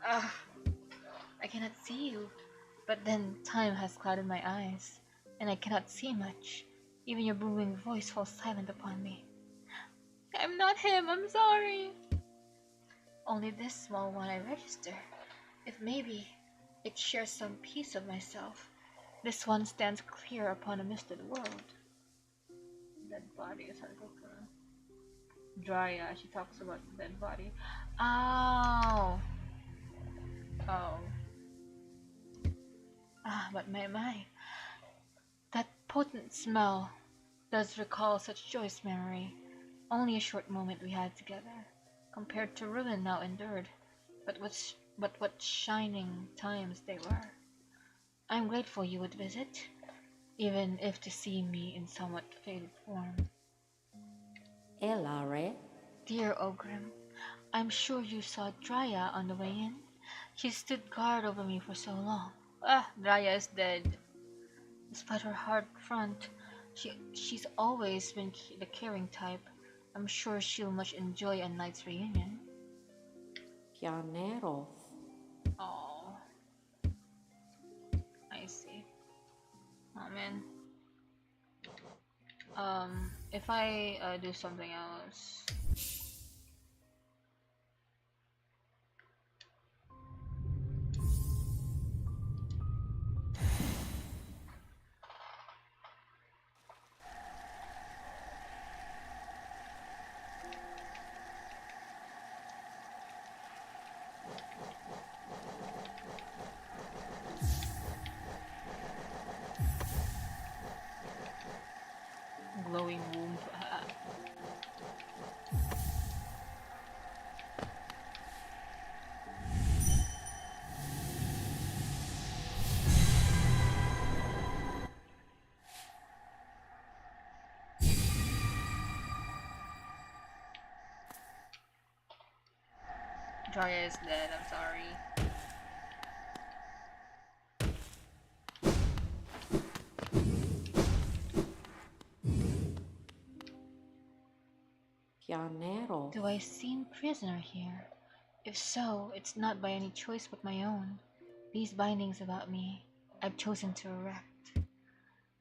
Ugh, I cannot see you, but then time has clouded my eyes, and I cannot see much. Even your booming voice falls silent upon me. I'm not him. I'm sorry. Only this small one I register. If maybe it shares some piece of myself, this one stands clear upon a misted world. Dead body is heartbroken. Drya, she talks about the dead body. Oh. Oh. Ah, but my. That potent smell does recall such joyous memory. only a short moment we had together, compared to ruin now endured. But what shining times they were. I'm grateful you would visit, even if to see me in somewhat faded form. Elare. Dear Ogrim, I'm sure you saw Drya on the way in. She stood guard over me for so long. Ah, Drya is dead. Despite her hard front, she's always been the caring type. I'm sure she'll much enjoy a night's reunion. Pianeros. Oh, I see. Oh man. If I do something else. Glowing womb. Drya is dead, I'm sorry. Pianeros. Do I seem prisoner here? If so, it's not by any choice but my own. These bindings about me, I've chosen to erect.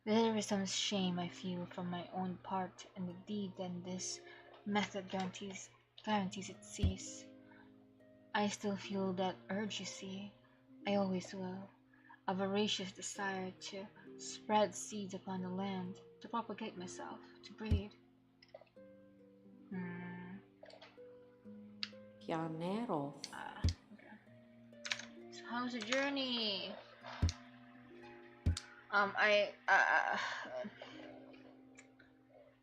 There is some shame I feel from my own part in the deed, and this method guarantees it cease. I still feel that urge, you see. I always will. A voracious desire to spread seeds upon the land, to propagate myself, to breed. Pianeros. Okay. So how's the journey?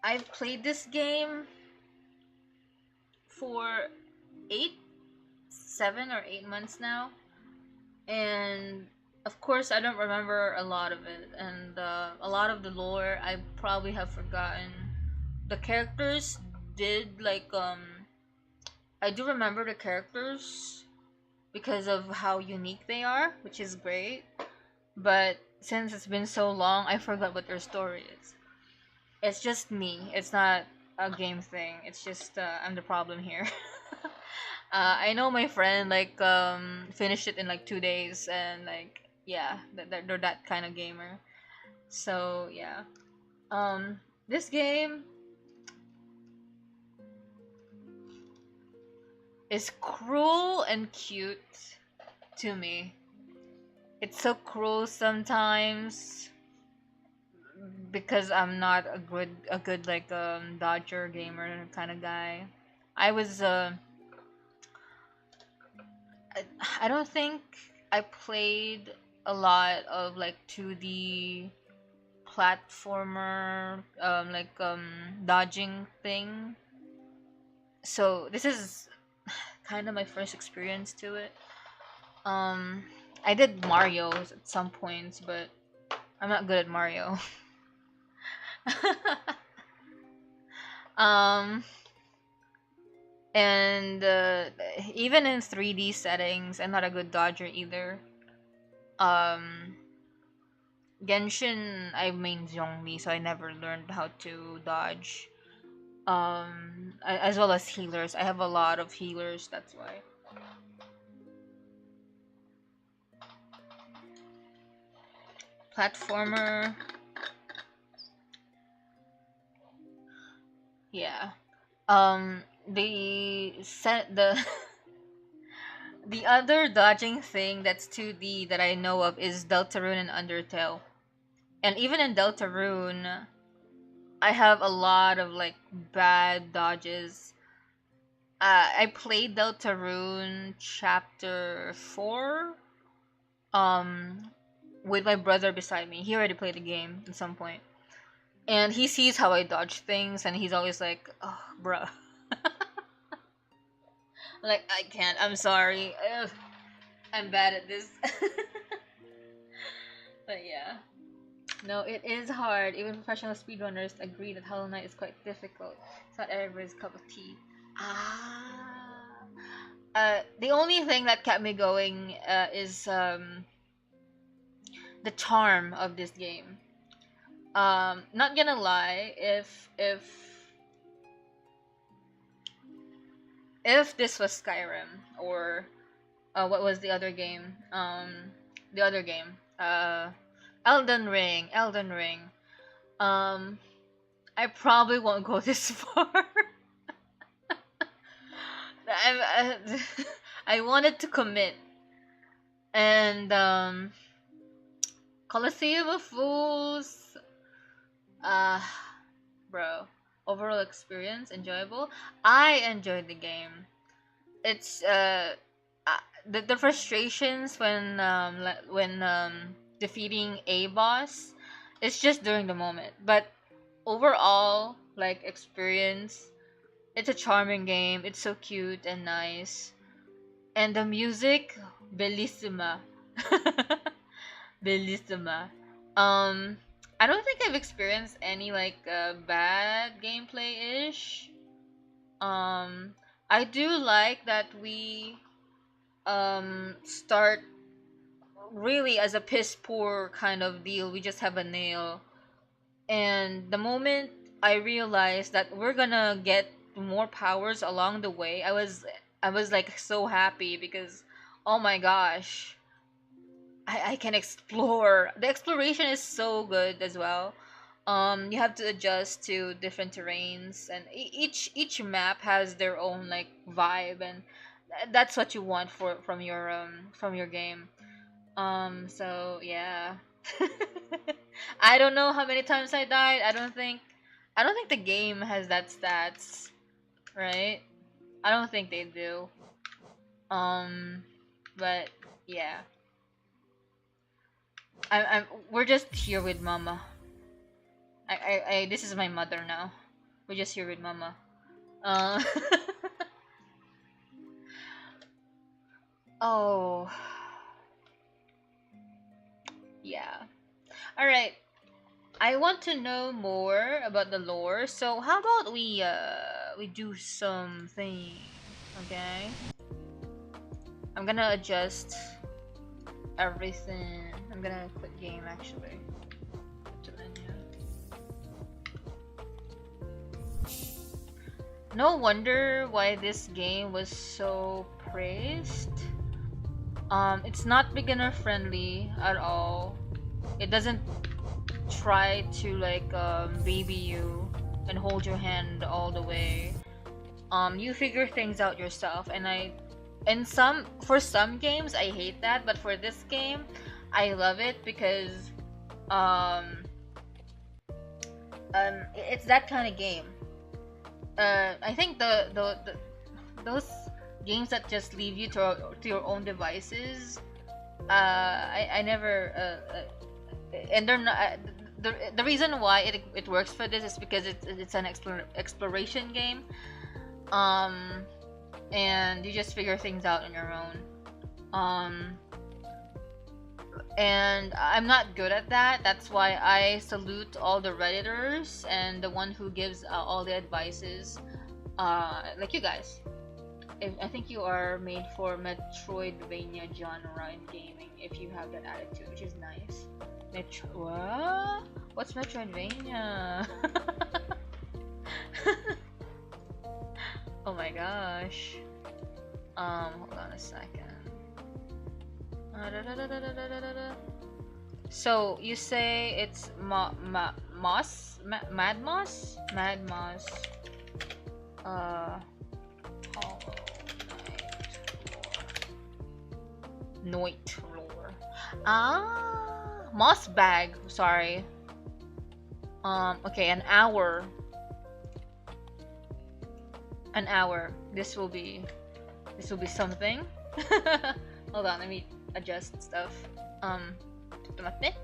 I've played this game for 7 or 8 months now, and of course I don't remember a lot of it, and a lot of the lore I probably have forgotten. The characters did I do remember the characters because of how unique they are, which is great. But since it's been so long, I forgot what their story is. It's just me. It's not a game thing. It's just I'm the problem here. I know my friend finished it in like 2 days, and yeah, they're that kind of gamer. So yeah, this game is cruel and cute to me. It's so cruel sometimes because I'm not a good dodger gamer kind of guy. I was I don't think I played a lot of 2D platformer dodging thing. So this is kind of my first experience to it. I did Mario's at some points, but I'm not good at Mario. um, and even in 3D settings, I'm not a good dodger either. Genshin, I main Zhongli, so I never learned how to dodge. As well as healers. I have a lot of healers, that's why. Platformer. Yeah. The the other dodging thing that's 2D that I know of is Deltarune and Undertale. And even in Deltarune, I have a lot of bad dodges. I played Deltarune chapter 4 um with my brother beside me. He already played the game at some point. And he sees how I dodge things, and he's always like, "Oh, bruh." Like, I can't. I'm sorry. Ugh, I'm bad at this. But yeah. No, it is hard. Even professional speedrunners agree that Hollow Knight is quite difficult. It's not everybody's cup of tea. Ah. The only thing that kept me going is the charm of this game. Not gonna lie, if this was Skyrim or what was the other game? The other game. Elden Ring. Elden Ring. I probably won't go this far. I, I wanted to commit, and Colosseum of Fools. Uh, bro. Overall experience enjoyable. I enjoyed the game. It's the frustrations when defeating a boss. It's just during the moment, but overall, like, experience, it's a charming game. It's so cute and nice, and the music, bellissima. Bellissima. Um, I don't think I've experienced any like bad gameplay ish. I do like that we start really as a piss poor kind of deal. We just have a nail, and the moment I realized that we're gonna get more powers along the way, I was like so happy because, oh my gosh, I can explore. The exploration is so good as well. You have to adjust to different terrains, and each map has their own like vibe, and that's what you want from your game. So yeah. I don't know how many times I died. I don't think the game has that stats, right? I don't think they do. Um, but yeah. We're just here with Mama. This is my mother now. We're just here with Mama. Uh, oh, yeah. All right. I want to know more about the lore. So how about we do something, okay? I'm gonna adjust everything. I'm gonna quit game actually. To menu. No wonder why this game was so praised. It's not beginner friendly at all. It doesn't try to like baby you and hold your hand all the way. You figure things out yourself, and for some games I hate that, but for this game I love it because um it's that kind of game. I think those games that just leave you to your own devices, I never and they're not the reason why it works for this is because it's an exploration game, um and you just figure things out on your own, and I'm not good at that. That's why I salute all the redditors and the one who gives all the advices, like you guys. I think you are made for Metroidvania genre in gaming if you have that attitude, which is nice. What? What's Metroidvania? Oh my gosh. Hold on a second. So you say it's Mad Moss? Mad Moss. Hollow Knight lore. Ah, Moss Bag. Sorry. Okay, an hour. An hour. This will be something. Hold on, let me adjust stuff. ちょっと待って.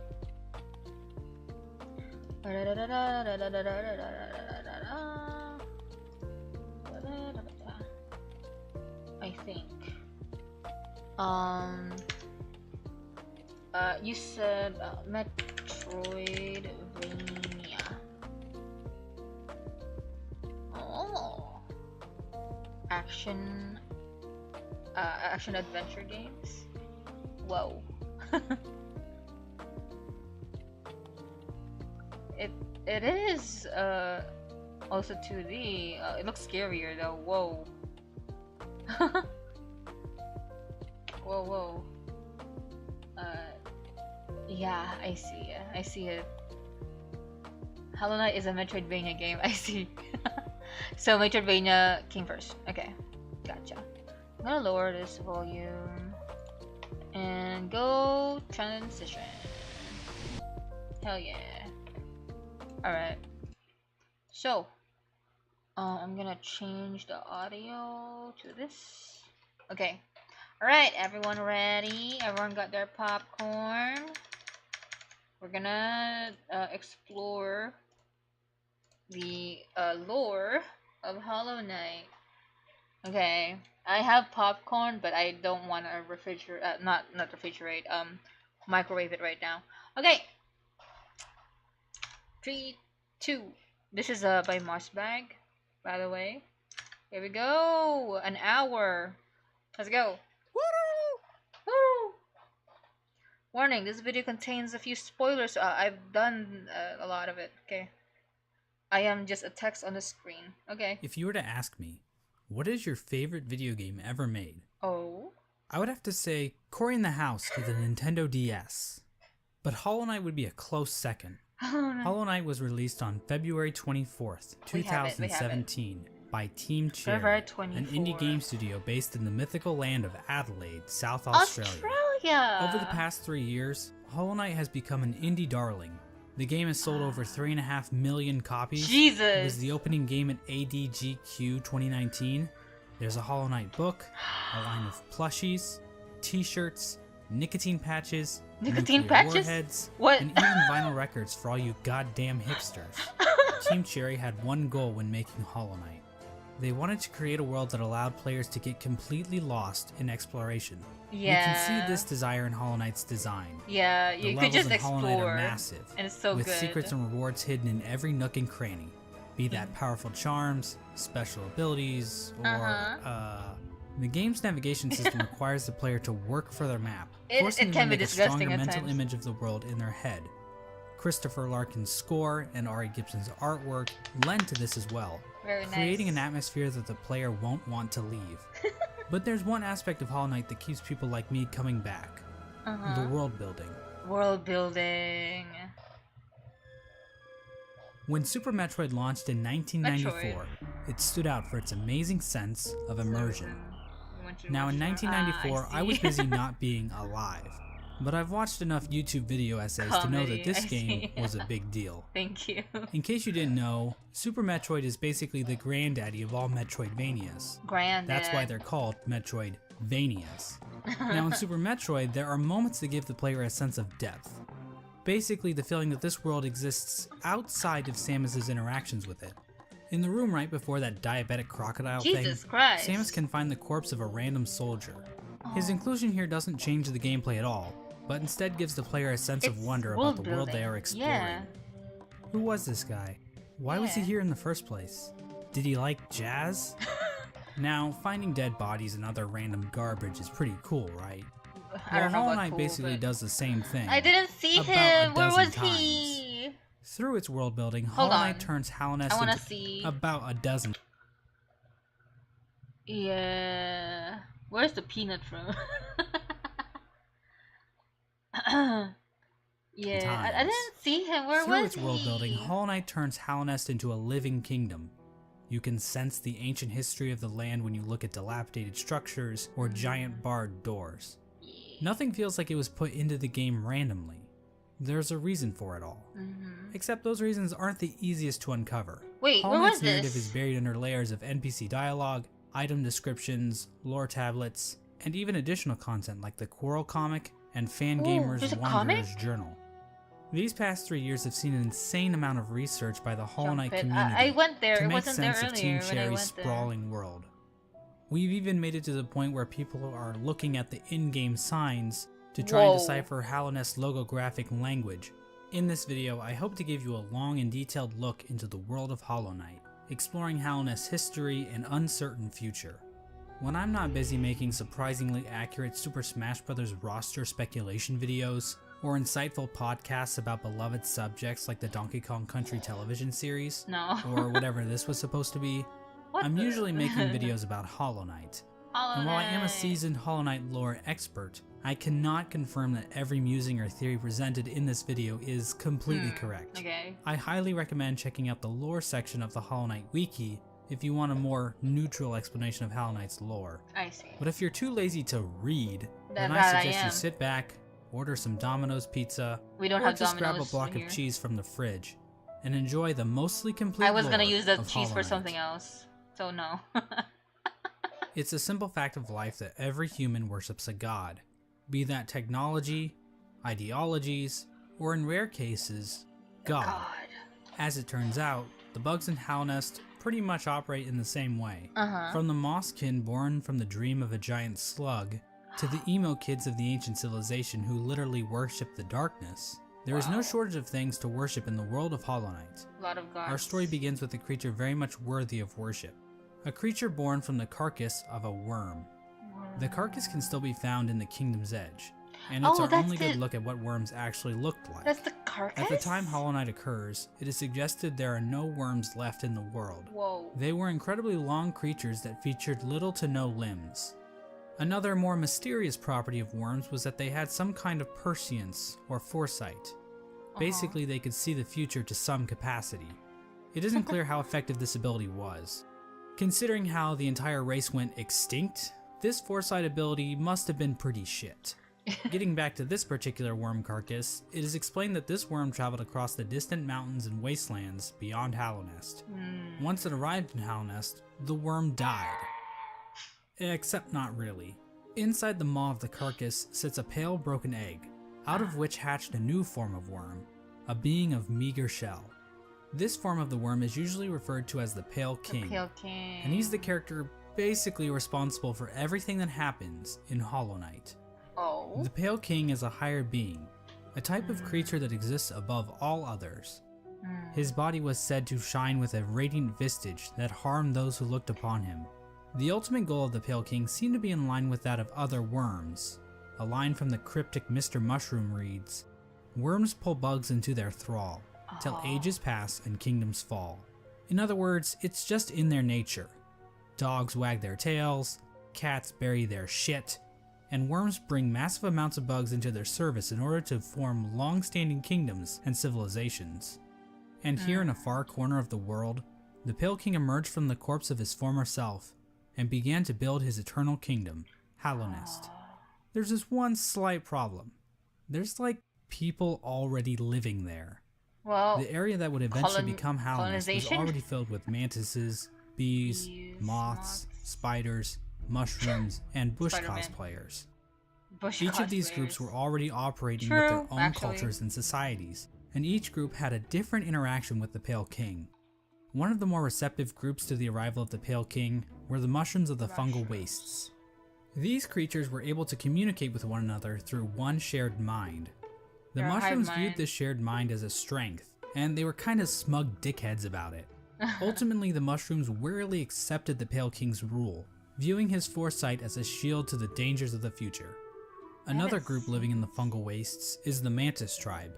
I think. You said Metroidvania. Oh, action adventure games. Whoa. It is also 2D. It looks scarier though. Whoa. Whoa. Yeah, I see. I see it. Hollow Knight is a Metroidvania game. I see. So Metroidvania came first. Okay, gotcha. I'm gonna lower this volume and go transition. Hell yeah. Alright. So, I'm gonna change the audio to this. Okay. Alright, everyone ready? Everyone got their popcorn? We're gonna explore the lore of Hollow Knight. Okay, I have popcorn, but I don't want to refrigerate, not refrigerate, microwave it right now. Okay, 3, 2. This is by Mossbag, by the way. Here we go. An hour. Let's go. Woo! Warning: this video contains a few spoilers. I've done a lot of it. Okay. I am just a text on the screen. Okay. If you were to ask me, what is your favorite video game ever made? Oh. I would have to say Cory in the House for the Nintendo DS. But Hollow Knight would be a close second. Hollow Knight was released on February 24th, 2017 by Team Cherry, an indie game studio based in the mythical land of Adelaide, South Australia. Over the past 3 years, Hollow Knight has become an indie darling. The game has sold over 3.5 million copies. Jesus! It was the opening game at ADGQ 2019. There's a Hollow Knight book, a line of plushies, t-shirts, nicotine patches, warheads, what? and even vinyl records for all you goddamn hipsters. Team Cherry had one goal when making Hollow Knight. They wanted to create a world that allowed players to get completely lost in exploration. Yeah. You can see this desire in Hollow Knight's design. Yeah, The you could just levels in Hollow Knight explore. are massive, And it's so with good. secrets and rewards hidden in every nook and cranny. Be that powerful charms, special abilities, or the game's navigation system requires the player to work for their map, forcing it them can to be make a disgusting stronger at mental times. image of the world in their head. Christopher Larkin's score and Ari Gibson's artwork lend to this as well, Very nice. creating an atmosphere that the player won't want to leave. But there's one aspect of Hollow Knight that keeps people like me coming back. The world building. World building. When Super Metroid launched in 1994, it stood out for its amazing sense of immersion. Now in 1994, I was busy not being alive, but I've watched enough YouTube video essays to know that this game was a big deal. Thank you. In case you didn't know, Super Metroid is basically the granddaddy of all Metroidvanias. Granddad. That's why they're called Metroidvanias. Now in Super Metroid, there are moments that give the player a sense of depth. Basically the feeling that this world exists outside of Samus's interactions with it. In the room right before that diabetic crocodile Jesus thing, Christ. Samus can find the corpse of a random soldier. His inclusion here doesn't change the gameplay at all, but instead gives the player a sense of wonder about the world they are exploring. Yeah. Who was this guy? Why was he here in the first place? Did he like jazz? Now, finding dead bodies and other random garbage is pretty cool, right? I don't know Hollow about Knight cool, basically but- does the same thing. I didn't see about him. a Where dozen was he? Through its world building, Hold Hollow Knight on. turns Hallownest I wanna into see. about a dozen. Yeah. Where's the peanut from? Yeah, I didn't see him. Where Through was its he? world building, Hollow Knight turns Hallownest into a living kingdom. You can sense the ancient history of the land when you look at dilapidated structures or giant barred doors. Nothing feels like it was put into the game randomly. There's a reason for it all. Except those reasons aren't the easiest to uncover. Wait, Hollow where was Knight's narrative this? is buried under layers of NPC dialogue, item descriptions, lore tablets, and even additional content like the Quarrel comic and Ooh, there's Fangamer's a comic? Wanderer's Journal. These past 3 years have seen an insane amount of research by the Hollow Knight community I went there. to It make wasn't there sense of earlier Team when I Cherry's went there. sprawling world. We've even made it to the point where people are looking at the in-game signs to try and decipher Hollow Knight's logographic language. In this video, I hope to give you a long and detailed look into the world of Hollow Knight, exploring Hollow Knight's history and uncertain future. When I'm not busy making surprisingly accurate Super Smash Bros. Roster speculation videos, or insightful podcasts about beloved subjects like the Donkey Kong Country television series, or whatever this was supposed to be, I'm usually making videos about Hollow Knight. And while I am a seasoned Hollow Knight lore expert, I cannot confirm that every musing or theory presented in this video is completely correct. I highly recommend checking out the lore section of the Hollow Knight wiki if you want a more neutral explanation of Hollow Knight's lore. I see. But if you're too lazy to read, then I suggest you sit back, order some Domino's pizza, or just grab a block of cheese from the fridge, and enjoy the mostly complete I was gonna lore use the of cheese Hollow for Knight. something else, so no. It's a simple fact of life that every human worships a god, be that technology, ideologies, or in rare cases, God. As it turns out, the bugs in Hollow Nest pretty much operate in the same way. From the mosskin born from the dream of a giant slug, to the emo kids of the ancient civilization who literally worship the darkness, there is no shortage of things to worship in the world of Hollow Knight. A lot of gods. Our story begins with a creature very much worthy of worship. A creature born from the carcass of a worm. The carcass can still be found in the Kingdom's Edge, and it's our only good look at what worms actually looked like. That's the carcass? At the time Hollow Knight occurs, it is suggested there are no worms left in the world. They were incredibly long creatures that featured little to no limbs. Another more mysterious property of worms was that they had some kind of prescience or foresight. Basically, they could see the future to some capacity. It isn't clear how effective this ability was. Considering how the entire race went extinct, this foresight ability must have been pretty shit. Getting back to this particular worm carcass, it is explained that this worm traveled across the distant mountains and wastelands beyond Hollow Nest. Once it arrived in Hollow Nest, the worm died. Except not really. Inside the maw of the carcass sits a pale broken egg, out of which hatched a new form of worm, a being of meager shell. This form of the worm is usually referred to as the Pale King, and he's the character basically responsible for everything that happens in Hollow Knight. The Pale King is a higher being, a type of creature that exists above all others. His body was said to shine with a radiant visage that harmed those who looked upon him. The ultimate goal of the Pale King seemed to be in line with that of other worms. A line from the cryptic Mr. Mushroom reads, "Worms pull bugs into their thrall, till ages pass and kingdoms fall." In other words, it's just in their nature. Dogs wag their tails, cats bury their shit, and worms bring massive amounts of bugs into their service in order to form long-standing kingdoms and civilizations. And here in a far corner of the world, the Pale King emerged from the corpse of his former self and began to build his eternal kingdom, Hollow Nest. There's this one slight problem. There's like people already living there. The area that would eventually become Hollow Nest was already filled with mantises, bees, moths, spiders, mushrooms, and bush cosplayers. Each of these groups were already operating with their own cultures and societies, and each group had a different interaction with the Pale King. One of the more receptive groups to the arrival of the Pale King were the mushrooms of the fungal wastes. These creatures were able to communicate with one another through one shared mind. The mushrooms viewed this shared mind as a strength, and they were kind of smug dickheads about it. Ultimately, the mushrooms wearily accepted the Pale King's rule, viewing his foresight as a shield to the dangers of the future. Another group living in the fungal wastes is the Mantis tribe.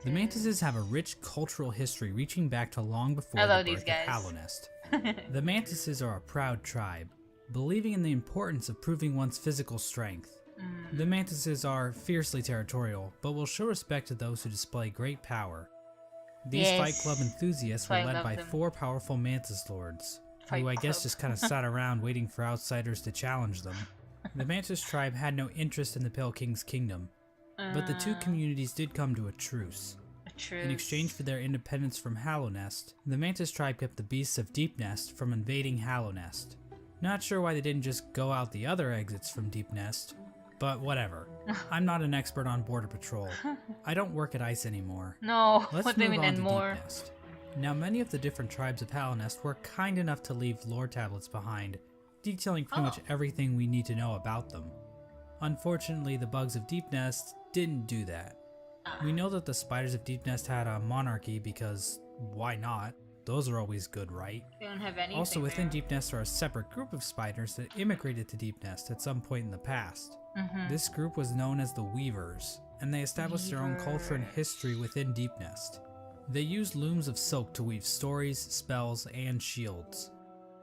The Mantises have a rich cultural history reaching back to long before the birth of Hollow Nest. The Mantises are a proud tribe, believing in the importance of proving one's physical strength. The Mantises are fiercely territorial, but will show respect to those who display great power. These Fight Club enthusiasts were led by 4 powerful Mantis Lords, who I guess just kind of sat around waiting for outsiders to challenge them. The Mantis tribe had no interest in the Pale King's kingdom, but the two communities did come to a truce. In exchange for their independence from Hollow Nest, the Mantis tribe kept the beasts of Deep Nest from invading Hollow Nest. Not sure why they didn't just go out the other exits from Deep Nest, but whatever. I'm not an expert on Border Patrol. I don't work at ICE anymore. No, Let's what do you move mean on and to more? Deep Nest. Now, many of the different tribes of Hallownest were kind enough to leave lore tablets behind, detailing pretty much everything we need to know about them. Unfortunately, the bugs of Deep Nest didn't do that. We know that the spiders of Deep Nest had a monarchy because why not? Those are always good, right? They don't have anything Also, within there. Deep Nest are a separate group of spiders that immigrated to Deep Nest at some point in the past. This group was known as the Weavers, and they established their own culture and history within Deep Nest. They used looms of silk to weave stories, spells, and shields.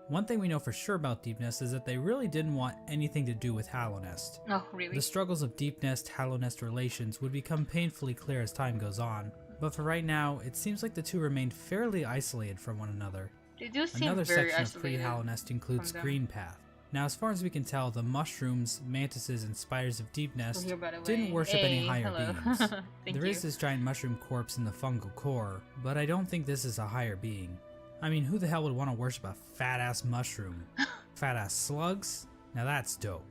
One thing we know for sure about Deep Nest is that they really didn't want anything to do with Hallownest. Oh, really? The struggles of Deep Nest-Hallownest relations would become painfully clear as time goes on, but for right now, it seems like the two remained fairly isolated from one another. They do seem Another very section of isolated pre-Hallownest includes from them. Green Path. Now, as far as we can tell, the mushrooms, mantises, and spiders of Deep Nest Here, by the didn't way. worship any Hey, higher hello. beings. Thank There you. is this giant mushroom corpse in the fungal core, but I don't think this is a higher being. I mean, who the hell would want to worship a fat-ass mushroom? Fat-ass slugs? Now that's dope.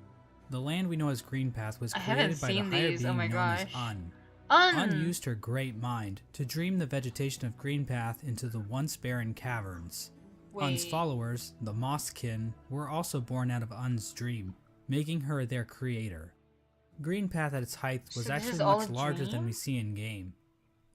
The land we know as Green Path was I haven't created by the seen higher these, being oh my known as gosh. Un. Un! Un used her great mind to dream the vegetation of Green Path into the once barren caverns. Un's Wait. followers, the Mosskin, were also born out of Un's dream, making her their creator. Green Path at its height was So this is actually all much a larger than dream? we see in game.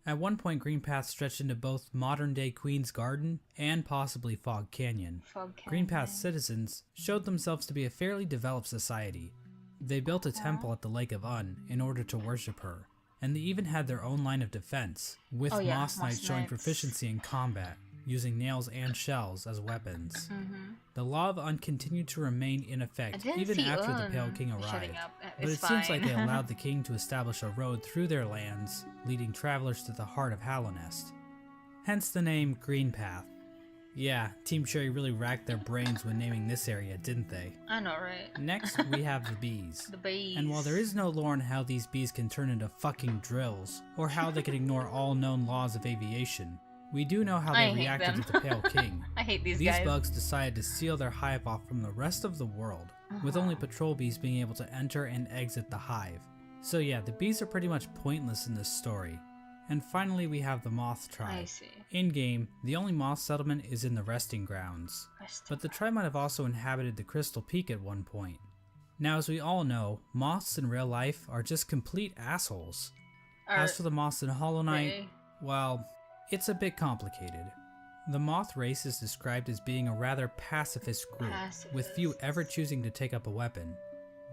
At one point, Green Path stretched into both modern-day Queen's Garden and possibly Fog Canyon. Fog Green Canyon. Path's citizens showed themselves to be a fairly developed society. They built a temple at the Lake of Un in order to worship her, and they even had their own line of defense, with Oh, yeah, Moss Knights Moss showing Knights. proficiency in combat, using nails and shells as weapons. The Law of Un continued to remain in I effect didn't even see after the Un Pale King shutting arrived, up. but it It's seems like fine. they allowed the king to establish a road through their lands, leading travelers to the heart of Hallownest. Hence the name Green Path. Yeah, Team Cherry really racked their brains when naming this area, didn't they? I know, right? Next, we have the bees. The bees. And while there is no lore on how these bees can turn into fucking drills, or how they can ignore all known laws of aviation, we do know how I they hate reacted them. to the Pale King. I hate these These guys. bugs decided to seal their hive off from the rest of the world, with only patrol bees being able to enter and exit the hive. So yeah, the bees are pretty much pointless in this story. And finally we have the moth tribe. I see. In-game, the only moth settlement is in the resting grounds, but the tribe might have also inhabited the Crystal Peak at one point. Now, as we all know, moths in real life are just complete assholes. As for the moths in Hollow Knight, well, it's a bit complicated. The moth race is described as being a rather pacifist group, with few ever choosing to take up a weapon.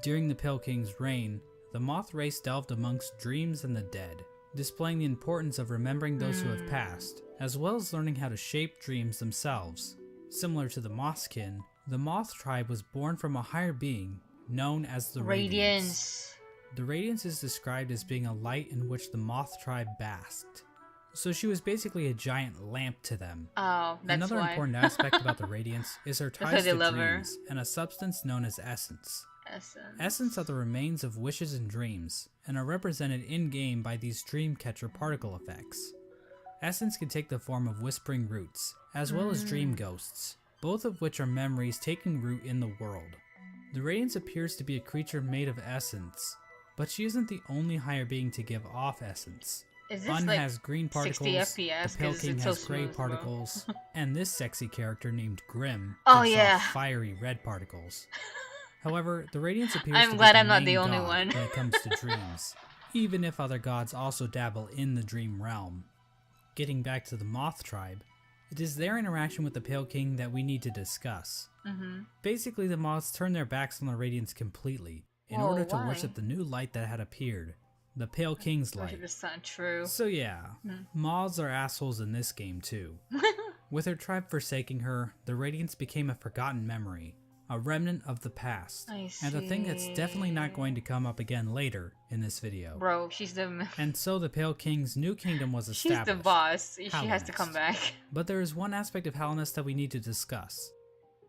During the Pale King's reign, the moth race delved amongst dreams and the dead, displaying the importance of remembering those who have passed, as well as learning how to shape dreams themselves. Similar to the Mothkin, the Moth tribe was born from a higher being known as the Radiance. The Radiance is described as being a light in which the Moth tribe basked. So she was basically a giant lamp to them. Oh, that's Another why. important aspect about the Radiance is her why ties they to love her. dreams and a substance known as essence. Essence. Essence are the remains of wishes and dreams, and are represented in-game by these Dreamcatcher particle effects. Essence can take the form of whispering roots, as well as dream ghosts, both of which are memories taking root in the world. The Radiance appears to be a creature made of essence, but she isn't the only higher being to give off essence. Is this Un like has green 60 particles, FPS? the Pale 'Cause King it's so has gray smooth, bro. particles, and this sexy character named Grim Oh, gives yeah. off fiery red particles. However, the Radiance appears I'm to be glad the I'm not main the only god one. when it comes to dreams, even if other gods also dabble in the dream realm. Getting back to the Moth tribe, it is their interaction with the Pale King that we need to discuss. Basically, the Moths turned their backs on the Radiance completely in Whoa, order to why? worship the new light that had appeared, the Pale King's light. Worship the sun, true. So yeah, moths are assholes in this game too. With her tribe forsaking her, the Radiance became a forgotten memory, a remnant of the past, I and a thing that's see. definitely not going to come up again later in this video. Bro, she's the And so the Pale King's new kingdom was she's established. the boss. She has to Hallownest. come back. But there is one aspect of Hallownest that we need to discuss.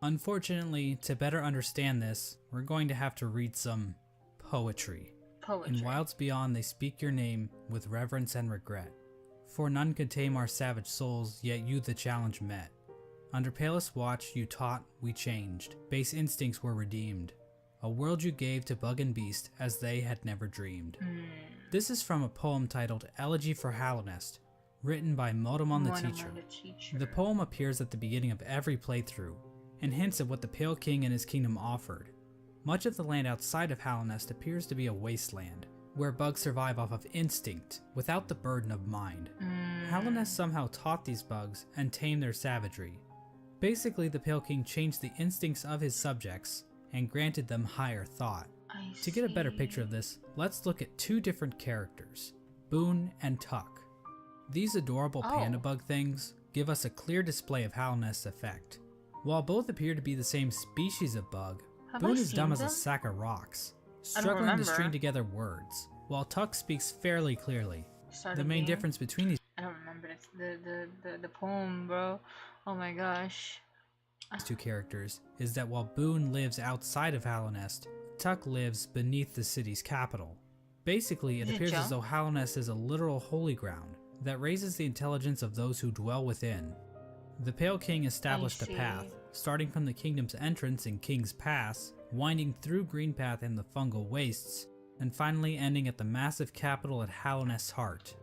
Unfortunately, to better understand this, we're going to have to read some poetry. Poetry. In Wilds Beyond they speak your name with reverence and regret. For none could tame our savage souls, yet you the challenge met. Under palest watch you taught, we changed. Base instincts were redeemed. a world you gave to bug and beast as they had never dreamed. This is from a poem titled Elegy for Hallownest, written by Motomon the Teacher. The poem appears at the beginning of every playthrough, and hints at what the Pale King and his kingdom offered. Much of the land outside of Hallownest appears to be a wasteland, where bugs survive off of instinct, without the burden of mind. Hallownest somehow taught these bugs and tamed their savagery. Basically, the Pale King changed the instincts of his subjects and granted them higher thought. To get a better picture of this, let's look at two different characters, Boone and Tuck. These adorable panda bug things give us a clear display of Hallownest's effect. While both appear to be the same species of bug, Boone is dumb as a sack of rocks, struggling to string together words, while Tuck speaks fairly clearly. The main difference between these I don't remember the poem, bro. Oh my gosh. two characters is that while Boone lives outside of Hallownest, Tuck lives beneath the city's capital. Basically, it appears as though Hallownest is a literal holy ground that raises the intelligence of those who dwell within. The Pale King established a path, starting from the kingdom's entrance in King's Pass, winding through Greenpath and the fungal wastes, and finally ending at the massive capital at Hallownest's heart.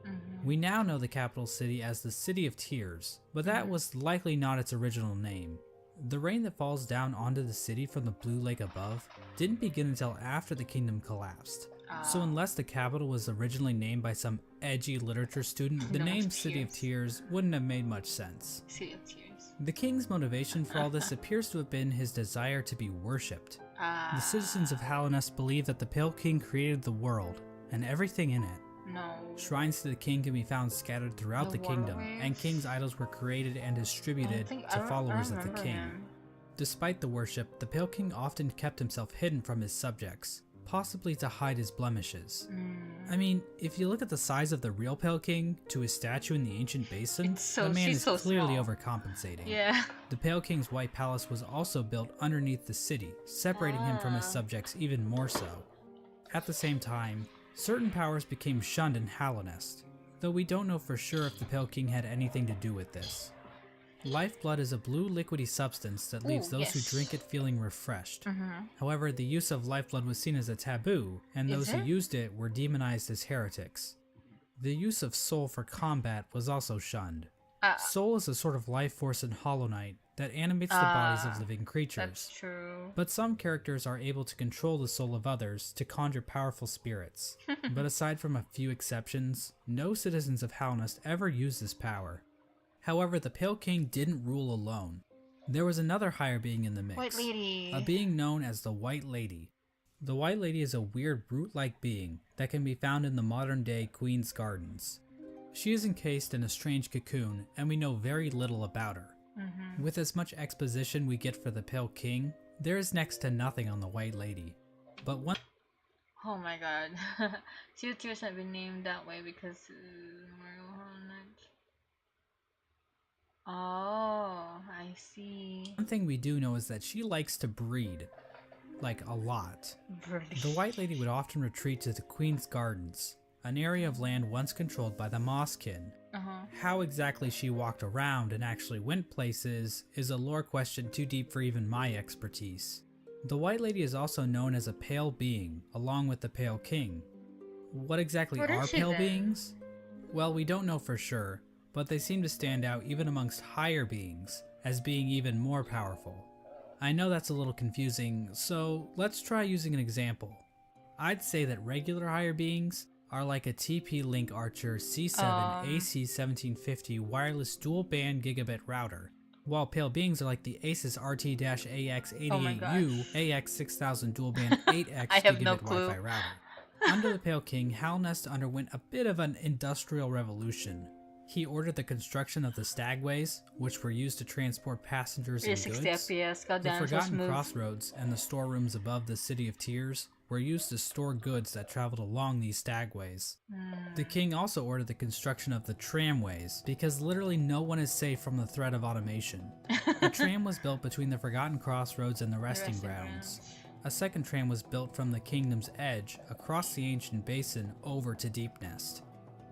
We now know the capital city as the City of Tears, but that was likely not its original name. The rain that falls down onto the city from the blue lake above didn't begin until after the kingdom collapsed. So unless the capital was originally named by some edgy literature student, the name City of Tears wouldn't have made much sense. City of Tears. The king's motivation for all this appears to have been his desire to be worshipped. The citizens of Hallownest believe that the Pale King created the world and everything in it. No. Shrines to the king can be found scattered throughout the kingdom, and king's idols were created and distributed to followers of the king. Despite the worship, the Pale King often kept himself hidden from his subjects, possibly to hide his blemishes. I mean, if you look at the size of the real Pale King to his statue in the ancient basin, the man is clearly overcompensating. Yeah. The Pale King's White Palace was also built underneath the city, separating him from his subjects even more so. At the same time, certain powers became shunned in Hallownest, though we don't know for sure if the Pale King had anything to do with this. Lifeblood is a blue liquidy substance that leaves those who drink it feeling refreshed. However, the use of lifeblood was seen as a taboo, and those who used it were demonized as heretics. The use of soul for combat was also shunned. Soul is a sort of life force in Hollow Knight that animates the bodies of living creatures. That's true. But some characters are able to control the soul of others to conjure powerful spirits. But aside from a few exceptions, no citizens of Hallownest ever use this power. However, the Pale King didn't rule alone. There was another higher being in the mix, White Lady. A being known as the White Lady. The White Lady is a weird brute-like being that can be found in the modern-day Queen's Gardens. She is encased in a strange cocoon, and we know very little about her. With as much exposition we get for the Pale King, there is next to nothing on the White Lady. But one— Oh my god. City of Tears have been named that way because oh, I see. One thing we do know is that she likes to breed. Like, a lot. The White Lady would often retreat to the Queen's Gardens, an area of land once controlled by the Mosskin. How exactly she walked around and actually went places is a lore question too deep for even my expertise. The White Lady is also known as a pale being, along with the Pale King. What exactly are pale beings? Well, we don't know for sure, but they seem to stand out even amongst higher beings, as being even more powerful. I know that's a little confusing, so let's try using an example. I'd say that regular higher beings are like a TP-Link Archer C7 AC1750 wireless dual-band gigabit router, while pale beings are like the Asus RT-AX88U AX6000 dual-band 8X gigabit Wi-Fi router. Under the Pale King, Hallownest underwent a bit of an industrial revolution. He ordered the construction of the stagways, which were used to transport passengers and goods. 60 FPS, The Forgotten Crossroads and the storerooms above the City of Tears were used to store goods that traveled along these stagways. The king also ordered the construction of the tramways, because literally no one is safe from the threat of automation. The tram was built between the Forgotten Crossroads and the resting grounds. A second tram was built from the kingdom's edge across the ancient basin over to Deep Nest.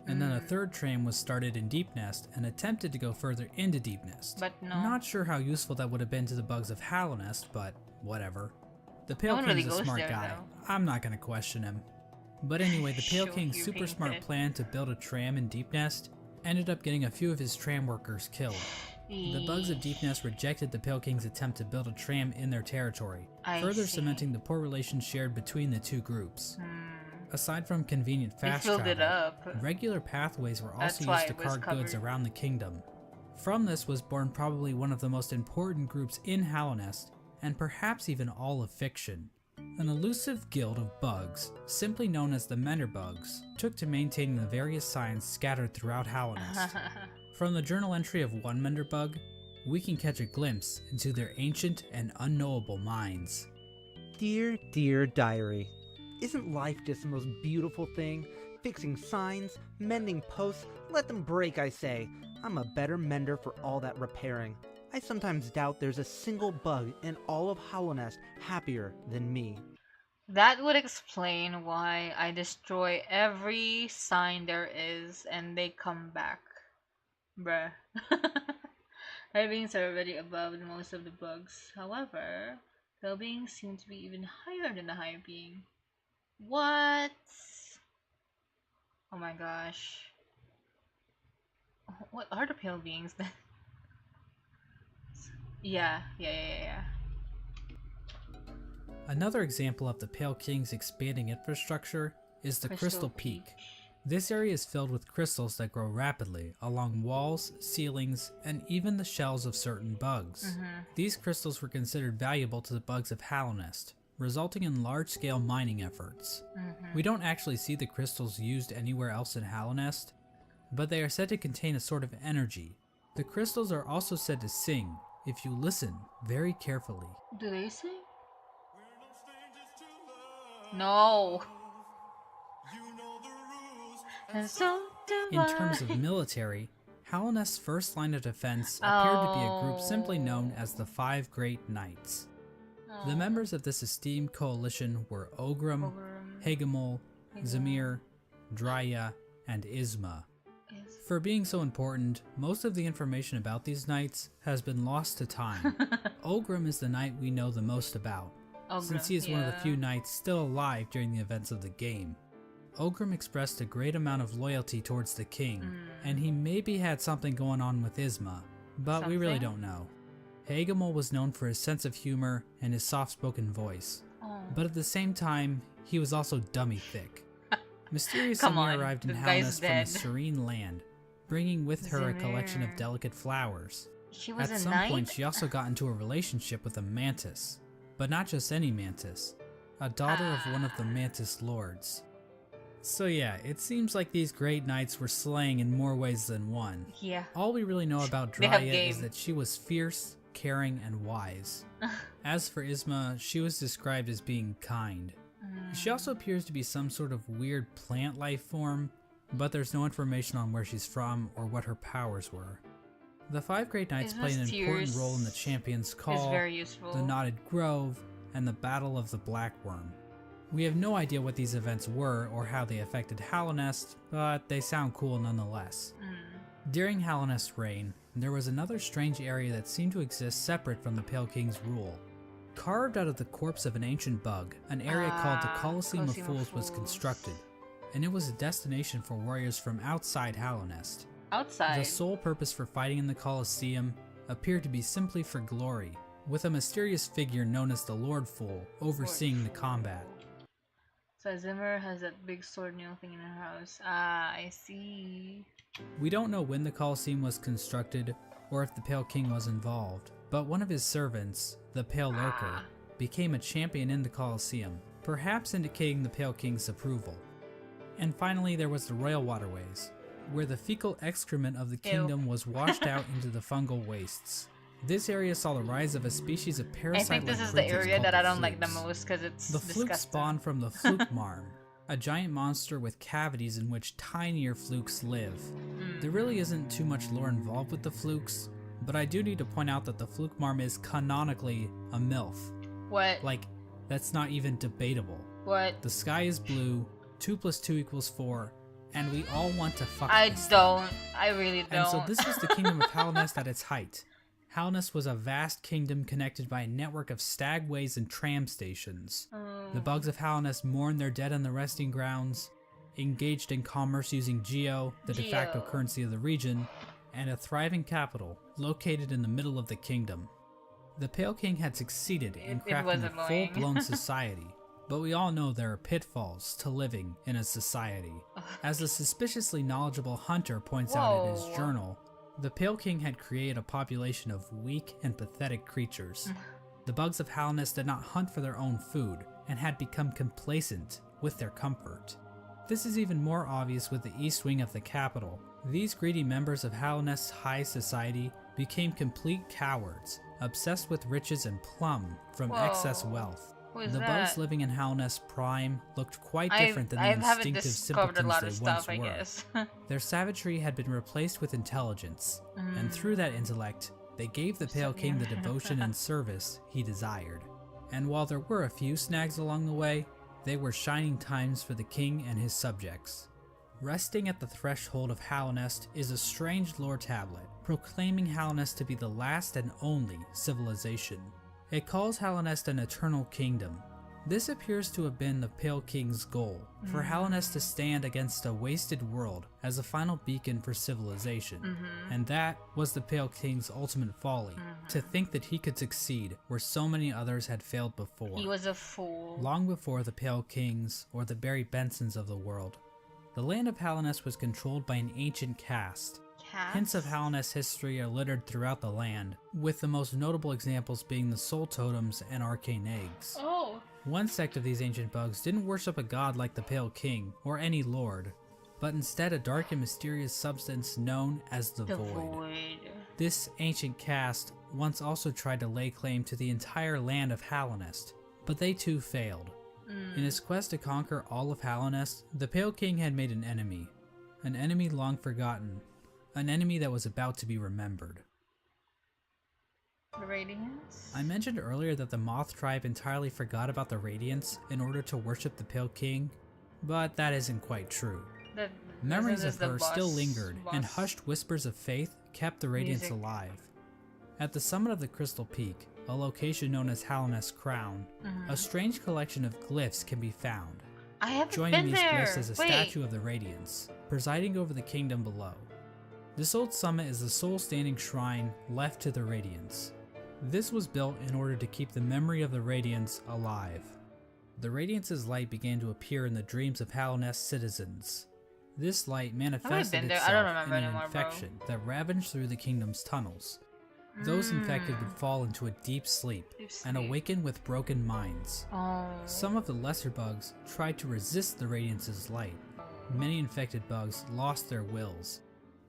And then a third tram was started in Deep Nest and attempted to go further into Deep Nest. But no. Not sure how useful that would have been to the bugs of Hallownest, but whatever. The Pale No one King's really a goes smart there, guy. though. I'm not gonna question him. But anyway, the Pale Sure, King's you're super being smart pissed. plan to build a tram in Deep Nest ended up getting a few of his tram workers killed. The bugs of Deep Nest rejected the Pale King's attempt to build a tram in their territory, I further see. cementing the poor relations shared between the two groups. Aside from convenient They fast filled it travel, up. regular pathways were That's also why used to it was cart goods covered. around the kingdom. From this was born probably one of the most important groups in Hallownest, and perhaps even all of fiction. An elusive guild of bugs, simply known as the Menderbugs, took to maintaining the various signs scattered throughout Hallownest. From the journal entry of one Menderbug, we can catch a glimpse into their ancient and unknowable minds. Dear, dear diary, isn't life just the most beautiful thing? Fixing signs, mending posts, let them break, I say. I'm a better mender for all that repairing. I sometimes doubt there's a single bug in all of Hallownest happier than me. That would explain why I destroy every sign there is and they come back. Bruh. High beings are already above most of the bugs. However, pale beings seem to be even higher than the high being. What? Oh my gosh. What are the pale beings then? Yeah. Another example of the Pale King's expanding infrastructure is the Crystal Peak. This area is filled with crystals that grow rapidly along walls, ceilings, and even the shells of certain bugs. These crystals were considered valuable to the bugs of Hallownest, resulting in large-scale mining efforts. We don't actually see the crystals used anywhere else in Hallownest, but they are said to contain a sort of energy. The crystals are also said to sing, if you listen very carefully. Do they sing? No. In terms of military, Hallownest's first line of defense appeared to be a group simply known as the Five Great Knights. The members of this esteemed coalition were Ogrim, Hagamol, Zamir, Drya, and Isma. For being so important, most of the information about these knights has been lost to time. Ogrim is the knight we know the most about, since he is one of the few knights still alive during the events of the game. Ogrim expressed a great amount of loyalty towards the king, and he maybe had something going on with Isma, but we really don't know. Hagamol was known for his sense of humor and his soft-spoken voice, but at the same time, he was also dummy thick. Mysterious Zamir arrived in Hallownest from a serene land, bringing with her a collection of delicate flowers. At some point, she also got into a relationship with a mantis, but not just any mantis, a daughter of one of the mantis lords. So yeah, it seems like these great knights were slaying in more ways than one. Yeah. All we really know about Drya is that she was fierce, caring, and wise. As for Isma, she was described as being kind. She also appears to be some sort of weird plant life form, but there's no information on where she's from or what her powers were. The Five Great Knights play an important role in the Champion's Call, the Knotted Grove, and the Battle of the Black Worm. We have no idea what these events were or how they affected Hallownest, but they sound cool nonetheless. During Hallownest's reign, there was another strange area that seemed to exist separate from the Pale King's rule. Carved out of the corpse of an ancient bug, an area called the Colosseum of Fools was constructed, and it was a destination for warriors from outside Hallownest. The sole purpose for fighting in the Colosseum appeared to be simply for glory, with a mysterious figure known as the Lord Fool overseeing the combat. So Zimmer has that big sword nail thing in her house. Ah, I see. We don't know when the Colosseum was constructed or if the Pale King was involved, but one of his servants, the Pale Lurker, became a champion in the Colosseum, perhaps indicating the Pale King's approval. And finally, there was the Royal Waterways, where the fecal excrement of the kingdom was washed out into the fungal wastes. This area saw the rise of a species of parasite. I think this is the area that I don't like the most because it's the flukes spawned from the fluke marm, a giant monster with cavities in which tinier flukes live. There really isn't too much lore involved with the flukes, but I do need to point out that the fluke marm is canonically a MILF. What? Like, that's not even debatable. What? The sky is blue, 2 + 2 = 4, and we all want to fuck I this don't. thing. I really don't. And so this was the kingdom of Hallownest at its height. Halness was a vast kingdom connected by a network of stagways and tram stations. The bugs of Halness mourned their dead on the resting grounds, engaged in commerce using Geo, the de facto currency of the region, and a thriving capital located in the middle of the kingdom. The Pale King had succeeded in crafting a full-blown society, but we all know there are pitfalls to living in a society. As the suspiciously knowledgeable Hunter points out in his journal, the Pale King had created a population of weak and pathetic creatures. The bugs of Halness did not hunt for their own food, and had become complacent with their comfort. This is even more obvious with the east wing of the capital. These greedy members of Halness high society became complete cowards, obsessed with riches and plum from excess wealth. The bugs living in Halness Prime looked quite different than the instinctive simpletons they once were. Their savagery had been replaced with intelligence, and through that intellect, they gave the Pale King the devotion and service he desired. And while there were a few snags along the way, they were shining times for the king and his subjects. Resting at the threshold of Halnest is a strange lore tablet, proclaiming Halnest to be the last and only civilization. It calls Halnest an eternal kingdom. This appears to have been the Pale King's goal, for Halnest to stand against a wasted world as a final beacon for civilization. And that was the Pale King's ultimate folly, to think that he could succeed where so many others had failed before. He was a fool. Long before the Pale Kings or the Barry Bensons of the world, the land of Halnest was controlled by an ancient caste. Hints of Halnest history are littered throughout the land, with the most notable examples being the soul totems and arcane eggs. One sect of these ancient bugs didn't worship a god like the Pale King or any lord, but instead a dark and mysterious substance known as the Void. This ancient caste once also tried to lay claim to the entire land of Halnest, but they too failed. In his quest to conquer all of Halnest, the Pale King had made an enemy long forgotten, an enemy that was about to be remembered. The Radiance? I mentioned earlier that the Moth tribe entirely forgot about the Radiance in order to worship the Pale King, but that isn't quite true. Memories of her still lingered, and hushed whispers of faith kept the Radiance alive. At the summit of the Crystal Peak, a location known as Halnest Crown, a strange collection of glyphs can be found. I haven't Joining been these there. glyphs is a statue of the Radiance, presiding over the kingdom below. This old summit is the sole standing shrine left to the Radiance. This was built in order to keep the memory of the Radiance alive. The Radiance's light began to appear in the dreams of Halnest citizens. This light manifested itself in an infection that ravaged through the kingdom's tunnels. Those infected would fall into a deep sleep and awaken with broken minds. Some of the lesser bugs tried to resist the Radiance's light. Many infected bugs lost their wills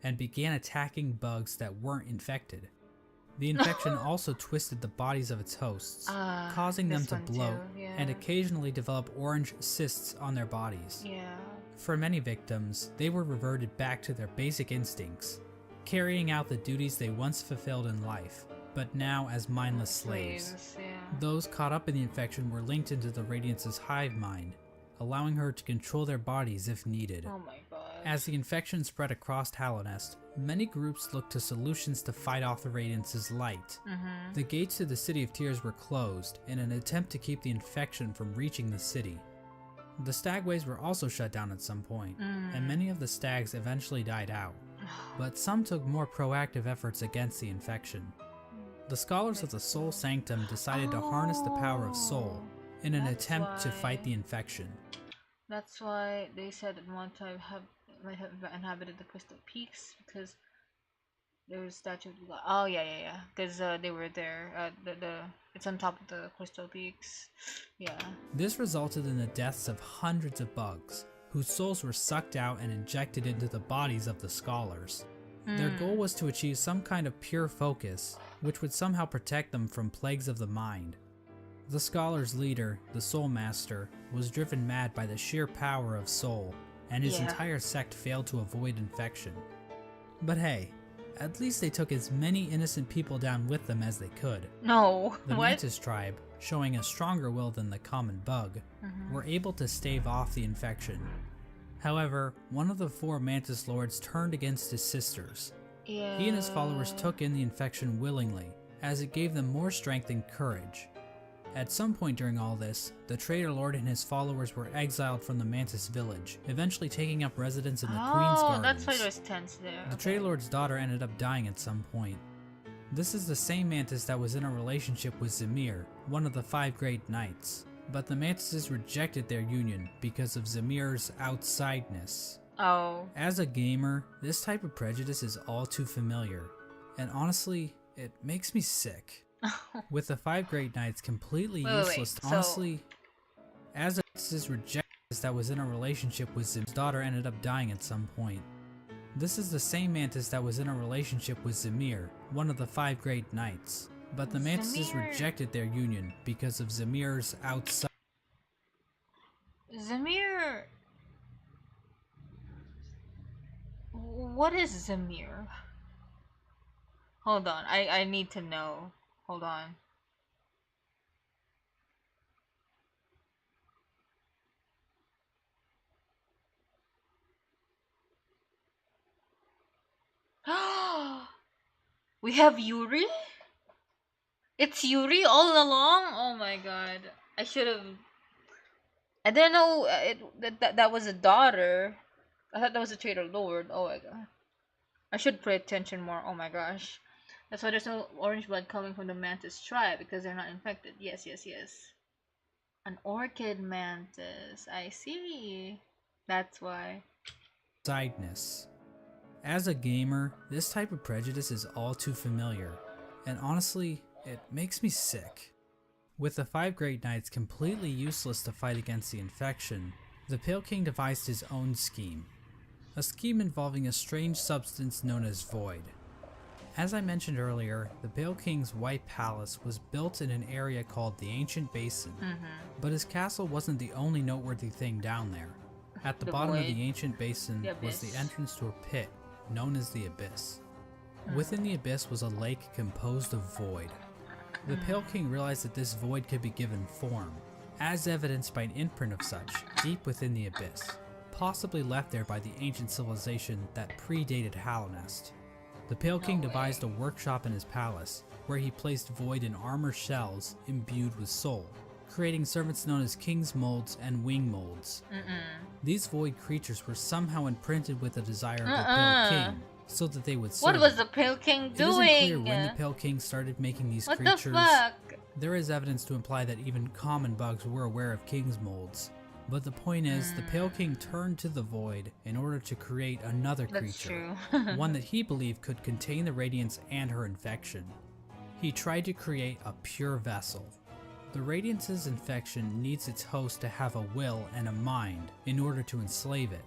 and began attacking bugs that weren't infected. The infection also twisted the bodies of its hosts, causing them to bloat and occasionally develop orange cysts on their bodies. For many victims, they were reverted back to their basic instincts, carrying out the duties they once fulfilled in life, but now as mindless slaves. Those caught up in the infection were linked into the Radiance's hive mind, allowing her to control their bodies if needed. Oh my god. As the infection spread across Halnest, many groups looked to solutions to fight off the Radiance's light. The gates to the City of Tears were closed in an attempt to keep the infection from reaching the city. The stagways were also shut down at some point, and many of the stags eventually died out, but some took more proactive efforts against the infection. The scholars of the Soul Sanctum decided to harness the power of Soul in an attempt to fight the infection. That's why they said at one time might have inhabited the Crystal Peaks, because there was a statue of God. Oh yeah, because they were there. It's on top of the Crystal Peaks. Yeah. This resulted in the deaths of hundreds of bugs, whose souls were sucked out and injected into the bodies of the scholars. Their goal was to achieve some kind of pure focus, which would somehow protect them from plagues of the mind. The scholars' leader, the Soul Master, was driven mad by the sheer power of Soul, and his entire sect failed to avoid infection. But hey, at least they took as many innocent people down with them as they could. No, The Mantis tribe, showing a stronger will than the common bug, were able to stave off the infection. However, one of the 4 Mantis Lords turned against his sisters, Yeah. He and his followers took in the infection willingly, as it gave them more strength and courage. At some point during all this, the Traitor Lord and his followers were exiled from the Mantis village, eventually taking up residence in the Queen's Gardens. Oh, that's why there's tents there. The Traitor Lord's daughter ended up dying at some point. This is the same Mantis that was in a relationship with Zamir, one of the 5 Great Knights. But the Mantises rejected their union because of Zamir's outsideness. Oh. As a gamer, this type of prejudice is all too familiar, and honestly, it makes me sick. With the 5 Great Knights completely useless, so... honestly, as a rejected that was in a relationship with Zamir's daughter ended up dying at some point. This is the same Mantis that was in a relationship with Zamir, one of the 5 Great Knights. But the Mantises rejected their union because of Zamir's outside. Zamir... What is Zamir? Hold on, I need to know. Hold on. We have Yuri? It's Yuri all along? Oh my god. I should have... I didn't know that was a daughter. I thought that was a Traitor Lord. Oh my god. I should pay attention more. Oh my gosh. That's why there's no orange blood coming from the Mantis tribe, because they're not infected. Yes, yes, yes. An orchid mantis. I see. That's why. Sideness. As a gamer, this type of prejudice is all too familiar, and honestly, it makes me sick. With the 5 Great Knights completely useless to fight against the infection, the Pale King devised his own scheme. A scheme involving a strange substance known as Void. As I mentioned earlier, the Pale King's White Palace was built in an area called the Ancient Basin, but his castle wasn't the only noteworthy thing down there. At the bottom of the Ancient Basin was the entrance to a pit, known as the Abyss. Within the Abyss was a lake composed of void. The Pale King realized that this void could be given form, as evidenced by an imprint of such, deep within the Abyss, possibly left there by the ancient civilization that predated Hallownest. The Pale King devised a workshop in his palace, where he placed void in armor shells imbued with soul, creating servants known as King's Molds and Wing Molds. These void creatures were somehow imprinted with the desire of the Pale King, so that they would serve. What was the Pale King doing? It isn't clear when the Pale King started making these creatures. The fuck? There is evidence to imply that even common bugs were aware of King's Molds. But the point is, the Pale King turned to the void in order to create another creature, one that he believed could contain the Radiance and her infection. He tried to create a pure vessel. The Radiance's infection needs its host to have a will and a mind in order to enslave it.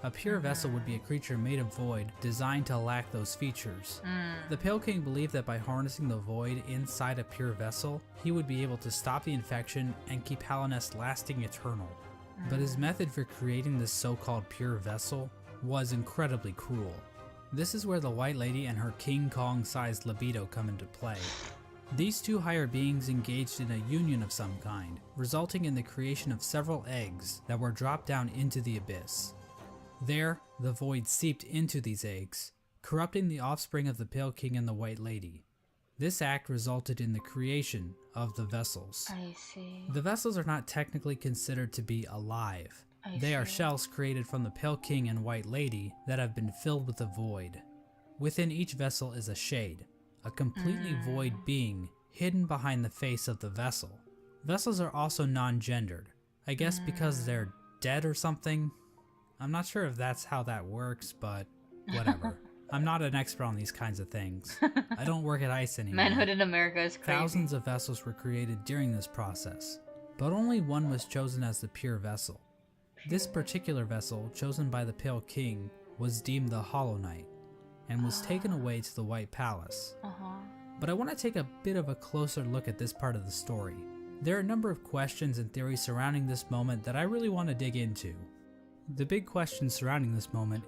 A pure vessel would be a creature made of void, designed to lack those features. The Pale King believed that by harnessing the void inside a pure vessel, he would be able to stop the infection and keep Hallownest lasting eternal. But his method for creating this so-called pure vessel was incredibly cruel. This is where the White Lady and her King Kong-sized libido come into play. These two higher beings engaged in a union of some kind, resulting in the creation of several eggs that were dropped down into the abyss. There, the void seeped into these eggs, corrupting the offspring of the Pale King and the White Lady. This act resulted in the creation of the vessels. I see. The vessels are not technically considered to be alive. They are shells created from the Pale King and White Lady that have been filled with the void. Within each vessel is a shade, a completely void being hidden behind the face of the vessel. Vessels are also non-gendered, I guess because they're dead or something. I'm not sure if that's how that works, but whatever. I'm not an expert on these kinds of things. I don't work at ICE anymore. Manhood in America is crazy. Thousands of vessels were created during this process, but only one was chosen as the pure vessel. This particular vessel, chosen by the Pale King, was deemed the Hollow Knight, and was taken away to the White Palace. But I want to take a bit of a closer look at this part of the story. There are a number of questions and theories surrounding this moment that I really want to dig into. The big question surrounding this moment...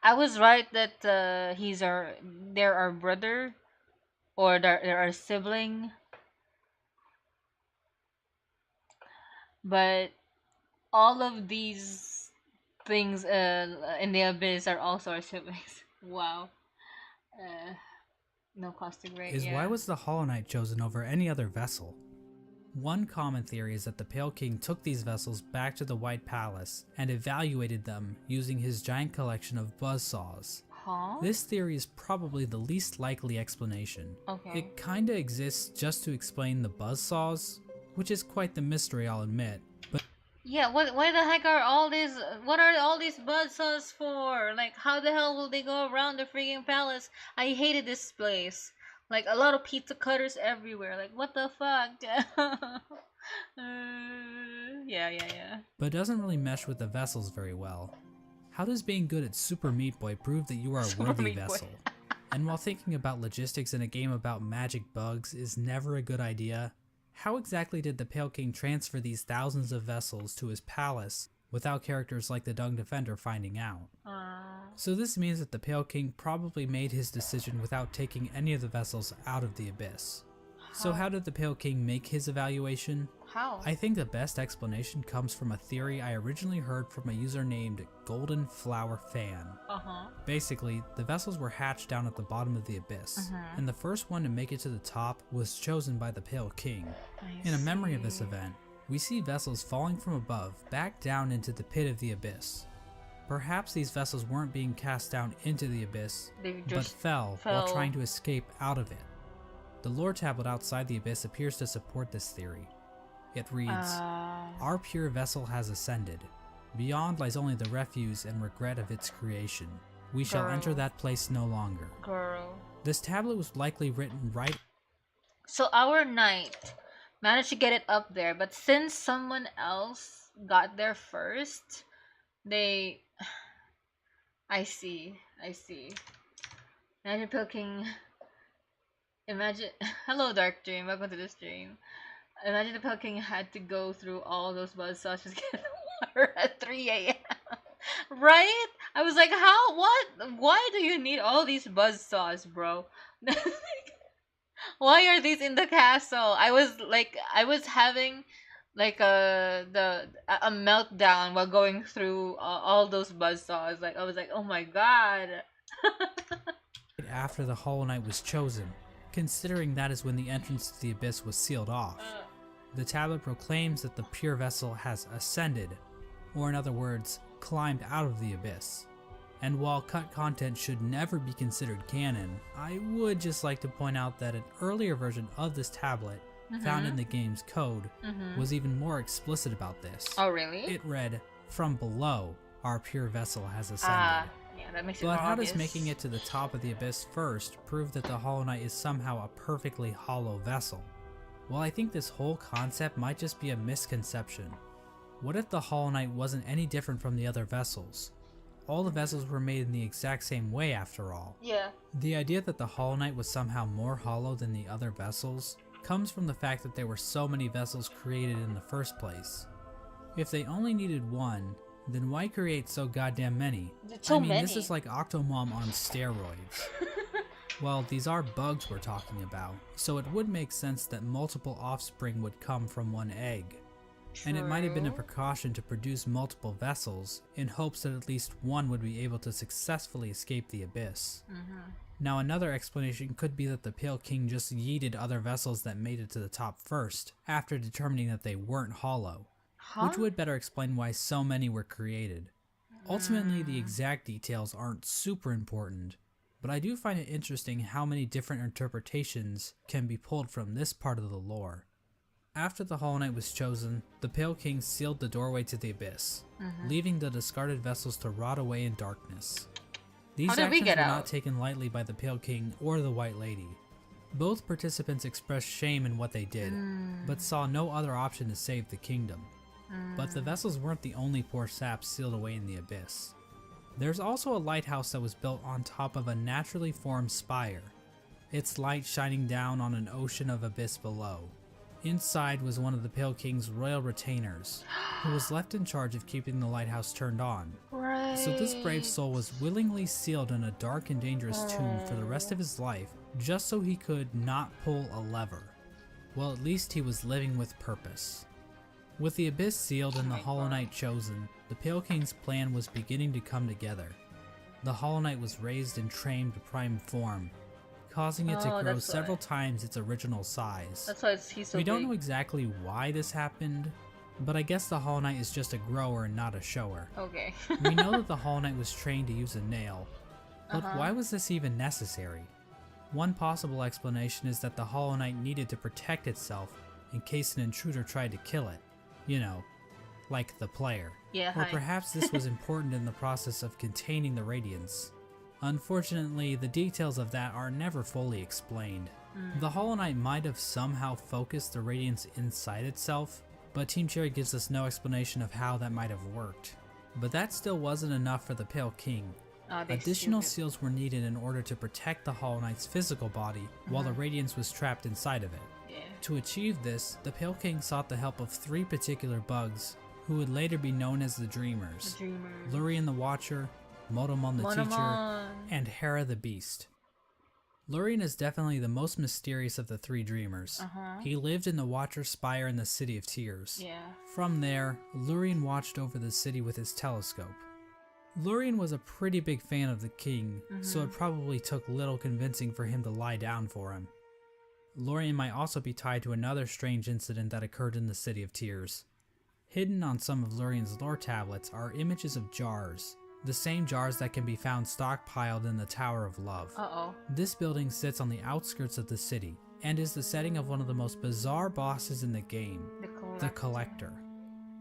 I was right that they're our brother, or they're our sibling. But all of these things in the abyss are also our siblings. Wow. No caustic ray. is why was the Hollow Knight chosen over any other vessel? One common theory is that the Pale King took these vessels back to the White Palace and evaluated them using his giant collection of buzzsaws. Huh? This theory is probably the least likely explanation. Okay. It kinda exists just to explain the buzzsaws, which is quite the mystery, I'll admit, but Yeah, why the heck are all these, what are all these buzzsaws for? Like, how the hell will they go around the freaking palace? I hated this place. Like, a lot of pizza cutters everywhere. Like, what the fuck? Yeah. but doesn't really mesh with the vessels very well. How does being good at Super Meat Boy prove that you are a Super worthy Meat Boy. vessel? And while thinking about logistics in a game about magic bugs is never a good idea, how exactly did the Pale King transfer these thousands of vessels to his palace without characters like the Dung Defender finding out? So this means that the Pale King probably made his decision without taking any of the vessels out of the Abyss. So how did the Pale King make his evaluation? How? I think the best explanation comes from a theory I originally heard from a user named Golden Flower Fan. Basically, the vessels were hatched down at the bottom of the Abyss, and the first one to make it to the top was chosen by the Pale King. In a memory of this event, we see vessels falling from above back down into the pit of the Abyss. Perhaps these vessels weren't being cast down into the Abyss, They but just fell while trying to escape out of it. The lore tablet outside the Abyss appears to support this theory. It reads, "Our pure vessel has ascended. Beyond lies only the refuse and regret of its creation. We shall enter that place no longer." Girl. This tablet was likely written right. So our knight managed to get it up there, but since someone else got there first, they... I see. Imagine poking... Imagine... Hello, Dark Dream. Welcome to the stream. Imagine the Pale King had to go through all those buzzsaws just to get water at 3 a.m. Right? I was like, how? What? Why do you need all these buzzsaws, bro? Why are these in the castle? I was having like a meltdown while going through all those buzzsaws. Like, I was like, oh my god. After the Hollow Knight was chosen, considering that is when the entrance to the Abyss was sealed off. The tablet proclaims that the pure vessel has ascended, or in other words, climbed out of the Abyss. And while cut content should never be considered canon, I would just like to point out that an earlier version of this tablet, found in the game's code, was even more explicit about this. Oh, really? It read, "From below, our pure vessel has ascended." Yeah, that makes it more But how obvious. does making it to the top of the Abyss first prove that the Hollow Knight is somehow a perfectly hollow vessel? Well, I think this whole concept might just be a misconception. What if the Hollow Knight wasn't any different from the other vessels? All the vessels were made in the exact same way after all. Yeah. The idea that the Hollow Knight was somehow more hollow than the other vessels comes from the fact that there were so many vessels created in the first place. If they only needed one, then why create so goddamn many? So I mean, many. this is like Octomom on steroids. Well, these are bugs we're talking about, so it would make sense that multiple offspring would come from one egg. And it might have been a precaution to produce multiple vessels in hopes that at least one would be able to successfully escape the Abyss. Now, another explanation could be that the Pale King just yeeted other vessels that made it to the top first, after determining that they weren't hollow, which would better explain why so many were created. Ultimately, the exact details aren't super important, but I do find it interesting how many different interpretations can be pulled from this part of the lore. After the Hollow Knight was chosen, the Pale King sealed the doorway to the Abyss, leaving the discarded vessels to rot away in darkness. These How did we actions get were out? not taken lightly by the Pale King or the White Lady. Both participants expressed shame in what they did, but saw no other option to save the kingdom. But the vessels weren't the only poor saps sealed away in the Abyss. There's also a lighthouse that was built on top of a naturally formed spire, its light shining down on an ocean of abyss below. Inside was one of the Pale King's royal retainers, who was left in charge of keeping the lighthouse turned on. Right. So this brave soul was willingly sealed in a dark and dangerous tomb for the rest of his life, just so he could not pull a lever. Well, at least he was living with purpose. With the Abyss sealed and the Hollow Knight chosen, the Pale King's plan was beginning to come together. the Hollow Knight was raised and trained to prime form, causing it to grow that's several why. times its original size. That's why he's so We big. don't know exactly why this happened, but I guess the Hollow Knight is just a grower and not a shower. Okay. We know that the Hollow Knight was trained to use a nail, but why was this even necessary? One possible explanation is that the Hollow Knight needed to protect itself in case an intruder tried to kill it. You know, like the player. Yeah, Or hi. perhaps this was important in the process of containing the radiance. Unfortunately, the details of that are never fully explained. The Hollow Knight might have somehow focused the radiance inside itself, but Team Cherry gives us no explanation of how that might have worked. But that still wasn't enough for the Pale King. They Additional stupid. seals were needed in order to protect the Hollow Knight's physical body while the radiance was trapped inside of it. Yeah. To achieve this, the Pale King sought the help of 3 particular bugs, who would later be known as the Dreamers. The Dreamer. Lurien the Watcher, Motomon the Teacher, Monomon. and Hera the Beast. Lurien is definitely the most mysterious of the 3 Dreamers. He lived in the Watcher's Spire in the City of Tears. Yeah. From there, Lurien watched over the city with his telescope. Lurien was a pretty big fan of the king, so it probably took little convincing for him to lie down for him. Lurien might also be tied to another strange incident that occurred in the City of Tears. Hidden on some of Lurien's lore tablets are images of jars, the same jars that can be found stockpiled in the Tower of Love. Uh-oh. This building sits on the outskirts of the city, and is the setting of one of the most bizarre bosses in the game, the Collector.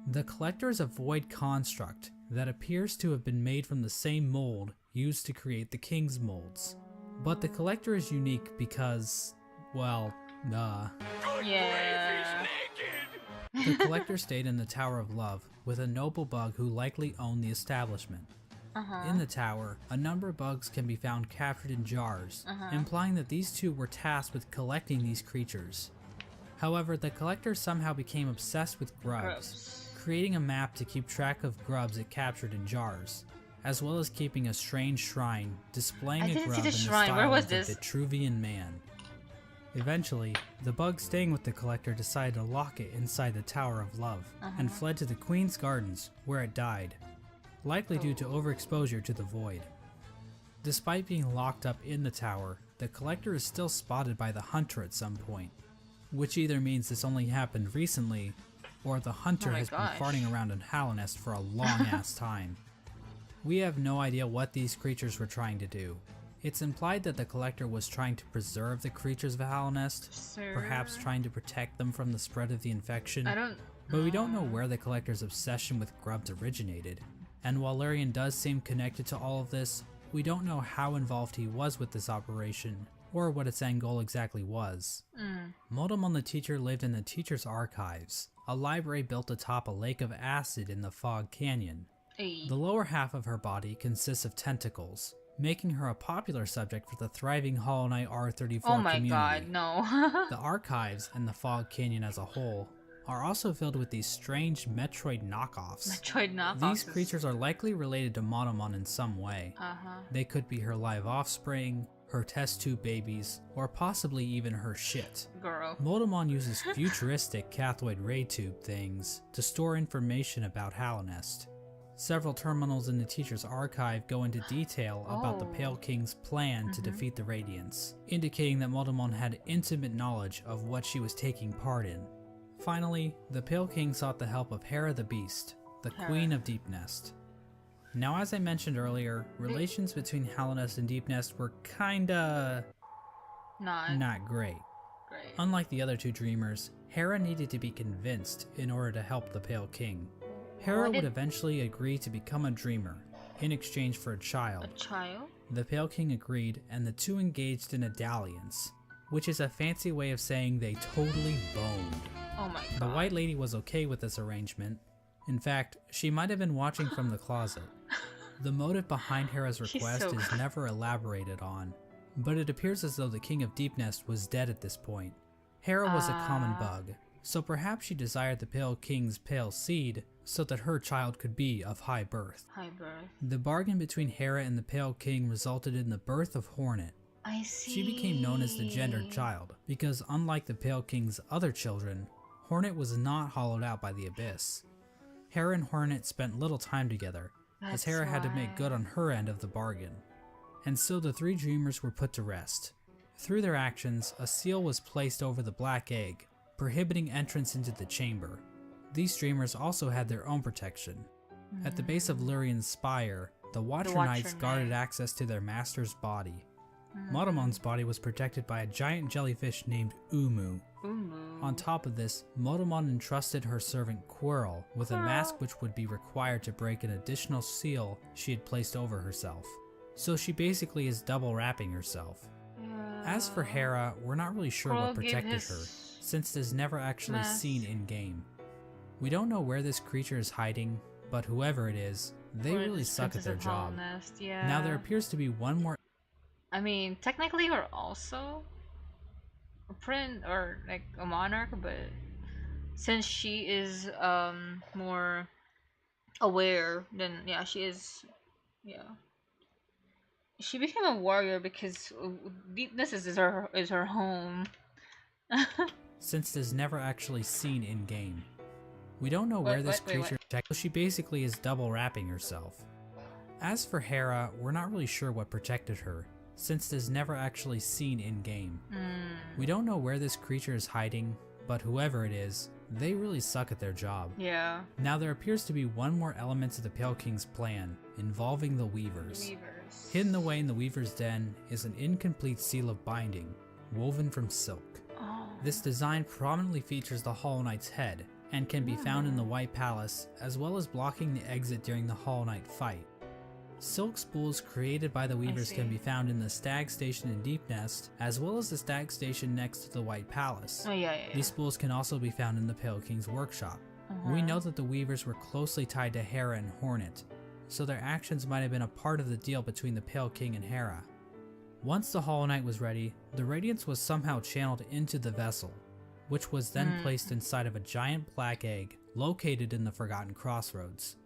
The Collector is a void construct that appears to have been made from the same mold used to create the King's molds. But the Collector is unique because, well, Yeah. The Collector stayed in the Tower of Love with a noble bug who likely owned the establishment. In the tower, a number of bugs can be found captured in jars, implying that these two were tasked with collecting these creatures. However, the Collector somehow became obsessed with grubs, creating a map to keep track of grubs it captured in jars, as well as keeping a strange shrine displaying I a didn't grub see in the the shrine. style Where was of the this? Vitruvian Man. Eventually, the bug staying with the Collector decided to lock it inside the Tower of Love, and fled to the Queen's Gardens, where it died, likely due to overexposure to the void. Despite being locked up in the tower, the Collector is still spotted by the Hunter at some point, which either means this only happened recently, or the Hunter Oh my has gosh. been farting around in Halonest for a long ass time. We have no idea what these creatures were trying to do. It's implied that the Collector was trying to preserve the creatures of Halonest, perhaps trying to protect them from the spread of the infection, I don't. but we don't know where the Collector's obsession with grubs originated. And while Lurien does seem connected to all of this, we don't know how involved he was with this operation, or what its end goal exactly was. Motomon the Teacher lived in the Teacher's Archives, a library built atop a lake of acid in the Fog Canyon. Hey. The lower half of her body consists of tentacles, making her a popular subject for the thriving Hollow Knight R34 Oh my community. god, no. The Archives and the Fog Canyon as a whole are also filled with these strange Metroid knockoffs. Metroid knockoffs. These creatures are likely related to Monomon in some way. They could be her live offspring, her test tube babies, or possibly even her shit. Girl. Motomon uses futuristic cathode ray tube things to store information about Halonest. Several terminals in the Teacher's Archive go into detail about the Pale King's plan to defeat the Radiance, indicating that Motomon had intimate knowledge of what she was taking part in. Finally, the Pale King sought the help of Hera the Beast, the Queen of Deep Nest. Now, as I mentioned earlier, relations between Halonest and Deep Nest were kinda not great. Unlike the other 2 Dreamers, Hera needed to be convinced in order to help the Pale King. Hera would eventually agree to become a Dreamer, in exchange for a child. A child? The Pale King agreed, and the 2 engaged in a dalliance, which is a fancy way of saying they totally boned. Oh my god. The White Lady was okay with this arrangement. In fact, she might have been watching from the closet. The motive behind Hera's request so is never elaborated on, but it appears as though the King of Deep Nest was dead at this point. Hera was a common bug, so perhaps she desired the Pale King's pale seed so that her child could be of high birth. High birth. The bargain between Hera and the Pale King resulted in the birth of Hornet. I see. She became known as the gendered child, because unlike the Pale King's other children, Hornet was not hollowed out by the Abyss. Hera and Hornet spent little time together, as Hera had to make good on her end of the bargain. And so the three dreamers were put to rest. Through their actions, a seal was placed over the black egg, prohibiting entrance into the chamber. These dreamers also had their own protection. At the base of Lurian's spire, the Watcher Knights guarded access to their master's body. Motomon's body was protected by a giant jellyfish named Umu. On top of this, Motomon entrusted her servant Quirrell with a mask which would be required to break an additional seal she had placed over herself. So she basically is double wrapping herself. As for Hera, we're not really sure what protected her, since it is never actually seen in-game. We don't know where this creature is hiding, but whoever it is, they really suck at their job. Now there appears to be one more. I mean, technically we're also a prince or like a monarch, but since she is more aware, then yeah, she is, yeah. She became a warrior because deepness is her home. Since it is never actually seen in game. We don't know where this creature protected. She basically is double wrapping herself. As for Hera, we're not really sure what protected her, since it is never actually seen in game. We don't know where this creature is hiding, but whoever it is, they really suck at their job. Yeah. Now there appears to be one more element to the Pale King's plan, involving the Weavers. Hidden away in the Weaver's den is an incomplete seal of binding, woven from silk. This design prominently features the Hollow Knight's head, and can be found in the White Palace, as well as blocking the exit during the Hollow Knight fight. Silk spools created by the Weavers can be found in the Stag Station in Deep Nest, as well as the Stag Station next to the White Palace. These spools can also be found in the Pale King's workshop. We know that the Weavers were closely tied to Hera and Hornet, so their actions might have been a part of the deal between the Pale King and Hera. Once the Hollow Knight was ready, the Radiance was somehow channeled into the vessel, which was then placed inside of a giant black egg located in the Forgotten Crossroads.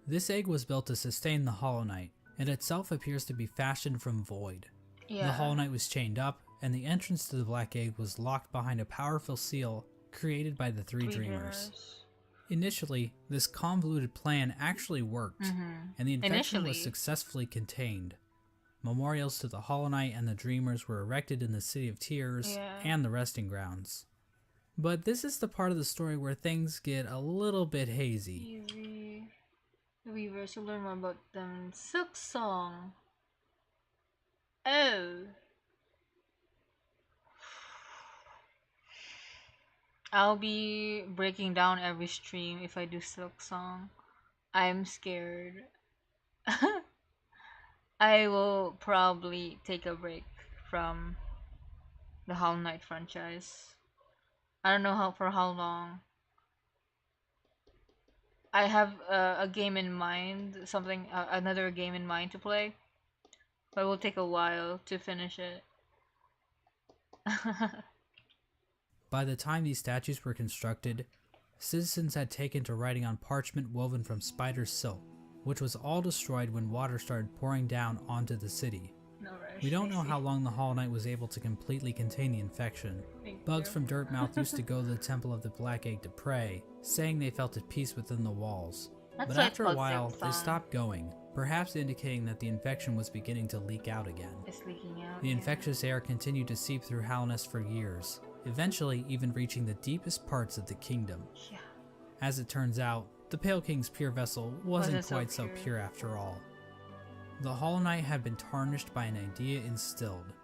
This egg was built to sustain the Hollow Knight, and itself appears to be fashioned from void. The Hollow Knight was chained up, and the entrance to the black egg was locked behind a powerful seal created by the three dreamers. Initially, this convoluted plan actually worked, and the infection was successfully contained. Memorials to the Hollow Knight and the Dreamers were erected in the City of Tears and the Resting Grounds. But this is the part of the story where things get a little bit hazy. The Weavers, you'll learn more about them in Silk Song. Oh. I'll be breaking down every stream if I do Silk Song. I'm scared. I will probably take a break from the Hollow Knight franchise. I don't know for how long. I have a game in mind, another game in mind to play, but it will take a while to finish it. By the time these statues were constructed, citizens had taken to writing on parchment woven from spider silk, which was all destroyed when water started pouring down onto the city. We don't know how long the Hollow Knight was able to completely contain the infection. Bugs from Dirtmouth used to go to the Temple of the Black Egg to pray, saying they felt at peace within the walls. But after a while, they stopped going, perhaps indicating that the infection was beginning to leak out again. It's leaking out. The infectious air continued to seep through Halnest for years, eventually even reaching the deepest parts of the kingdom. As it turns out, the Pale King's pure vessel wasn't quite so pure after all. The Hollow Knight had been tarnished by an idea instilled.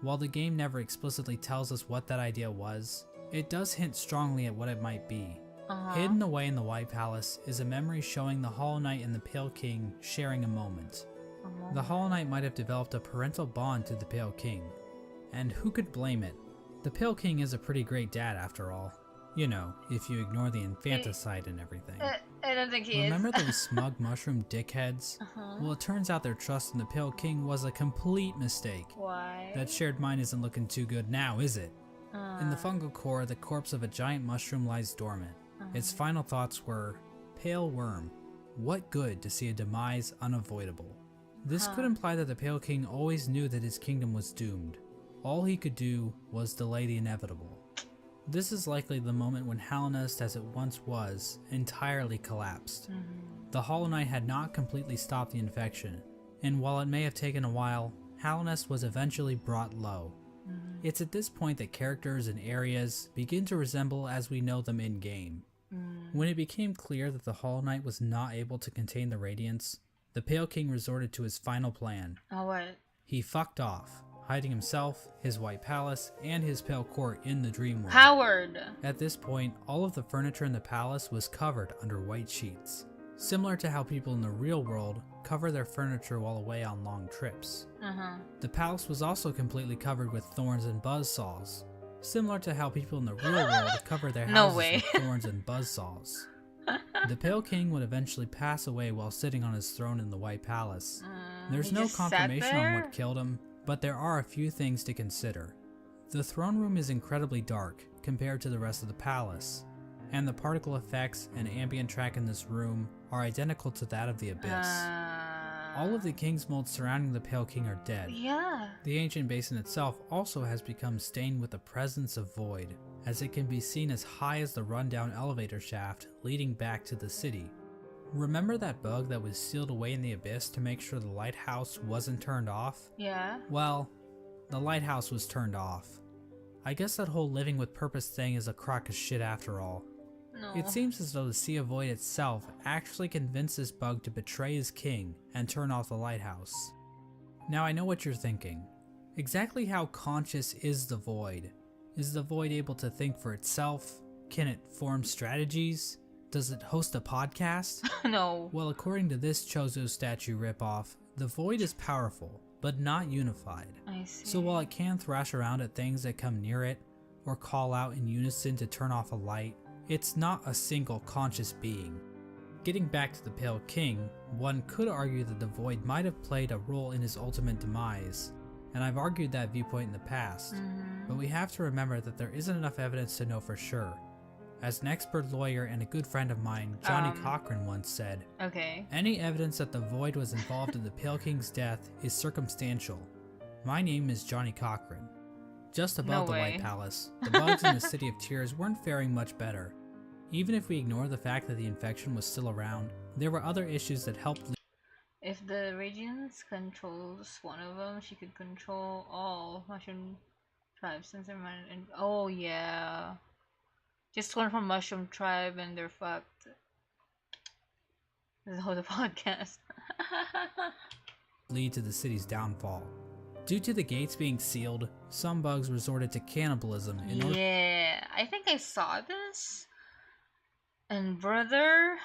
While the game never explicitly tells us what that idea was, it does hint strongly at what it might be. Hidden away in the White Palace is a memory showing the Hollow Knight and the Pale King sharing a moment. The Hollow Knight might have developed a parental bond to the Pale King. And who could blame it? The Pale King is a pretty great dad after all. You know, if you ignore the infanticide and everything. I don't think he Remember those smug mushroom dickheads? Well, it turns out their trust in the Pale King was a complete mistake. Why? That shared mind isn't looking too good now, is it? In the fungal core, the corpse of a giant mushroom lies dormant. Its final thoughts were, "Pale worm, what good to see a demise unavoidable?" This could imply that the Pale King always knew that his kingdom was doomed. All he could do was delay the inevitable. This is likely the moment when Halnest, as it once was, entirely collapsed. the Hollow Knight had not completely stopped the infection, and while it may have taken a while, Hallownest was eventually brought low. It's at this point that characters and areas begin to resemble as we know them in-game. When it became clear that the Hollow Knight was not able to contain the radiance, the Pale King resorted to his final plan. Oh, what? He fucked off, hiding himself, his White Palace, and his Pale Court in the Dream World. Howard! At this point, all of the furniture in the palace was covered under white sheets, similar to how people in the real world cover their furniture while away on long trips. The palace was also completely covered with thorns and buzzsaws, similar to how people in the real world cover their houses with thorns and buzzsaws. The Pale King would eventually pass away while sitting on his throne in the White Palace. There's no confirmation on what killed him, but there are a few things to consider. The throne room is incredibly dark compared to the rest of the palace, and the particle effects and ambient track in this room are identical to that of the Abyss. All of the king's molds surrounding the Pale King are dead. Yeah. The ancient basin itself also has become stained with the presence of void, as it can be seen as high as the rundown elevator shaft leading back to the city. Remember that bug that was sealed away in the Abyss to make sure the lighthouse wasn't turned off? Yeah. Well, the lighthouse was turned off. I guess that whole living with purpose thing is a crock of shit after all. No. It seems as though the Sea of Void itself actually convinced this bug to betray his king and turn off the lighthouse. Now I know what you're thinking. Exactly how conscious is the Void? Is the Void able to think for itself? Can it form strategies? Does it host a podcast? No. Well, according to this Chozo statue ripoff, the Void is powerful, but not unified. I see. So while it can thrash around at things that come near it, or call out in unison to turn off a light, it's not a single conscious being. Getting back to the Pale King, one could argue that the Void might have played a role in his ultimate demise, and I've argued that viewpoint in the past, but we have to remember that there isn't enough evidence to know for sure. As an expert lawyer and a good friend of mine, Johnny Cochran once said, Okay. any evidence that the Void was involved in the Pale King's death is circumstantial. My name is Johnny Cochran. Just above the White Palace, the bugs in the City of Tears weren't faring much better. Even if we ignore the fact that the infection was still around, there were other issues that helped. If the Radiance controls one of them, she could control all Mushroom Tribes since they're mine. And oh yeah, just one from Mushroom Tribe and they're fucked. This is the podcast. lead to the city's downfall. Due to the gates being sealed, some bugs resorted to cannibalism in I think I saw this. And brother,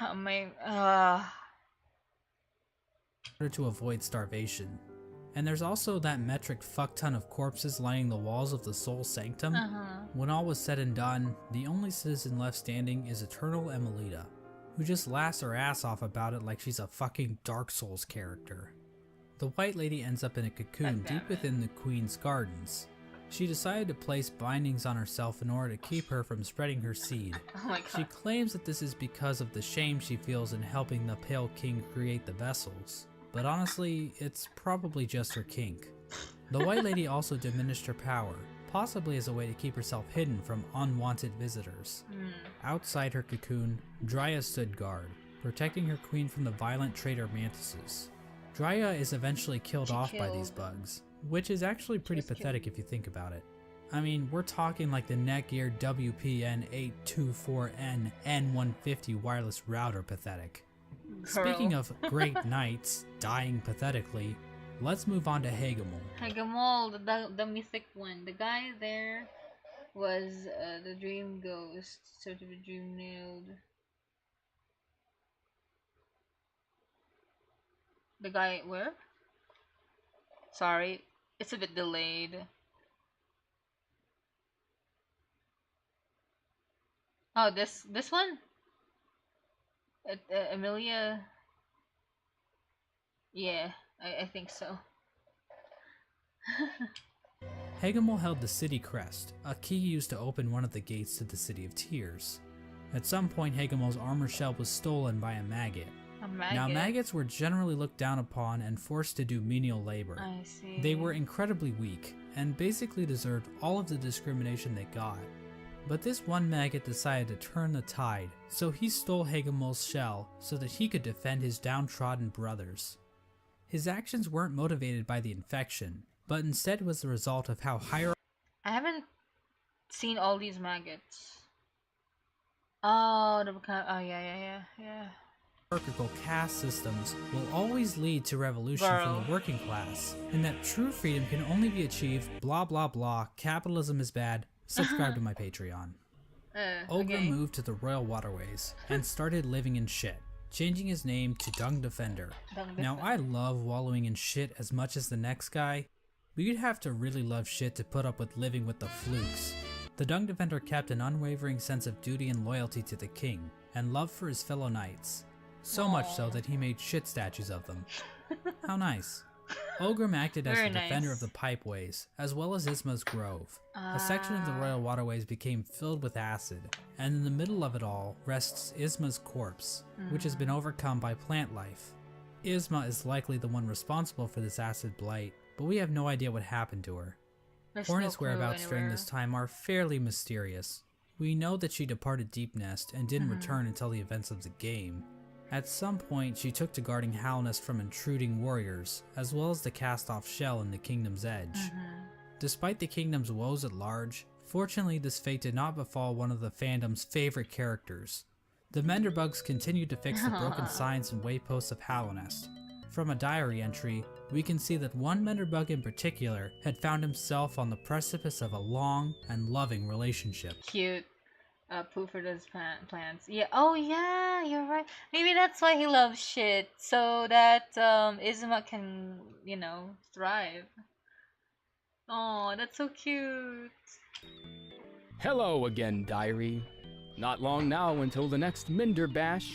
order to avoid starvation. And there's also that metric fuckton of corpses lining the walls of the Soul Sanctum. When all was said and done, the only citizen left standing is Eternal Emelita, who just laughs her ass off about it like she's a fucking Dark Souls character. The White Lady ends up in a cocoon deep within the Queen's gardens. She decided to place bindings on herself in order to keep her from spreading her seed. Oh my god. She claims that this is because of the shame she feels in helping the Pale King create the vessels, but honestly, it's probably just her kink. The White Lady also diminished her power, possibly as a way to keep herself hidden from unwanted visitors. Outside her cocoon, Dryia stood guard, protecting her queen from the violent traitor mantises. Dryia is eventually killed off by these bugs, which is actually pretty pathetic if you think about it. I mean, we're talking like the Netgear WPN824N N150 wireless router pathetic. Speaking of great knights dying pathetically, let's move on to Hagamol. Hagamol, the mythic one. The guy there was the dream ghost, so to be dream nailed. The guy where? Sorry, it's a bit delayed. Oh, this one? Amelia? Yeah, I think so. Hagamol held the City Crest, a key used to open one of the gates to the City of Tears. At some point, Hagamol's armor shell was stolen by a maggot. Now, maggots were generally looked down upon and forced to do menial labor. I see. They were incredibly weak, and basically deserved all of the discrimination they got. But this one maggot decided to turn the tide, so he stole Hagemol's shell so that he could defend his downtrodden brothers. His actions weren't motivated by the infection, but instead was the result of how I haven't seen all these maggots. Oh, yeah. hierarchical caste systems will always lead to revolution from the working class, and that true freedom can only be achieved blah blah blah, capitalism is bad, subscribe to my Patreon. Ogre moved to the Royal Waterways and started living in shit, changing his name to Dung Defender. Now I love wallowing in shit as much as the next guy, but you'd have to really love shit to put up with living with the flukes. The Dung Defender kept an unwavering sense of duty and loyalty to the king, and love for his fellow knights. So much so that he made shit statues of them. How nice. Ogrim acted as the defender of the pipeways, as well as Isma's Grove. A section of the Royal Waterways became filled with acid, and in the middle of it all rests Isma's corpse, which has been overcome by plant life. Isma is likely the one responsible for this acid blight, but we have no idea what happened to her. Hornet's whereabouts during this time are fairly mysterious. We know that she departed Deep Nest and didn't return until the events of the game. At some point, she took to guarding Halnest from intruding warriors, as well as the cast-off shell in the Kingdom's Edge. Despite the Kingdom's woes at large, fortunately this fate did not befall one of the fandom's favorite characters. The Menderbugs continued to fix the broken signs and wayposts of Halnest. From a diary entry, we can see that one Menderbug in particular had found himself on the precipice of a long and loving relationship. Cute. Poofer does plants. Yeah. Oh yeah, you're right. Maybe that's why he loves shit, so that Izuma can, you know, thrive. Oh, that's so cute. Hello again, diary. Not long now until the next Minder Bash.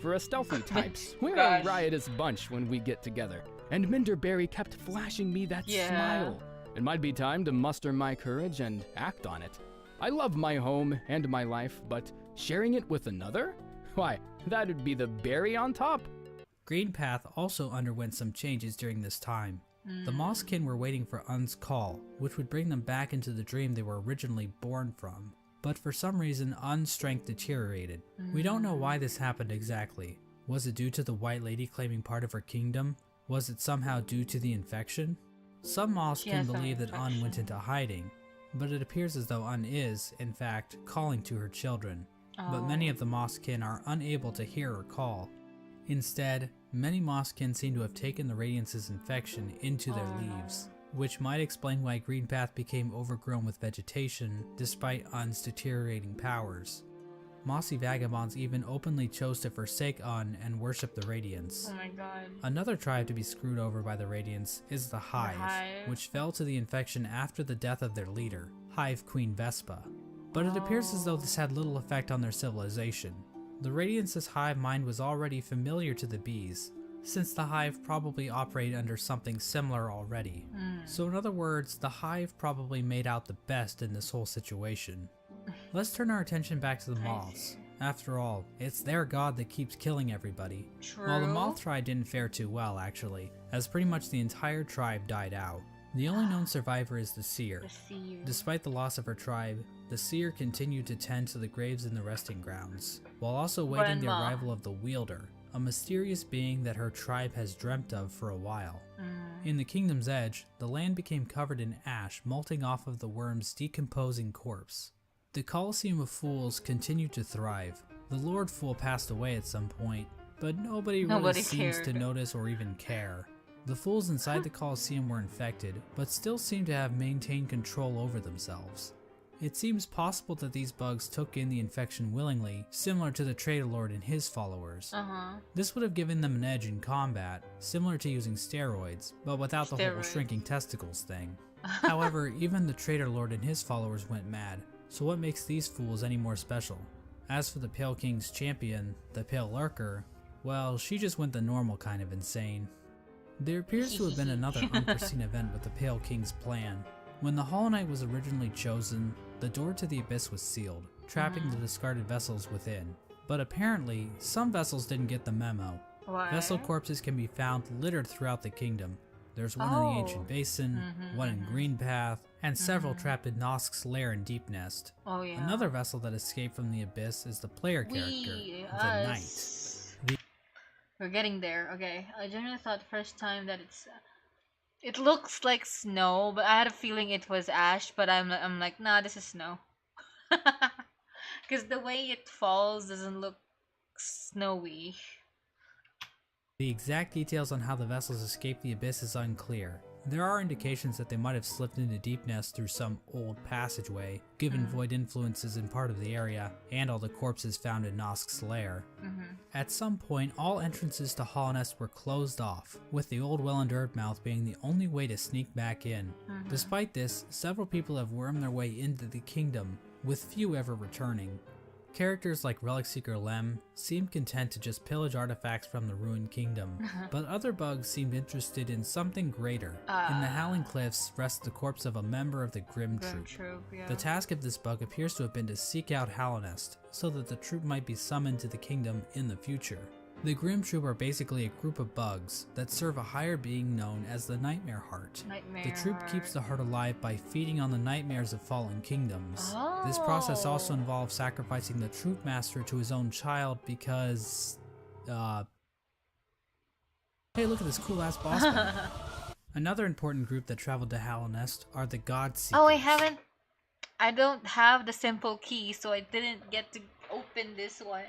For us stealthy types, we're a riotous bunch when we get together. And Minderberry kept flashing me that smile. It might be time to muster my courage and act on it. I love my home and my life, but sharing it with another? Why, that'd be the berry on top. Greenpath also underwent some changes during this time. The Mosskin were waiting for Un's call, which would bring them back into the dream they were originally born from. But for some reason, Un's strength deteriorated. We don't know why this happened exactly. Was it due to the White Lady claiming part of her kingdom? Was it somehow due to the infection? Some Mosskin believe that Un went into hiding, but it appears as though Un is, in fact, calling to her children. But many of the Mosskin are unable to hear her call. Instead, many Mosskin seem to have taken the Radiance's infection into their leaves, which might explain why Greenpath became overgrown with vegetation despite Un's deteriorating powers. Mossy vagabonds even openly chose to forsake Un and worship the Radiance. Oh my god. Another tribe to be screwed over by the Radiance is the Hive, which fell to the infection after the death of their leader, Hive Queen Vespa. But it appears as though this had little effect on their civilization. The Radiance's hive mind was already familiar to the bees, since the Hive probably operated under something similar already. So in other words, the Hive probably made out the best in this whole situation. Let's turn our attention back to the moths. After all, it's their god that keeps killing everybody. While the moth tribe didn't fare too well, actually, as pretty much the entire tribe died out. The only known survivor is the Seer. Despite the loss of her tribe, the Seer continued to tend to the graves in the resting grounds, while also waiting the arrival of the Wielder, a mysterious being that her tribe has dreamt of for a while. In the Kingdom's Edge, the land became covered in ash melting off of the worm's decomposing corpse. The Colosseum of Fools continued to thrive. The Lord Fool passed away at some point, but nobody really seems to notice or even care. The fools inside the Colosseum were infected, but still seem to have maintained control over themselves. It seems possible that these bugs took in the infection willingly, similar to the Traitor Lord and his followers. This would have given them an edge in combat, similar to using steroids, but without the whole shrinking testicles thing. However, even the Traitor Lord and his followers went mad, so what makes these fools any more special? As for the Pale King's champion, the Pale Lurker, well, she just went the normal kind of insane. There appears to have been another unforeseen event with the Pale King's plan. When the Hollow Knight was originally chosen, the door to the Abyss was sealed, trapping the discarded vessels within. But apparently, some vessels didn't get the memo. Vessel corpses can be found littered throughout the kingdom. There's one in the Ancient Basin, one in Greenpath, and several trapped in Nosk's lair in Deep Nest. Oh yeah. Another vessel that escaped from the abyss is the player character, the Knight. We're getting there. Okay, I generally thought first time that it looks like snow, but I had a feeling it was ash. But I'm like, nah, this is snow, because the way it falls doesn't look snowy. The exact details on how the vessels escaped the abyss is unclear. There are indications that they might have slipped into Deep Nest through some old passageway, given void influences in part of the area, and all the corpses found in Nosk's lair. At some point, all entrances to Hollow Nest were closed off, with the old well and Earthmouth being the only way to sneak back in. Despite this, several people have wormed their way into the kingdom, with few ever returning. Characters like Relic Seeker Lem seemed content to just pillage artifacts from the ruined kingdom, but other bugs seemed interested in something greater. In the Howling Cliffs rests the corpse of a member of the Grim Troop. Yeah. The task of this bug appears to have been to seek out Hollow Nest, so that the troop might be summoned to the kingdom in the future. The Grim Troop are basically a group of bugs that serve a higher being known as the Nightmare Heart. The troop keeps the heart alive by feeding on the nightmares of fallen kingdoms. This process also involves sacrificing the troop master to his own child because, hey, look at this cool ass boss battle. Another important group that traveled to Hollow Nest are the God Seekers. Oh, I don't have the simple key, so I didn't get to open this one.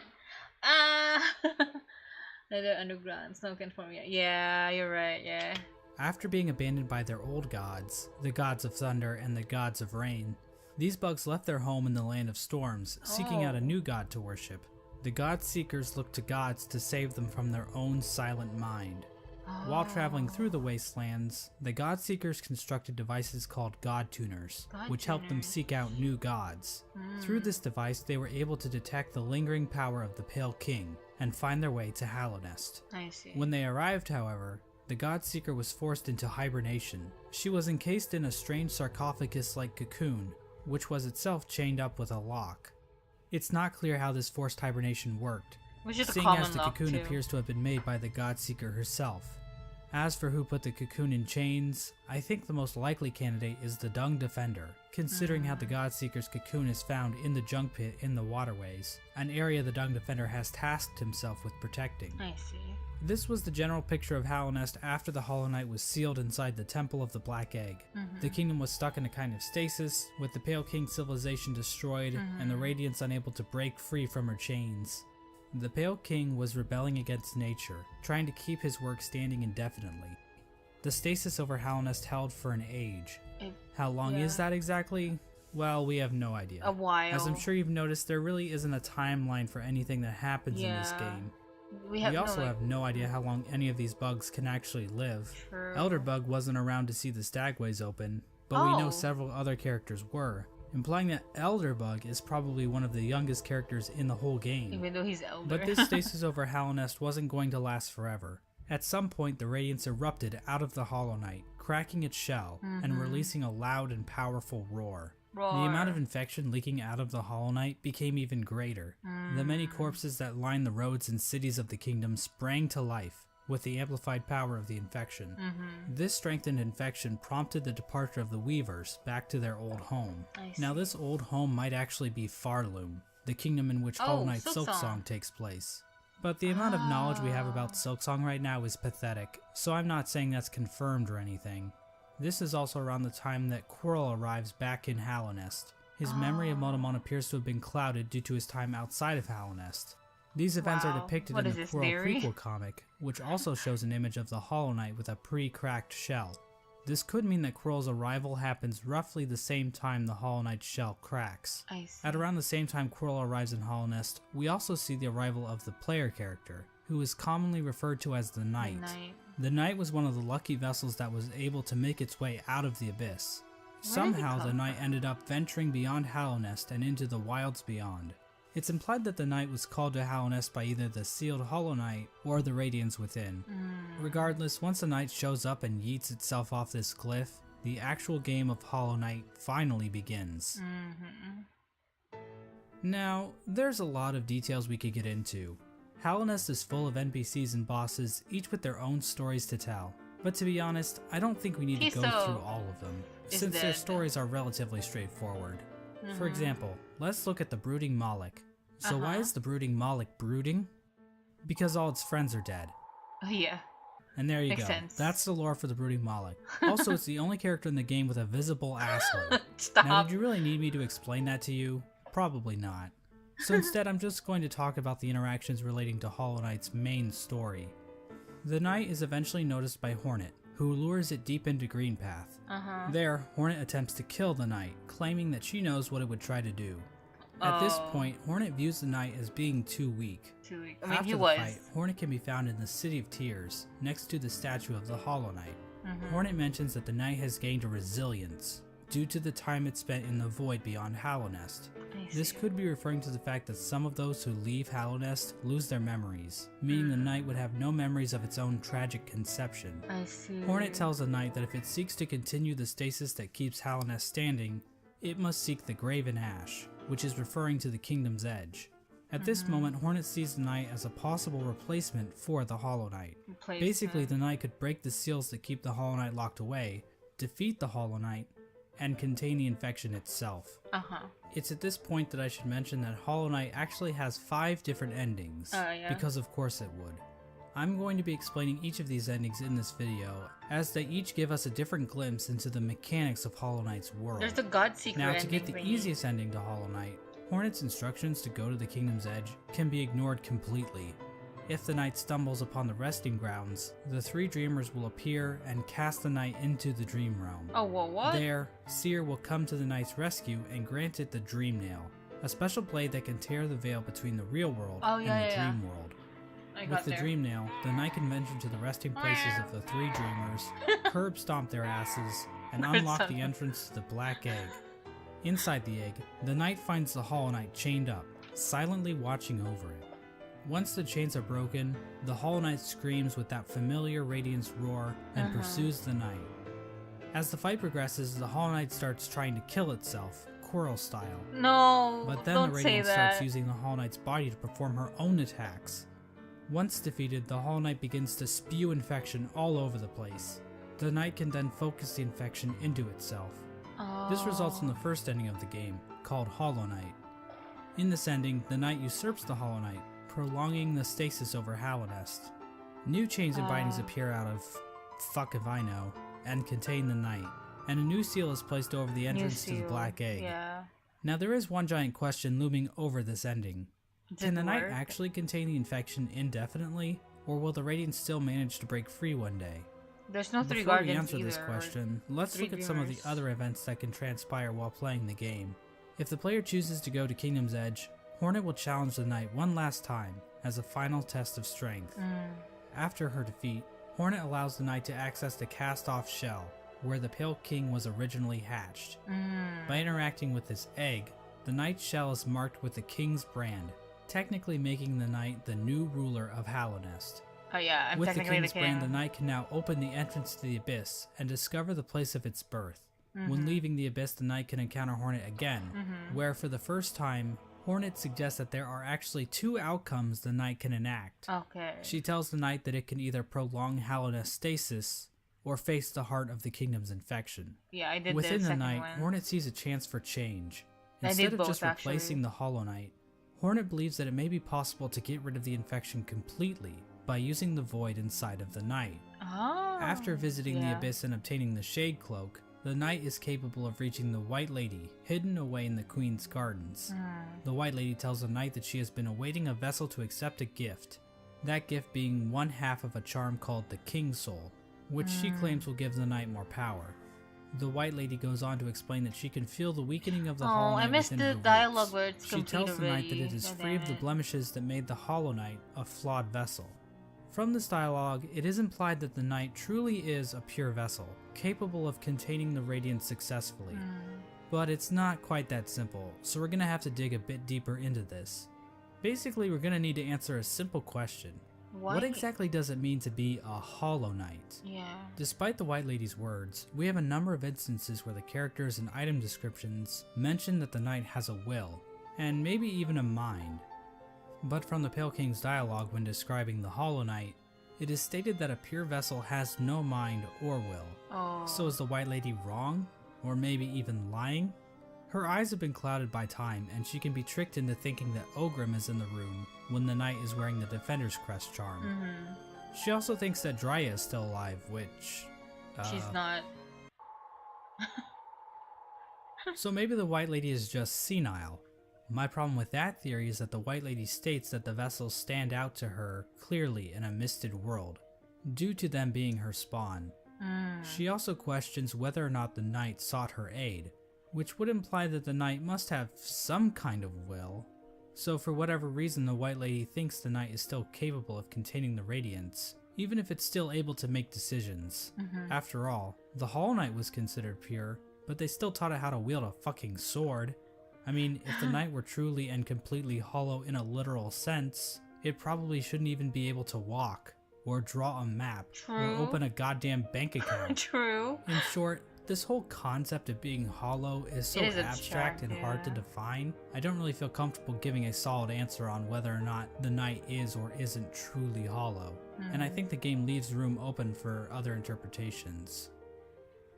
Nether Underground, Snow can form. Yeah, you're right, yeah. After being abandoned by their old gods, the gods of thunder and the gods of rain, these bugs left their home in the land of storms, seeking out a new god to worship. The God Seekers looked to gods to save them from their own silent mind. While traveling through the wastelands, the God Seekers constructed devices called God Tuners, which helped them seek out new gods. Through this device, they were able to detect the lingering power of the Pale King and find their way to Hollow Nest. I see. When they arrived, however, the God Seeker was forced into hibernation. She was encased in a strange sarcophagus-like cocoon, which was itself chained up with a lock. It's not clear how this forced hibernation worked, seeing as the cocoon appears to have been made by the God Seeker herself. As for who put the cocoon in chains, I think the most likely candidate is the Dung Defender, considering how the God Seeker's cocoon is found in the junk pit in the waterways, an area the Dung Defender has tasked himself with protecting. I see. This was the general picture of Hollow Nest after the Hollow Knight was sealed inside the Temple of the Black Egg. The kingdom was stuck in a kind of stasis, with the Pale King civilization destroyed, and the Radiance unable to break free from her chains. The Pale King was rebelling against nature, trying to keep his work standing indefinitely. The stasis over Hollow Nest held for an age. How long is that exactly? Well, we have no idea. A while. As I'm sure you've noticed, there really isn't a timeline for anything that happens in this game. We also have no idea how long any of these bugs can actually live. Elderbug wasn't around to see the stagways open, but we know several other characters were, implying that Elderbug is probably one of the youngest characters in the whole game. Even though he's elder. But this stasis over Hollow Nest wasn't going to last forever. At some point, the Radiance erupted out of the Hollow Knight, cracking its shell and releasing a loud and powerful roar. The amount of infection leaking out of the Hollow Knight became even greater. The many corpses that lined the roads and cities of the kingdom sprang to life with the amplified power of the infection. This strengthened infection prompted the departure of the Weavers back to their old home. Now this old home might actually be Farloom, the kingdom in which Hollow Knight Silksong takes place. But the amount of knowledge we have about Silksong right now is pathetic, so I'm not saying that's confirmed or anything. This is also around the time that Quirrell arrives back in Hollow Nest. His memory of Monomon appears to have been clouded due to his time outside of Hollow Nest. These events are depicted in the Quirrell prequel comic, which also shows an image of the Hollow Knight with a pre-cracked shell. This could mean that Quirrell's arrival happens roughly the same time the Hollow Knight's shell cracks. At around the same time Quirrell arrives in Hollow Nest, we also see the arrival of the player character, who is commonly referred to as the Knight. The Knight was one of the lucky vessels that was able to make its way out of the abyss. Somehow the Knight ended up venturing beyond Hollow Nest and into the wilds beyond. It's implied that the Knight was called to Hollow Nest by either the sealed Hollow Knight or the Radiance within. Regardless, once the Knight shows up and yeets itself off this cliff, the actual game of Hollow Knight finally begins. Now, there's a lot of details we could get into. Hollow Nest is full of NPCs and bosses, each with their own stories to tell. But to be honest, I don't think we need to go Tiso through all of them, is since their dead. stories are relatively straightforward. For Mhm. example, let's look at the brooding Moloch. So why Uh-huh. is the brooding Moloch brooding? Because all its friends are dead. Oh yeah. And there you Makes go. sense. That's the lore for the brooding Moloch. Also, it's the only character in the game with a visible asshole. Stop. Now, did you really need me to explain that to you? Probably not. So instead, I'm just going to talk about the interactions relating to Hollow Knight's main story. The knight is eventually noticed by Hornet, who lures it deep into Greenpath. Uh-huh. There, Hornet attempts to kill the knight, claiming that she knows what it would try to do. At this Oh. point, Hornet views the knight as being too weak. Too weak. I mean, After he the was. fight, Hornet can be found in the City of Tears, next to the statue of the Hollow Knight. Mhm. Hornet mentions that the knight has gained a resilience, due to the time it spent in the void beyond Hallownest. I This see. could be referring to the fact that some of those who leave Hallownest lose their memories, meaning the knight would have no memories of its own tragic conception. I see. Hornet tells the knight that if it seeks to continue the stasis that keeps Hallownest standing, it must seek the Graven Ash, which is referring to the Kingdom's Edge. At this moment, Hornet sees the knight as a possible replacement for the Hollow Knight. Basically, the knight could break the seals that keep the Hollow Knight locked away, defeat the Hollow Knight, and contain the infection itself. Uh-huh. It's at this point that I should mention that Hollow Knight actually has 5 different endings, Yeah. because of course it would. I'm going to be explaining each of these endings in this video, as they each give us a different glimpse into the mechanics of Hollow Knight's world. There's the God Seeker Now, to ending get the thingy. easiest ending to Hollow Knight, Hornet's instructions to go to the Kingdom's Edge can be ignored completely. If the knight stumbles upon the resting grounds, the 3 dreamers will appear and cast the knight into the dream realm. Oh, whoa, what? There, Seer will come to the knight's rescue and grant it the Dream Nail, a special blade that can tear the veil between the real world Oh, and yeah, the yeah, dream world. I With got the there. Dream Nail, the knight can venture to the resting places of the 3 dreamers, curb stomp their asses, and Curb unlock stomp the them. entrance to the Black Egg. Inside the egg, the knight finds the Hollow Knight chained up, silently watching over it. Once the chains are broken, the Hollow Knight screams with that familiar Radiance roar and pursues the knight. As the fight progresses, the Hollow Knight starts trying to kill itself, Quirrell style. No, But then don't the say Radiance that. starts using the Hollow Knight's body to perform her own attacks. Once defeated, the Hollow Knight begins to spew infection all over the place. The knight can then focus the infection into itself. This results in the first ending of the game, called Hollow Knight. In this ending, the knight usurps the Hollow Knight, prolonging the stasis over Hallownest. New chains and bindings appear out of fuck if I know, and contain the knight, and a new seal is placed over the New entrance to the seal. Black Egg. Yeah. Now there is one giant question looming over this ending. Did Can the it knight work? actually contain the infection indefinitely, or will the Radiant still manage to break free one day? There's no 3 Before we guardians answer either. this question, let's 3 look at some of the dreamers. other events that can transpire while playing the game. If the player chooses to go to Kingdom's Edge, Hornet will challenge the knight one last time as a final test of strength. After her defeat, Hornet allows the knight to access the cast-off shell, where the Pale King was originally hatched. By interacting with this egg, the knight's shell is marked with the king's brand, technically making the knight the new ruler of Hallownest. Oh yeah, I'm With the technically king's the king. brand, the knight can now open the entrance to the abyss and discover the place of its birth. When leaving the abyss, the knight can encounter Hornet again, where for the first time, Hornet suggests that there are actually 2 outcomes the knight can enact. Okay. She tells the knight that it can either prolong Hallownest stasis or face the heart of the kingdom's infection. Yeah, I did Within the the second night, one. Hornet sees a chance for change. I Instead did of both, just replacing actually. the Hollow Knight, Hornet believes that it may be possible to get rid of the infection completely by using the void inside of the knight. Oh, After visiting the yeah. abyss and obtaining the Shade Cloak, the knight is capable of reaching the White Lady, hidden away in the Queen's gardens. The White Lady tells the knight that she has been awaiting a vessel to accept a gift, that gift being one half of a charm called the King's Soul, which she claims will give the knight more power. The White Lady goes on to explain that she can feel the weakening of the Hollow Oh, Knight I missed within the her dialogue roots. where it's She complete tells the knight that already. it is God free of damn the it. blemishes that made the Hollow Knight a flawed vessel. From this dialogue, it is implied that the knight truly is a pure vessel, capable of containing the Radiance successfully. But it's not quite that simple, so we're gonna have to dig a bit deeper into this. Basically, we're gonna need to answer a simple question. Why? What exactly does it mean to be a Hollow Knight? Yeah. Despite the White Lady's words, we have a number of instances where the characters and item descriptions mention that the knight has a will, and maybe even a mind. But from the Pale King's dialogue when describing the Hollow Knight, It is stated that a pure vessel has no mind or will. Oh. So is the White Lady wrong? Or maybe even lying? Her eyes have been clouded by time, and she can be tricked into thinking that Ogrim is in the room when the knight is wearing the Defender's Crest charm. She also thinks that Drya is still alive, which... she's not. So maybe the White Lady is just senile. My problem with that theory is that the White Lady states that the vessels stand out to her clearly in a misted world, due to them being her spawn. She also questions whether or not the knight sought her aid, which would imply that the knight must have some kind of will. So for whatever reason, the White Lady thinks the knight is still capable of containing the radiance, even if it's still able to make decisions. After all, the Hollow Knight was considered pure, but they still taught it how to wield a fucking sword. I mean, if the knight were truly and completely hollow in a literal sense, it probably shouldn't even be able to walk, or draw a map, or open a goddamn bank account. True. In short, this whole concept of being hollow is so abstract and hard to define. I don't really feel comfortable giving a solid answer on whether or not the knight is or isn't truly hollow, and I think the game leaves room open for other interpretations.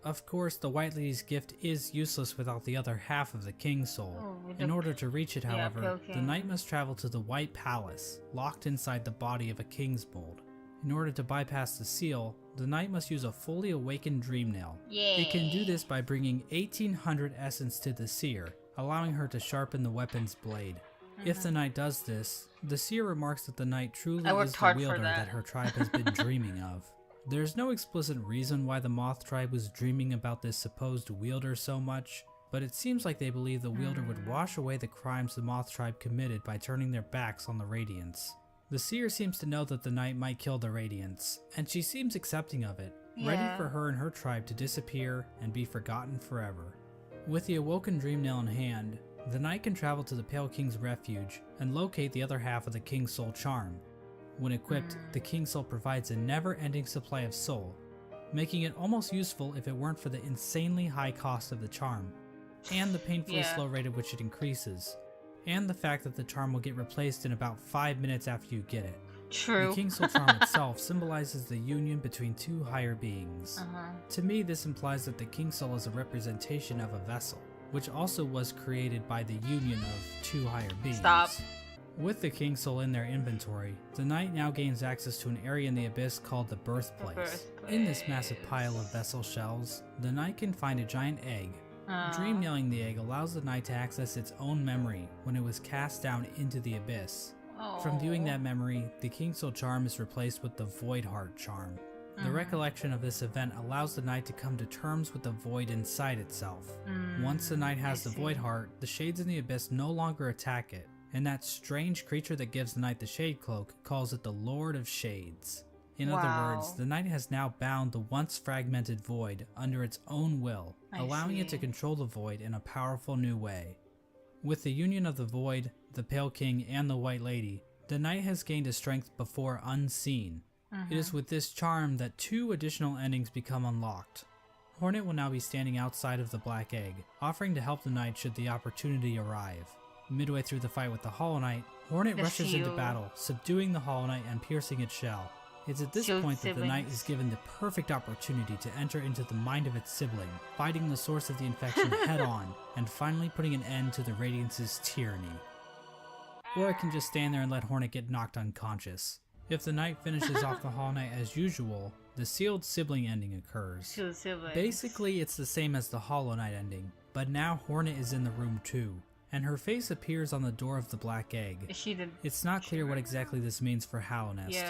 Of course, the White Lady's gift is useless without the other half of the King's Soul. In order to reach it, however, the knight must travel to the White Palace, locked inside the body of a King's Bold. In order to bypass the seal, the knight must use a fully awakened dream nail. It can do this by bringing 1800 essence to the seer, allowing her to sharpen the weapon's blade. If the knight does this, the seer remarks that the knight truly is the wielder that her tribe has been dreaming of. There's no explicit reason why the Moth tribe was dreaming about this supposed wielder so much, but it seems like they believe the wielder would wash away the crimes the Moth tribe committed by turning their backs on the Radiance. The seer seems to know that the knight might kill the Radiance, and she seems accepting of it, ready for her and her tribe to disappear and be forgotten forever. With the awoken dream nail in hand, the knight can travel to the Pale King's refuge and locate the other half of the King's Soul charm. When equipped, the King's Soul provides a never-ending supply of soul, making it almost useful if it weren't for the insanely high cost of the charm, and the painfully slow rate at which it increases, and the fact that the charm will get replaced in about 5 minutes after you get it. True. The King's Soul charm itself symbolizes the union between two higher beings. To me, this implies that the King's Soul is a representation of a vessel, which also was created by the union of two higher beings. With the King's Soul in their inventory, the knight now gains access to an area in the abyss called the Birthplace. In this massive pile of vessel shells, the knight can find a giant egg. Dream nailing the egg allows the knight to access its own memory when it was cast down into the abyss. From viewing that memory, the King's Soul charm is replaced with the Void Heart charm. The recollection of this event allows the knight to come to terms with the void inside itself. Once the knight has the Void Heart, the shades in the abyss no longer attack it, and that strange creature that gives the knight the Shade Cloak calls it the Lord of Shades. In other words, the knight has now bound the once fragmented void under its own will, allowing it to control the void in a powerful new way. With the union of the void, the Pale King, and the White Lady, the knight has gained a strength before unseen. It is with this charm that 2 additional endings become unlocked. Hornet will now be standing outside of the Black Egg, offering to help the knight should the opportunity arrive. Midway through the fight with the Hollow Knight, Hornet rushes into battle, subduing the Hollow Knight and piercing its shell. It's at this point that the knight is given the perfect opportunity to enter into the mind of its sibling, fighting the source of the infection head on, and finally putting an end to the Radiance's tyranny. Or it can just stand there and let Hornet get knocked unconscious. If the knight finishes off the Hollow Knight as usual, the sealed sibling ending occurs. Basically, it's the same as the Hollow Knight ending, but now Hornet is in the room too, and her face appears on the door of the Black Egg. It's not clear what exactly this means for Hallownest.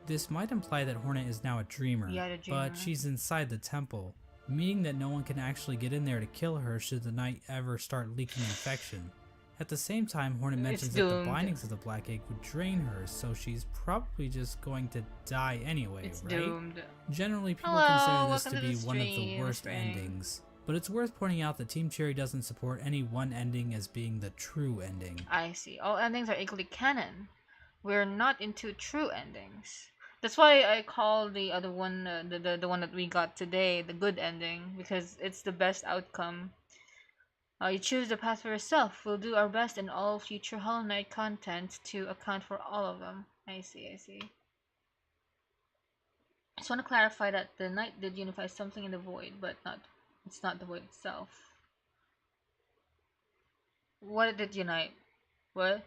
This might imply that Hornet is now a dreamer, but she's inside the temple, meaning that no one can actually get in there to kill her should the knight ever start leaking infection. At the same time, Hornet mentions that the bindings of the Black Egg would drain her, so she's probably just going to die anyway, right? Generally, people consider this to be one of the worst endings. But it's worth pointing out that Team Cherry doesn't support any one ending as being the true ending. I see. All endings are equally canon. We're not into true endings. That's why I call the other one, the one that we got today, the good ending, because it's the best outcome. You choose the path for yourself. We'll do our best in all future Hollow Knight content to account for all of them. I see. just want to clarify that the knight did unify something in the void, but it's not the void itself. What did it unite? What?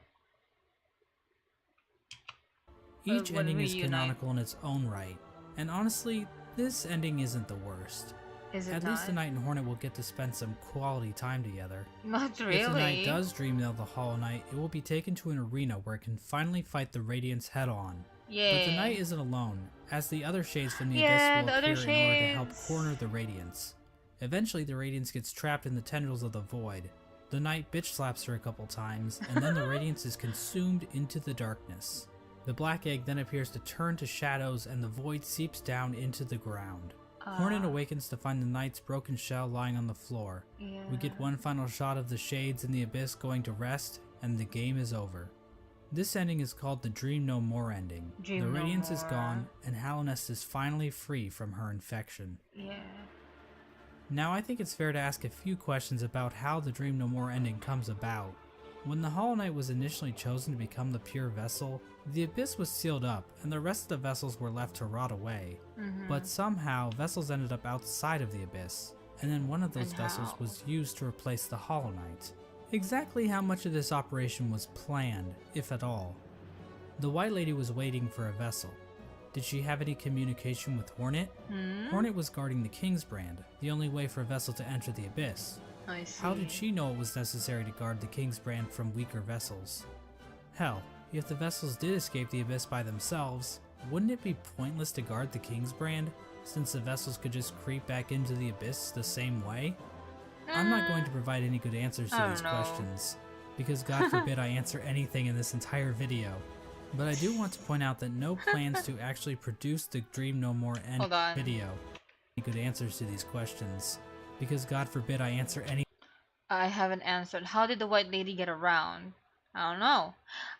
Each What ending did is we unite? canonical in its own right, and honestly, this ending isn't the worst. Is it At not? least the Knight and Hornet will get to spend some quality time together. Not really. If the Knight does dream of the Hollow Knight, it will be taken to an arena where it can finally fight the Radiance head on. Yeah. But the Knight isn't alone, as the other shades from the Yeah, Abyss the will other appear in order to help shades. corner the Radiance. Eventually, the Radiance gets trapped in the tendrils of the Void. The Knight bitch slaps her a couple times, and then the Radiance is consumed into the darkness. The Black Egg then appears to turn to shadows, and the Void seeps down into the ground. Hornet awakens to find the Knight's broken shell lying on the floor. Yeah. We get one final shot of the Shades in the Abyss going to rest, and the game is over. This ending is called the Dream No More ending. Dream The No Radiance is More. gone, and Hallownest is finally free from her infection. Yeah. Now I think it's fair to ask a few questions about how the Dream No More ending comes about. When the Hollow Knight was initially chosen to become the pure vessel, the Abyss was sealed up and the rest of the vessels were left to rot away. But somehow, vessels ended up outside of the Abyss, and then one of those And vessels how? was used to replace the Hollow Knight. Exactly how much of this operation was planned, if at all? The White Lady was waiting for a vessel. Did she have any communication with Hornet? Hornet was guarding the King's Brand, the only way for a vessel to enter the Abyss. I see. How did she know it was necessary to guard the King's Brand from weaker vessels? Hell, if the vessels did escape the Abyss by themselves, wouldn't it be pointless to guard the King's Brand, since the vessels could just creep back into the Abyss the same way? I'm not going to provide any good answers to I these don't know. questions, because God forbid I answer anything in this entire video. But I do want to point out that no plans to actually produce the Dream No More end Hold on. video. Any good answers to these questions, because God forbid I answer any. I haven't answered. How did the White Lady get around? I don't know.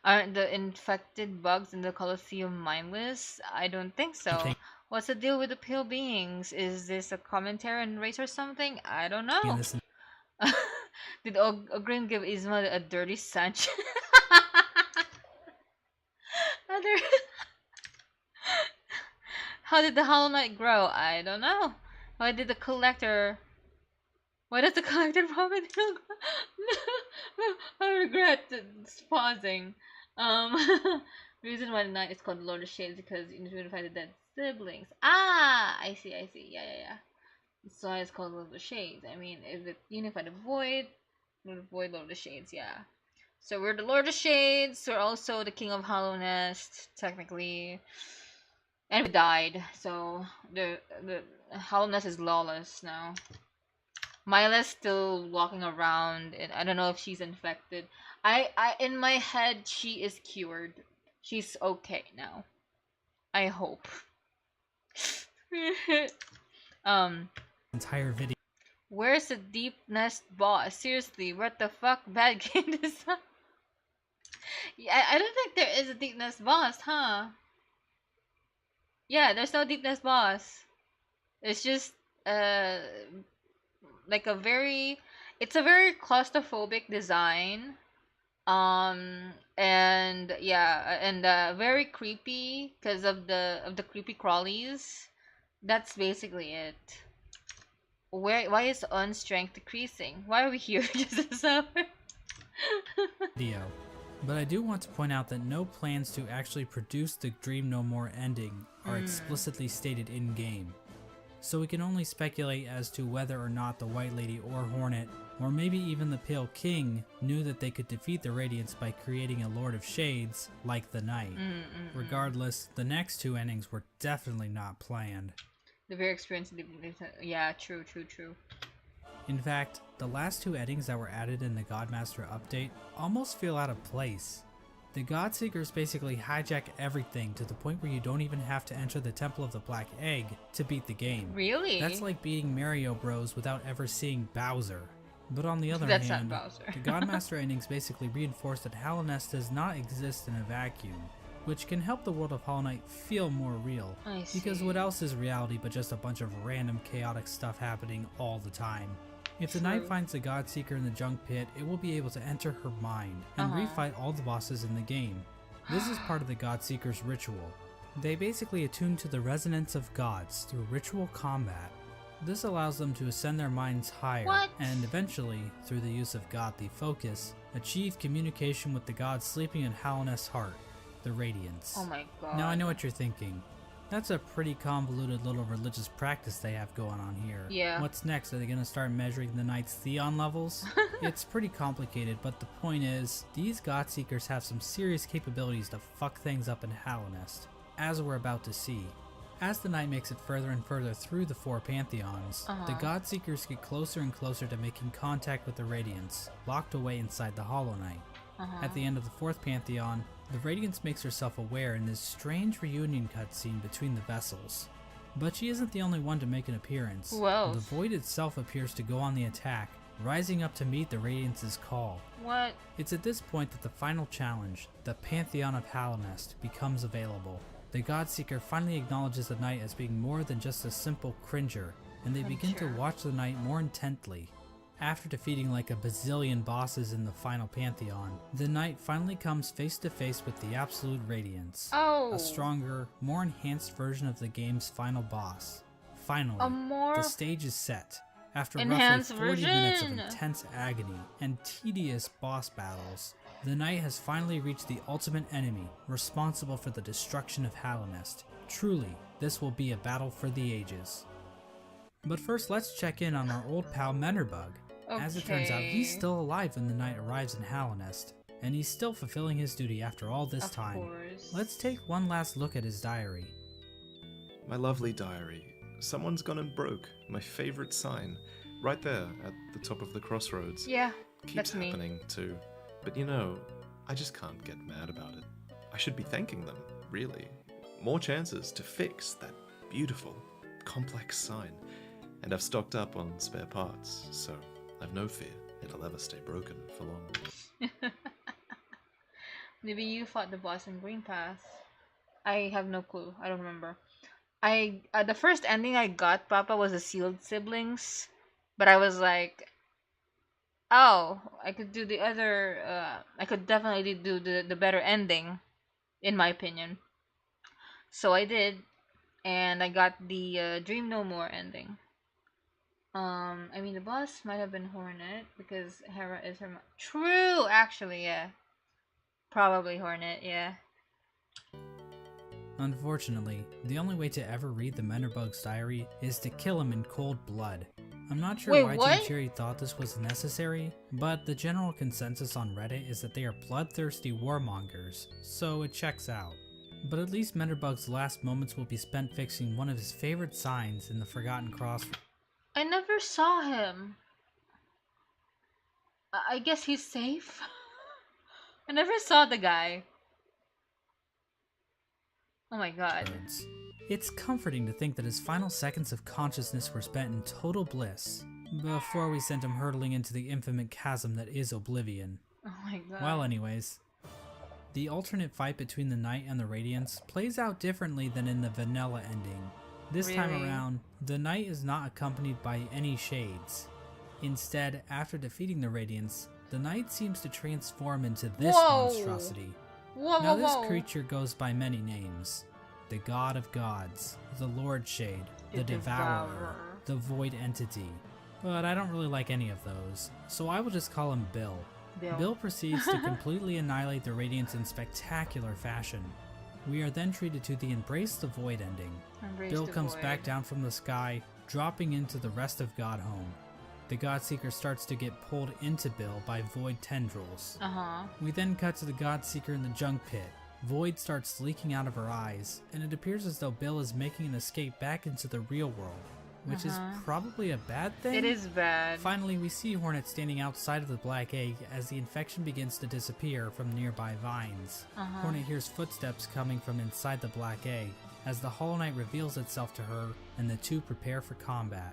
Aren't the infected bugs in the Colosseum mindless? I don't think so. What's the deal with the pale beings? Is this a commentary on race or something? I don't know. in this Did Ogrim give Isma a dirty Sanch? How did the Hollow Knight grow? I don't know. Why does the collector profit? I regret pausing. Reason why the knight is called the Lord of Shades because you unify the dead siblings. Ah, I see. Yeah. That's why it's called Lord of Shades. I mean, if it unified the Void, Lord of Shades, yeah. So we're the Lord of Shades. We're also the King of Hallownest, technically. And we died, so the Hallownest is lawless now. Myla's still walking around, and I don't know if she's infected. I in my head she is cured. She's okay now. I hope. entire video. Where's the Deep Nest boss? Seriously, what the fuck? Bad game design. Yeah, I don't think there is a Deep Nest boss, huh? Yeah, there's no Deep Nest boss. It's just like a very claustrophobic design. And yeah, and very creepy because of the creepy crawlies. That's basically it. Why is on strength decreasing? Why are we here? Just to suffer? video. But I do want to point out that no plans to actually produce the Dream No More ending are explicitly stated in-game. So we can only speculate as to whether or not the White Lady or Hornet, or maybe even the Pale King, knew that they could defeat the Radiance by creating a Lord of Shades, like the Knight. Regardless, the next two endings were definitely not planned. The very experienced. Yeah, true. In fact, the last two endings that were added in the Godmaster update almost feel out of place. The Godseekers basically hijack everything to the point where you don't even have to enter the Temple of the Black Egg to beat the game. Really? That's like beating Mario Bros without ever seeing Bowser. But on the other That's hand, not Bowser. the Godmaster endings basically reinforce that Hallownest does not exist in a vacuum, which can help the world of Hollow Knight feel more real. I see. Because what else is reality but just a bunch of random chaotic stuff happening all the time? If the Knight True. finds the Godseeker in the junk pit, it will be able to enter her mind and refight all the bosses in the game. This is part of the Godseeker's ritual. They basically attune to the resonance of gods through ritual combat. This allows them to ascend their minds higher and eventually, through the use of godly focus, achieve communication with the god sleeping in Hallownest's heart, the Radiance. Oh my god. Now I know what you're thinking. That's a pretty convoluted little religious practice they have going on here. Yeah. What's next? Are they gonna start measuring the knight's Theon levels? It's pretty complicated, but the point is, these Godseekers have some serious capabilities to fuck things up in Hallownest, as we're about to see. As the night makes it further and further through the 4 pantheons, the Godseekers get closer and closer to making contact with the Radiance, locked away inside the Hollow Knight. At the end of the 4th pantheon, the Radiance makes herself aware in this strange reunion cutscene between the vessels. But she isn't the only one to make an appearance. Whoa. The Void itself appears to go on the attack, rising up to meet the Radiance's call. What? It's at this point that the final challenge, the Pantheon of Hallownest, becomes available. The Godseeker finally acknowledges the Knight as being more than just a simple cringer, and they begin to watch the Knight more intently. After defeating like a bazillion bosses in the final Pantheon, the Knight finally comes face to face with the Absolute Radiance. Oh. A stronger, more enhanced version of the game's final boss. Finally, the stage is set. After roughly 40 minutes of intense agony and tedious boss battles, the Knight has finally reached the ultimate enemy, responsible for the destruction of Hallownest. Truly, this will be a battle for the ages. But first, let's check in on our old pal Menderbug. As it turns out, he's still alive when the Knight arrives in Hallownest, and he's still fulfilling his duty after all this time. Let's take one last look at his diary. My lovely diary. Someone's gone and broke my favorite sign, right there at the top of the crossroads. Yeah, Keeps that's me. happening too. But you know, I just can't get mad about it. I should be thanking them, really. More chances to fix that beautiful, complex sign. And I've stocked up on spare parts, so I've no fear it'll ever stay broken for long. Maybe you fought the boss in Green Pass. I have no clue. I don't remember. The first ending I got, Papa, was the Sealed Siblings, but I was like, oh, I could do the other. I could definitely do the better ending, in my opinion. So I did, and I got the Dream No More ending. I mean, the boss might have been Hornet because Hera is her. True, actually, yeah. Probably Hornet, yeah. Unfortunately, the only way to ever read the Menderbug's diary is to kill him in cold blood. I'm not sure why Team Cherry thought this was necessary, but the general consensus on Reddit is that they are bloodthirsty warmongers, so it checks out. But at least Menderbug's last moments will be spent fixing one of his favorite signs in the Forgotten Cross. I never saw him. I guess he's safe. I never saw the guy. Oh my god. It's comforting to think that his final seconds of consciousness were spent in total bliss, before we sent him hurtling into the infinite chasm that is Oblivion. Oh my god. Well, anyways. The alternate fight between the Knight and the Radiance plays out differently than in the vanilla ending. This time around, the Knight is not accompanied by any shades. Instead, after defeating the Radiance, the Knight seems to transform into this monstrosity. Now this creature goes by many names. The God of Gods, the Lord Shade, the Devourer, the Void Entity. But I don't really like any of those, so I will just call him Bill. Bill proceeds to completely annihilate the Radiance in spectacular fashion. We are then treated to the Embrace the Void ending. Bill comes back down from the sky, dropping into the rest of Godhome. The Godseeker starts to get pulled into Bill by Void tendrils. We then cut to the Godseeker in the junk pit. Void starts leaking out of her eyes, and it appears as though Bill is making an escape back into the real world, which is probably a bad thing. It is bad. Finally, we see Hornet standing outside of the Black Egg as the infection begins to disappear from nearby vines. Hornet hears footsteps coming from inside the Black Egg as the Hollow Knight reveals itself to her, and the two prepare for combat.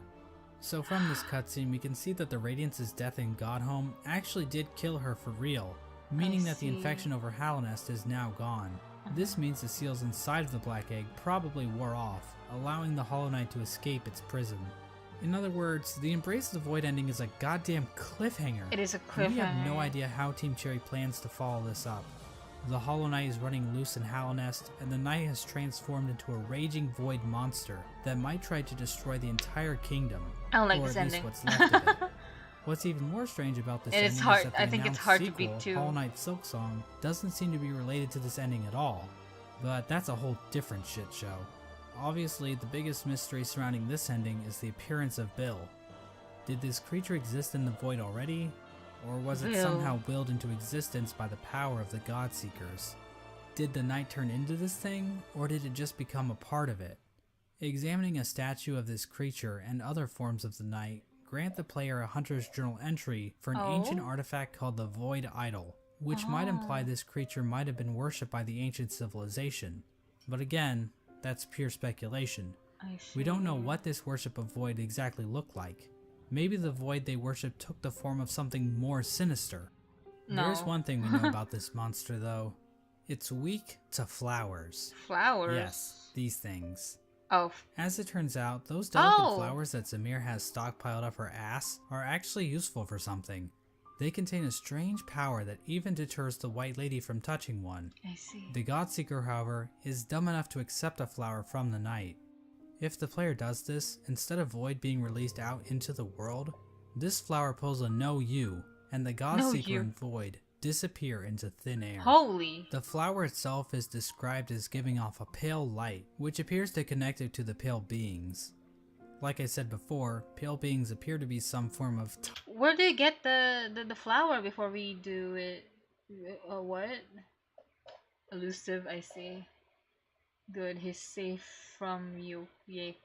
So from this cutscene, we can see that the Radiance's death in Godhome actually did kill her for real, meaning that the infection over Hallownest is now gone. This means the seals inside of the Black Egg probably wore off, allowing the Hollow Knight to escape its prison. In other words, the Embrace the Void ending is a goddamn cliffhanger. It is a cliffhanger. We have no idea how Team Cherry plans to follow this up. The Hollow Knight is running loose in Hallownest, and the knight has transformed into a raging void monster that might try to destroy the entire kingdom. I don't like or this at least ending. what's left of it. What's even more strange about this And ending it's is hard. that the I think it's announced hard to sequel, beat too. Hollow Knight Silksong, doesn't seem to be related to this ending at all. But that's a whole different shit show. Obviously, the biggest mystery surrounding this ending is the appearance of Bill. Did this creature exist in the void already? Or was it Bill. somehow willed into existence by the power of the Godseekers? Did the knight turn into this thing, or did it just become a part of it? Examining a statue of this creature and other forms of the knight grant the player a Hunter's Journal entry for an ancient artifact called the Void Idol, which might imply this creature might have been worshipped by the ancient civilization. But again, that's pure speculation. We don't know what this worship of Void exactly looked like. Maybe the Void they worshipped took the form of something more sinister. No. There's one thing we know about this monster though. It's weak to flowers. Flowers? Yes, these things. Oh. As it turns out, those delicate flowers that Zamir has stockpiled up her ass are actually useful for something. They contain a strange power that even deters the White Lady from touching one. I see. The Godseeker, however, is dumb enough to accept a flower from the knight. If the player does this, instead of Void being released out into the world, this flower pulls a no you, and the Godseeker and Void disappear into thin air. Holy. The flower itself is described as giving off a pale light, which appears to connect it to the pale beings. Like I said before, pale beings appear to be some form of Where do you get the flower before we do it? What? Elusive, I see. Good, he's safe from you. Yay.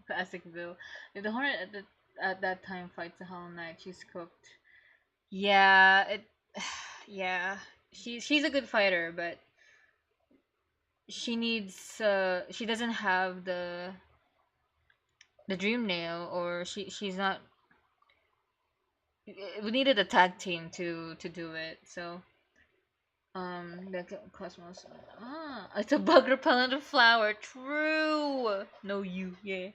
Classic Bill. If the Hornet at that time fights a Hollow Knight, she's cooked. Yeah, yeah. She's a good fighter, but she needs she doesn't have the dream nail, or she's not. We needed a tag team to do it, so the Cosmos. It's a bug repellent flower. True. No, yeah.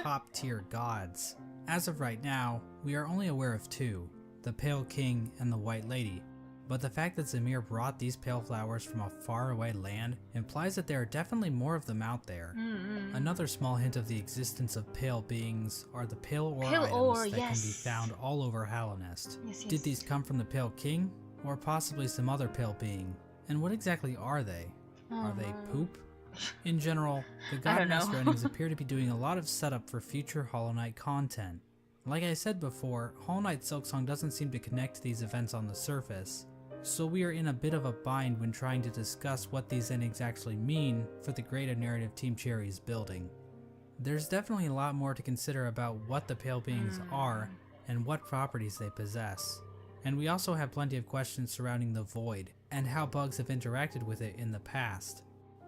top tier gods. As of right now, we are only aware of two, the Pale King and the White Lady. But the fact that Zamir brought these pale flowers from a faraway land implies that there are definitely more of them out there. Another small hint of the existence of pale beings are the pale ore items that can be found all over Hallownest. Did these come from the Pale King, or possibly some other pale being? And what exactly are they? Are they poop? In general, the God Master endings appear to be doing a lot of setup for future Hollow Knight content. Like I said before, Hollow Knight Silksong doesn't seem to connect to these events on the surface, so we are in a bit of a bind when trying to discuss what these endings actually mean for the greater narrative Team Cherry is building. There's definitely a lot more to consider about what the Pale Beings are and what properties they possess. And we also have plenty of questions surrounding the Void and how bugs have interacted with it in the past.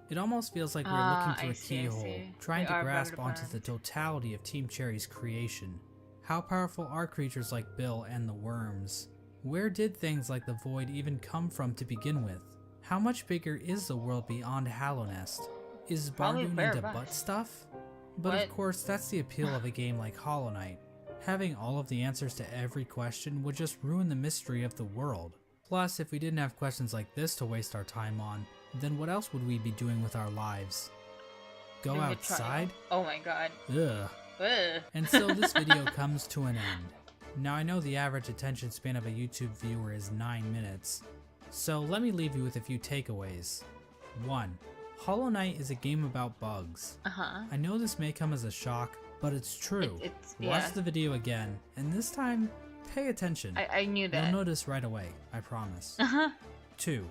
It almost feels like we're looking through a keyhole, trying to grasp onto the totality of Team Cherry's creation. How powerful are creatures like Bill and the worms? Where did things like the Void even come from to begin with? How much bigger is the world beyond Hallownest? Is Bardoon into butt stuff? But of course, that's the appeal of a game like Hollow Knight. Having all of the answers to every question would just ruin the mystery of the world. Plus, if we didn't have questions like this to waste our time on, then what else would we be doing with our lives? Go outside? Oh my god. Ugh. Ugh. And so this video comes to an end. Now I know the average attention span of a YouTube viewer is 9 minutes, so let me leave you with a few takeaways. 1. Hollow Knight is a game about bugs. I know this may come as a shock, but it's true. Watch the video again, and this time, pay attention. I knew that. You'll notice right away, I promise. 2.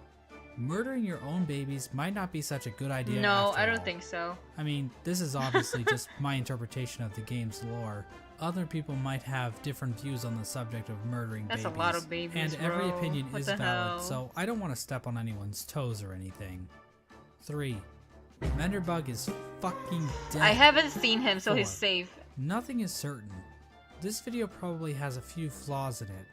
Murdering your own babies might not be such a good idea. No, after I don't all. think so. I mean, this is obviously just my interpretation of the game's lore. Other people might have different views on the subject of murdering babies. That's a lot of babies, and every bro. opinion What is the valid, hell? so I don't want to step on anyone's toes or anything. 3. Menderbug is fucking dead. I haven't seen him, so 4. he's safe. Nothing is certain. This video probably has a few flaws in it.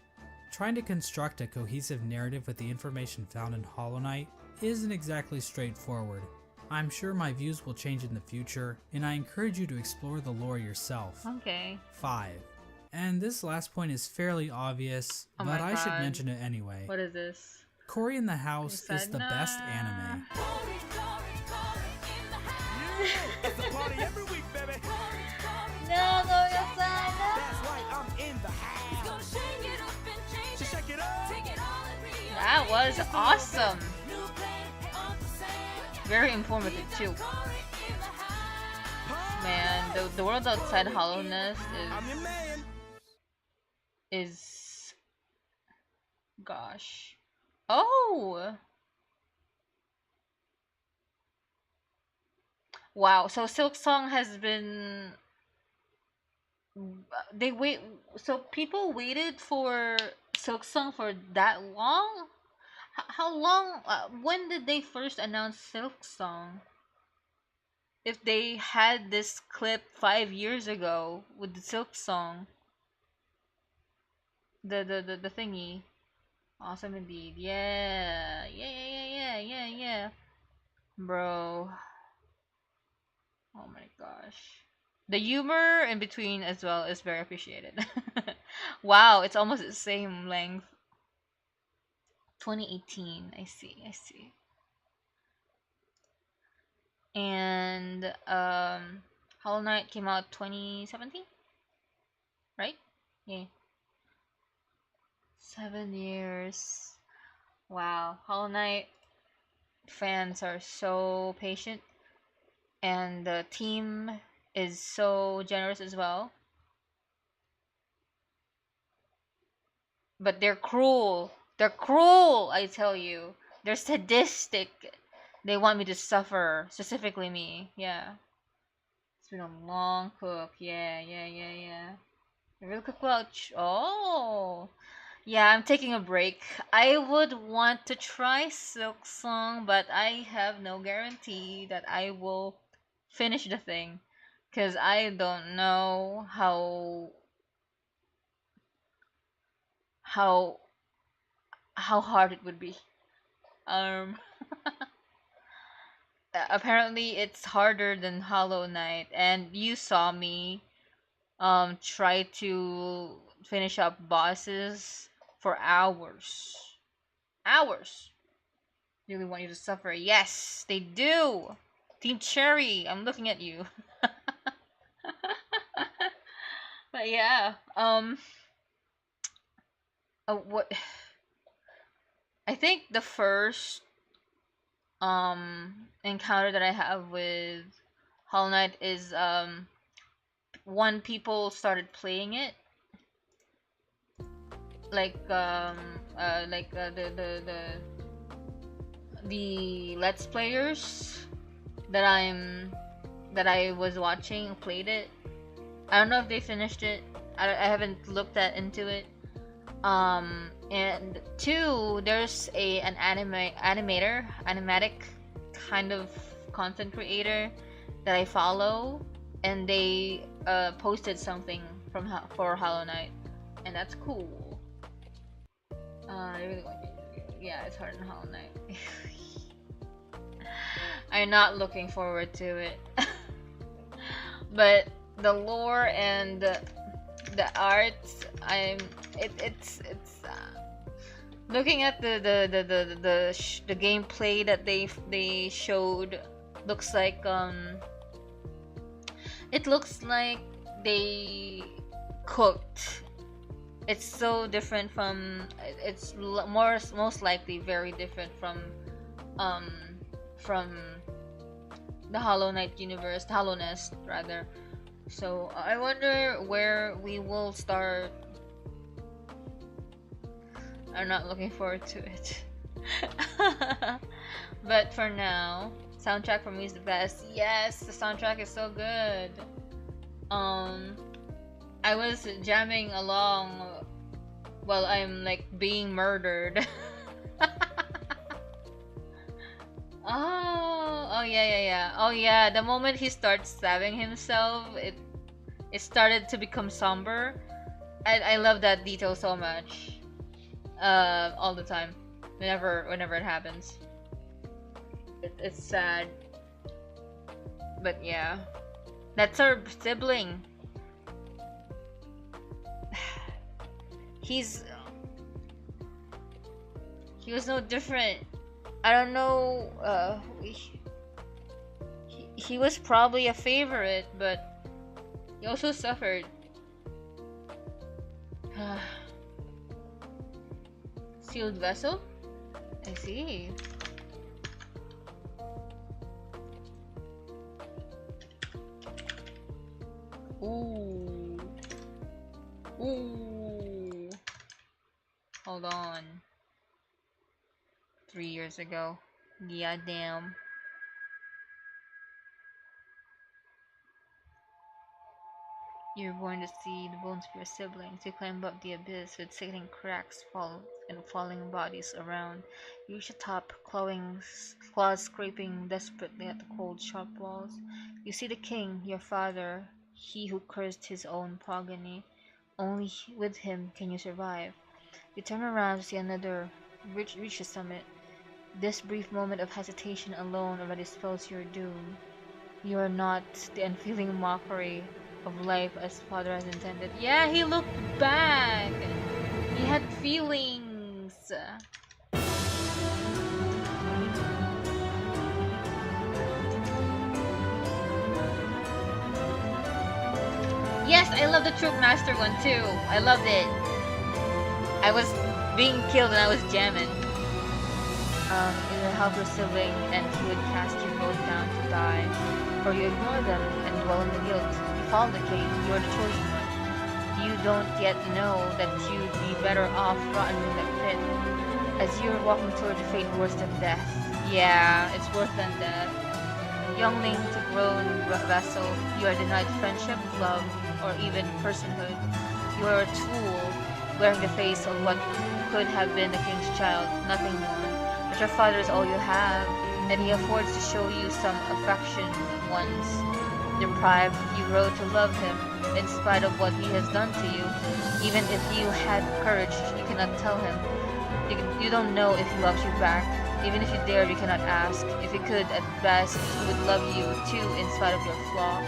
Trying to construct a cohesive narrative with the information found in Hollow Knight isn't exactly straightforward. I'm sure my views will change in the future, and I encourage you to explore the lore yourself. Okay. 5. And this last point is fairly obvious, Oh but my I should God. mention it anyway. What is this? Cory in the House is the best Sana. anime. It's a party every week, baby. No, no, no, Sana. That's right, I'm in the house. So shake it up. That was awesome. Very informative too. Man, the world outside Hollowness I'm your man. is gosh. Oh. Wow, so Silk Song has been so people waited for Silk Song for that long? How long when did they first announce Silk Song? If they had this clip 5 years ago with the Silk Song, the thingy, awesome indeed. Yeah, bro. Oh my gosh, the humor in between as well is very appreciated. Wow, it's almost the same length. 2018. I see. And Hollow Knight came out 2017, right? Yeah. 7 years. Wow, Hollow Knight fans are so patient, and the team is so generous as well. But they're cruel. They're cruel, I tell you. They're sadistic. They want me to suffer, specifically me. Yeah. It's been a long cook. Yeah. Real cook welch. Oh. Yeah, I'm taking a break. I would want to try Silk Song, but I have no guarantee that I will finish the thing, because I don't know how hard it would be. Apparently it's harder than Hollow Knight, and you saw me try to finish up bosses for hours. They really want you to suffer. Yes, they do. Team Cherry, I'm looking at you. But yeah, what I think the first encounter that I have with Hollow Knight is when people started playing it, like the Let's Players that I was watching played it. I don't know if they finished it. I haven't looked into it. And 2, there's an animatic kind of content creator that I follow, and they posted something for Hollow Knight, and that's cool. I really want to. Yeah, it's hard in Hollow Knight. I'm not looking forward to it. But the lore and the art, it's looking at the gameplay that they showed, looks like it looks like they cooked. It's so different from, it's most likely very different from the Hollow Knight universe, Hollowness rather. So I wonder where we will start. I'm not looking forward to it. But for now, soundtrack for me is the best. Yes, the soundtrack is so good. I was jamming along while I'm like being murdered. Oh yeah. Oh yeah, the moment he starts stabbing himself, it started to become somber. I love that detail so much. All the time, whenever it happens. It's sad, but yeah, that's our sibling. He He was no different. I don't know. He was probably a favorite, but he also suffered. Sealed vessel? I see. Ooh. Ooh. Hold on. 3 years ago. Yeah, damn. You're born to see the bones of your siblings. You climb up the abyss with sickening cracks and falling bodies around. You reach the top, claws scraping desperately at the cold, sharp walls. You see the king, your father, he who cursed his own progeny. Only with him can you survive. You turn around to see another reach the summit. This brief moment of hesitation alone already spells your doom. You are not the unfeeling mockery of life as father has intended. Yeah, he looked back. He had feelings. Yes, I love the Troop Master one too. I loved it. I was being killed and I was jamming. You would help your sibling and he would cast you both down to die. For you ignore them and dwell in the guilt. You follow the king, you are the chosen one. You don't yet know that you'd be better off rotting in that pit. As you're walking toward a fate worse than death. Yeah, it's worse than death. Youngling to grown vessel, you are denied friendship, love, or even personhood. You are a tool, wearing the face of what could have been the king's child, nothing more. But your father is all you have, and he affords to show you some affection once. Deprived, you grow to love him, in spite of what he has done to you. Even if you had courage, you cannot tell him. You don't know if he loves you back. Even if you dared, you cannot ask. If he could, at best, he would love you too in spite of your flaw,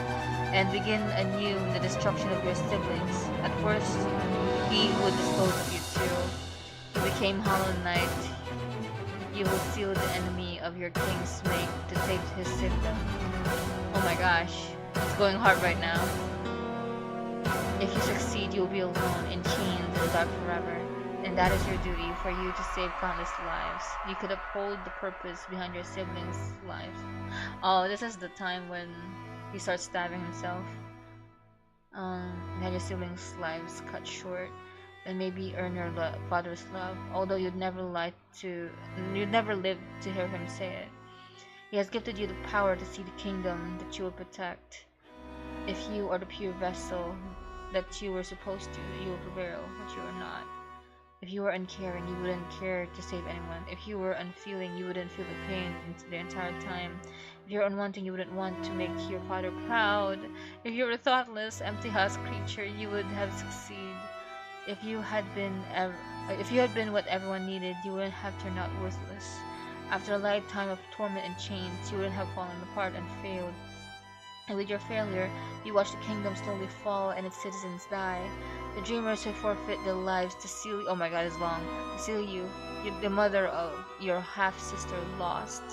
and begin anew the destruction of your siblings. At worst, he would dispose of you too. You became Hollow Knight. You will seal the enemy of your king's mate to save his sibling. Oh my gosh, it's going hard right now. If you succeed, you'll be alone in chains in the dark forever. And that is your duty, for you to save countless lives. You could uphold the purpose behind your siblings' lives. Oh, this is the time when he starts stabbing himself. You had your siblings' lives cut short, and maybe earn your father's love, although you'd never live to hear him say it. He has gifted you the power to see the kingdom that you will protect. If you are the pure vessel that you were supposed to, you will prevail, but you are not. If you were uncaring, you wouldn't care to save anyone. If you were unfeeling, you wouldn't feel the pain the entire time. If you're unwanting, you wouldn't want to make your father proud. If you were a thoughtless, empty-house creature, you would have succeeded. If you had been what everyone needed, you wouldn't have turned out worthless. After a lifetime of torment and chains, you wouldn't have fallen apart and failed. And with your failure, you watch the kingdom slowly fall and its citizens die. The dreamers who forfeit their lives to seal you. Oh my god, it's long. To seal you, the mother of your half-sister lost.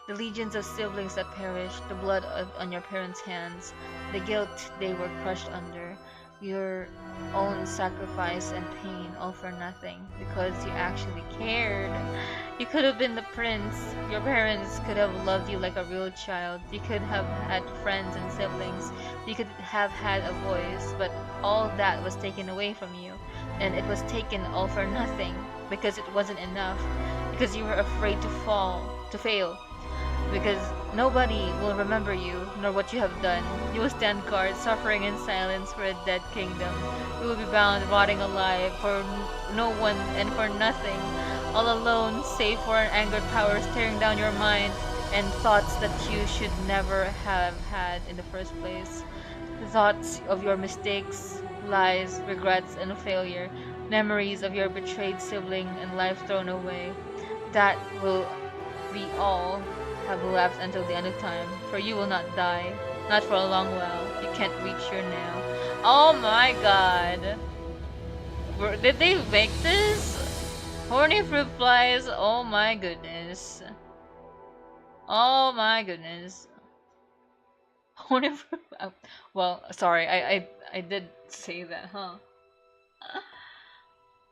The legions of siblings that perished, the blood on your parents' hands, the guilt they were crushed under, your own sacrifice and pain, all for nothing, because you actually cared. You could have been the prince. Your parents could have loved you like a real child. You could have had friends and siblings. You could have had a voice, but all that was taken away from you, and it was taken all for nothing, because it wasn't enough, because you were afraid to fail, because nobody will remember you, nor what you have done. You will stand guard, suffering in silence for a dead kingdom. You will be bound, rotting alive, for no one and for nothing, all alone, save for an angered power staring down your mind, and thoughts that you should never have had in the first place. The thoughts of your mistakes, lies, regrets, and failure, memories of your betrayed sibling and life thrown away. That will be all have elapsed until the end of time, for you will not die, not for a long while. You can't reach your nail. Oh my god. Did they make this? Horny fruit flies. Oh my goodness. Oh my goodness. Horny fruit. Well, sorry. I did say that, huh?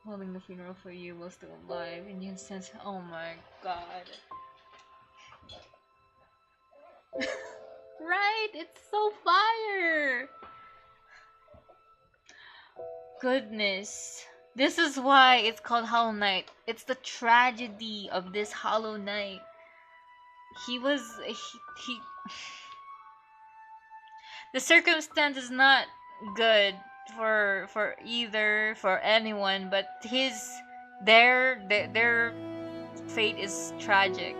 Holding the funeral for you while still alive. Indian sense. Oh my god. Right? It's so fire. Goodness. This is why it's called Hollow Knight. It's the tragedy of this Hollow Knight. He the circumstance is not good for either for anyone, but their fate is tragic.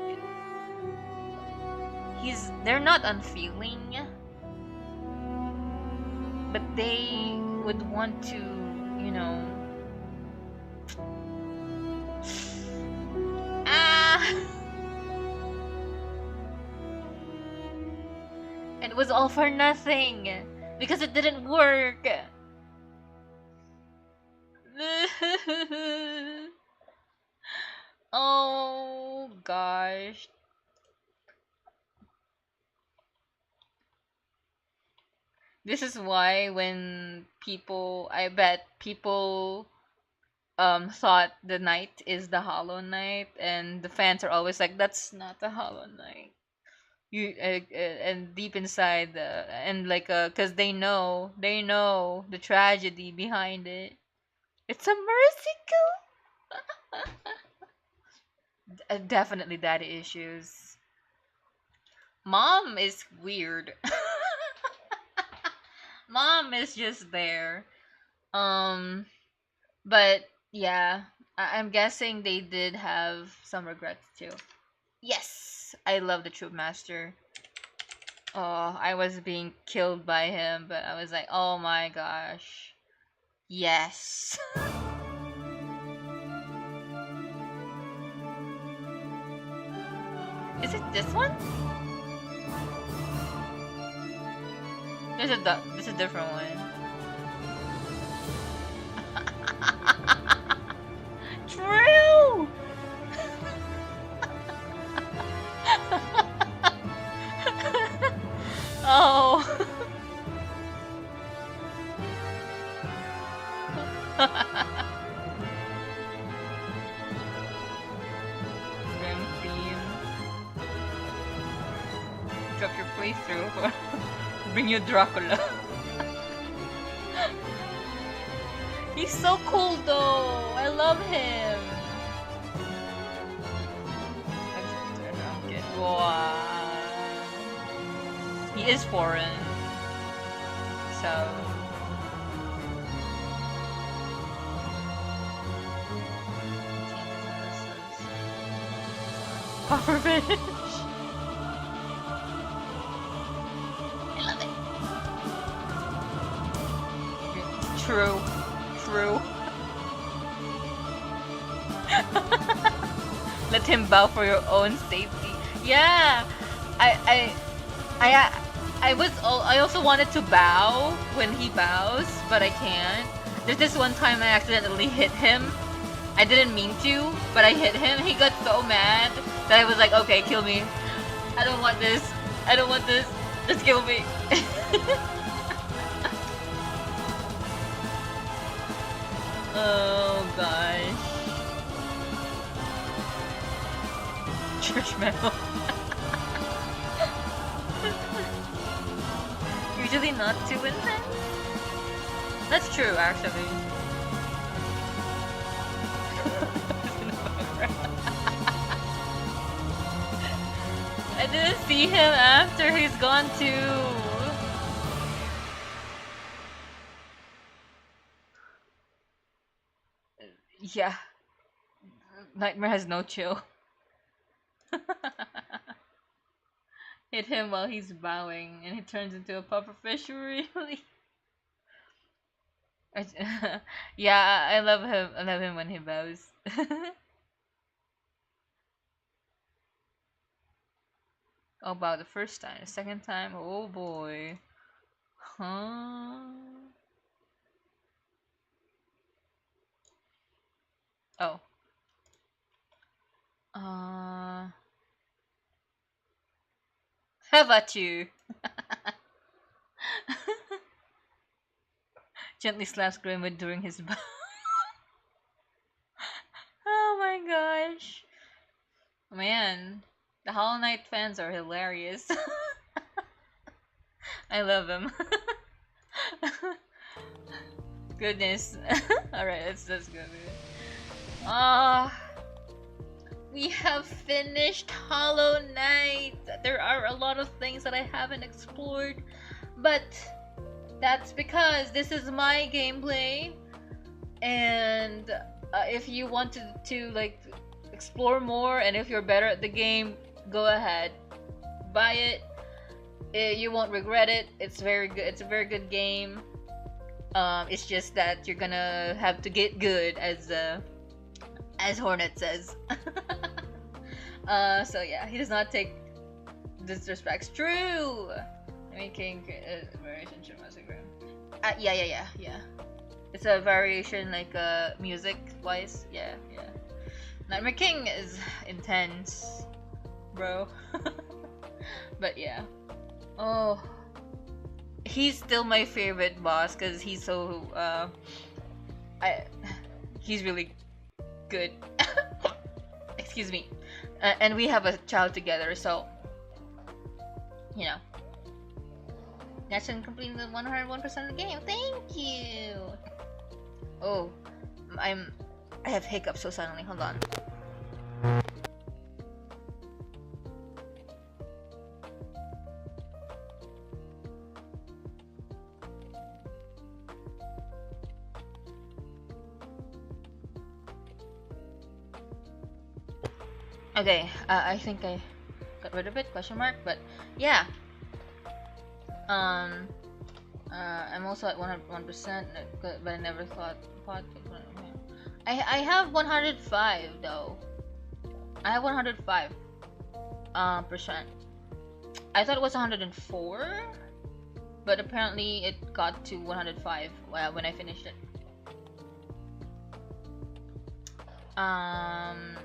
They're not unfeeling, but they would want to, you know. And it was all for nothing because it didn't work. Oh gosh. This is why when I bet people thought the knight is the Hollow Knight, and the fans are always like, that's not the Hollow Knight. And deep inside, and like, cause they know the tragedy behind it. It's a mercy kill. Definitely daddy issues. Mom is weird. Mom is just there. But yeah, I'm guessing they did have some regrets too. Yes, I love the Troop Master. Oh, I was being killed by him, but I was like, oh my gosh. Yes. Is it this one? There's a different one. True. Oh. Grim theme. Drop your playthrough. Bring you Dracula. He's so cool though. I love him. Wow. He is foreign. So Pufferfish. I love it. True. Let him bow for your own safety. Yeah, I also wanted to bow when he bows, but I can't. There's this one time I accidentally hit him. I didn't mean to, but I hit him. He got so mad that I was like, okay, kill me. I don't want this. Just kill me. Oh gosh. Church metal. Usually not too intense. That's true, actually. I didn't see him after he's gone too. Yeah. Nightmare has no chill. Hit him while he's bowing and he turns into a pufferfish, really. Yeah, I love him. I love him when he bows. Oh, wow, the first time. The second time, oh boy. Huh? Oh. Uh, how about you? Gently slaps Greenwood during his bow. Oh my gosh. Man, the Hollow Knight fans are hilarious. I love them. Goodness. Alright, let's go. We have finished Hollow Knight. There are a lot of things that I haven't explored, but that's because this is my gameplay. And if you want to like explore more, and if you're better at the game, go ahead, buy it. You won't regret it. It's very good. It's a very good game. It's just that you're gonna have to get good, as Hornet says. So yeah, he does not take disrespects. True. Making variation massacre. Yeah. It's a variation, like music wise. Yeah. Nightmare King is intense, bro. But yeah. Oh, he's still my favorite boss because he's so he's really good. Excuse me. And we have a child together, so you know. That's completing the 101% of the game. Thank you. Oh, I have hiccups so suddenly. Hold on. Okay, I think I got rid of it, question mark, but yeah. I'm also at 101%, but I never thought I have 105 though. I have 105 percent. I thought it was 104, but apparently it got to 105 when I finished it.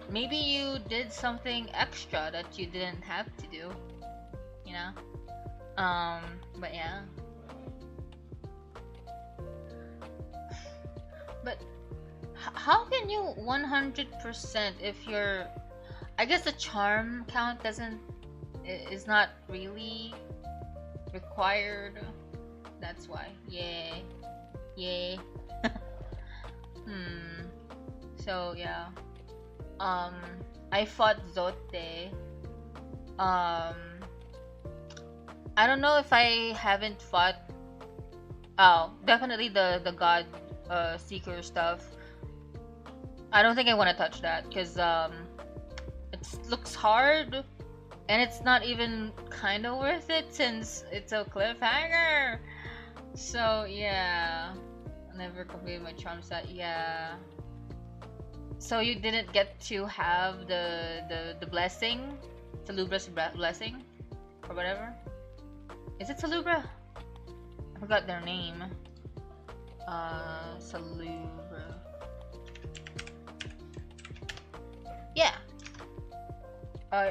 Maybe you did something extra that you didn't have to do, you know? But yeah. But how can you 100% if you're... I guess the charm count is not really required. That's why. Yeah. So yeah. I fought Zote. I don't know if I haven't fought. Oh, definitely the God Seeker stuff. I don't think I want to touch that because it looks hard, and it's not even kind of worth it since it's a cliffhanger. So yeah, I never completed my charm set. Yeah. So you didn't get to have the blessing, Salubra's blessing, or whatever. Is it Salubra? I forgot their name. Salubra. Yeah.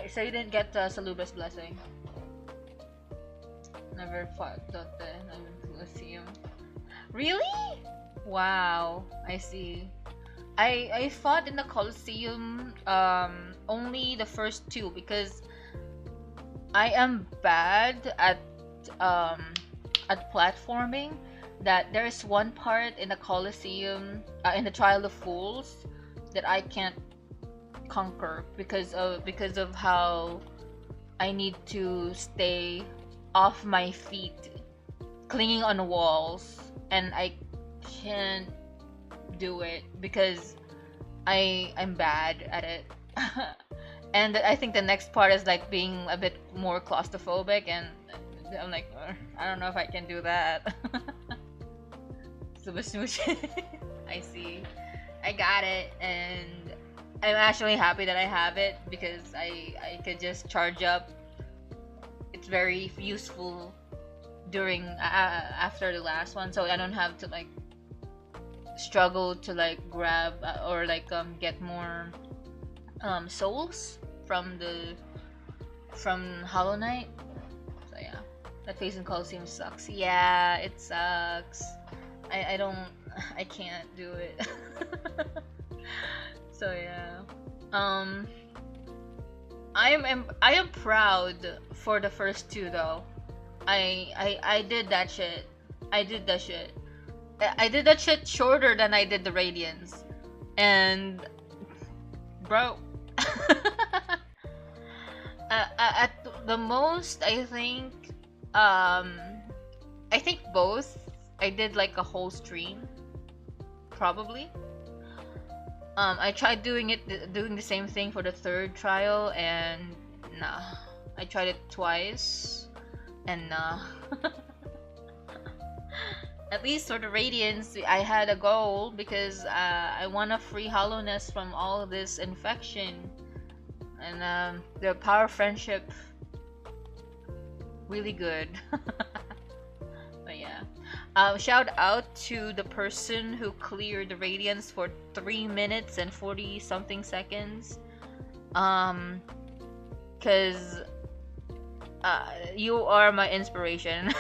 So you didn't get Salubra's blessing. Never fought the Colosseum. Really? Wow. I see. I fought in the Colosseum only the first two because I am bad at platforming. That there is one part in the Colosseum in the Trial of Fools that I can't conquer because of how I need to stay off my feet, clinging on walls, and I can't do it because I'm bad at it. And I think the next part is like being a bit more claustrophobic, and I'm like, I don't know if I can do that. Super smooch. I see. I got it, and I'm actually happy that I have it because I could just charge up. It's very useful during after the last one, so I don't have to like struggle to like grab or like get more souls from Hollow Knight. So yeah, that phase in Coliseum sucks. Yeah, it sucks. I don't, I can't do it. So yeah, I am proud for the first two though. I did that shit. I did that shit. I did that shit shorter than I did the Radiance, and bro. At the most, I think both. I did like a whole stream, probably. I tried doing the same thing for the third trial, and nah. I tried it twice, and nah. At least for the Radiance, I had a goal because I want a free hollowness from all of this infection. And the power of friendship, really good. But yeah, shout out to the person who cleared the Radiance for 3 minutes and 40 something seconds. Cause you are my inspiration.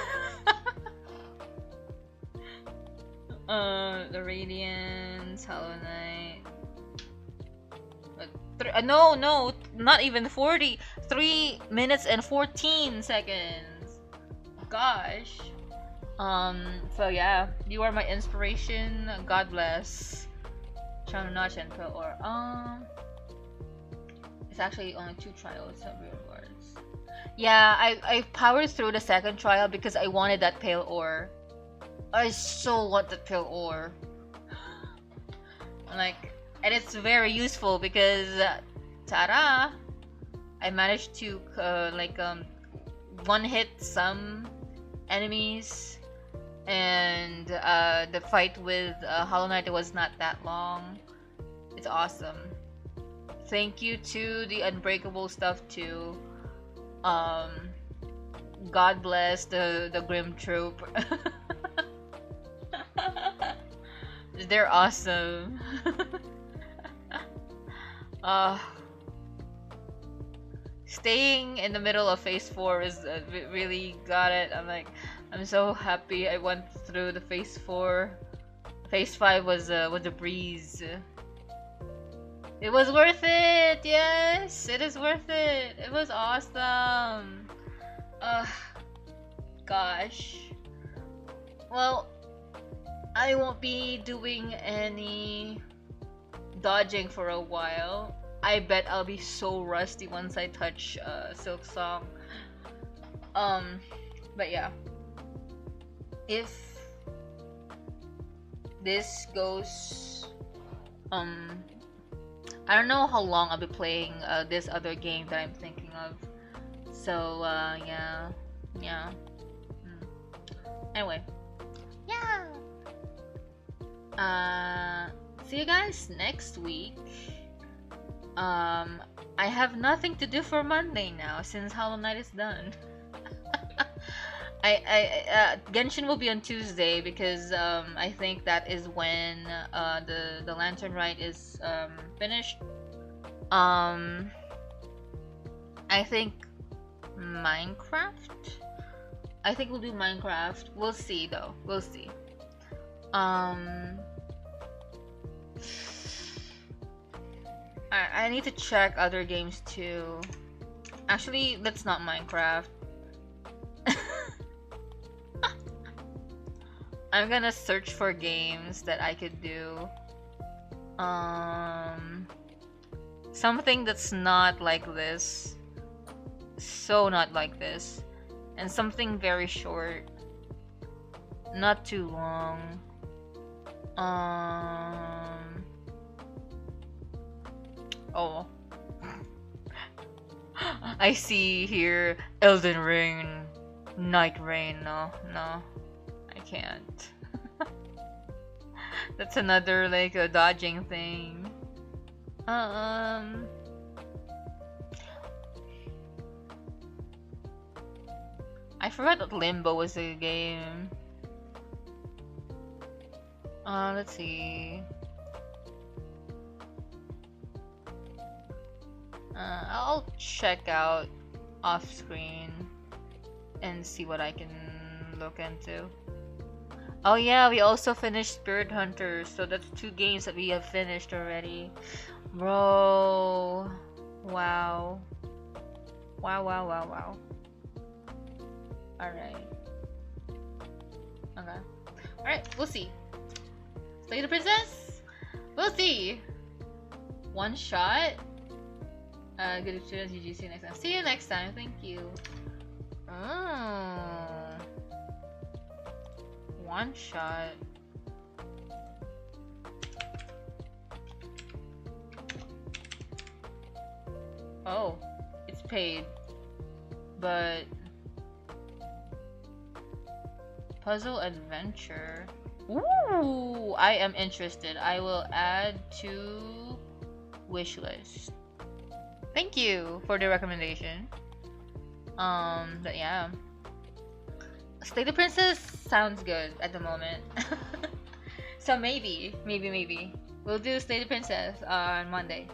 The Radiance, Hollow Knight. No, not even 40. 3 minutes and 14 seconds. Gosh. So yeah, you are my inspiration. God bless. Channel Notch and Pearl Ore. It's actually only 2 trials of rewards. Yeah, I powered through the second trial because I wanted that Pale Ore. I so want that Pale Ore. Like, and it's very useful because, ta-da! I managed to one-hit some enemies, and the fight with Hollow Knight was not that long. It's awesome. Thank you to the Unbreakable stuff too. God bless the Grim Troop. They're awesome. Staying in the middle of phase 4 is really got it. I'm so happy I went through the phase 4. Phase 5 was a breeze. It was worth it. Yes, it is worth it. It was awesome. Gosh. Well, I won't be doing any dodging for a while. I bet I'll be so rusty once I touch Silk Song. But yeah, if this goes, I don't know how long I'll be playing this other game that I'm thinking of. So yeah. Anyway, yeah. See you guys next week. I have nothing to do for Monday now since Hollow Knight is done. Genshin will be on Tuesday because I think that is when the Lantern Rite is finished. I think Minecraft. I think we'll do Minecraft. We'll see though. We'll see. I need to check other games too. Actually, that's not Minecraft. I'm gonna search for games that I could do. Something that's not like this. So not like this. And something very short. Not too long. Oh. I see here Elden Ring, Night Rain. No, I can't. That's another like a dodging thing. I forgot that Limbo was a game. Let's see. I'll check out off screen and see what I can look into. Oh yeah, we also finished Spirit Hunters, so that's 2 games that we have finished already. Bro, wow. Wow. Alright. Okay. Alright, we'll see. Slay the Princess? We'll see. One shot. Good students, UGC next time. See you next time. Thank you. Oh. One shot. Oh, it's paid. But puzzle adventure. Ooh, I am interested. I will add to wish list. Thank you for the recommendation. But yeah. Slay the Princess sounds good at the moment. So maybe. We'll do Slay the Princess on Monday.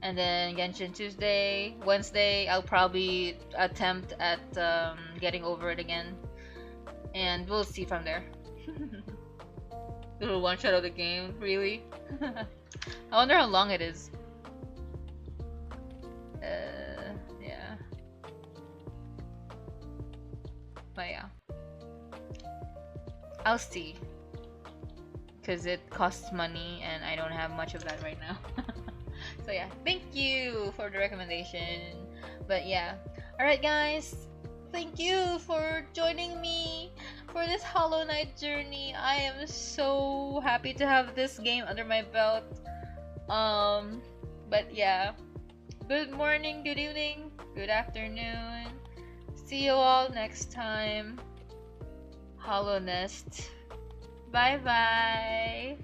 And then Genshin Tuesday. Wednesday, I'll probably attempt at getting over it again. And we'll see from there. Little one shot of the game, really? I wonder how long it is. Yeah. But yeah. I'll see. Because it costs money and I don't have much of that right now. So yeah, thank you for the recommendation. But yeah. Alright guys. Thank you for joining me for this Hollow Knight journey. I am so happy to have this game under my belt. But yeah. Good morning, good evening, good afternoon. See you all next time. Hollow Nest. Bye bye.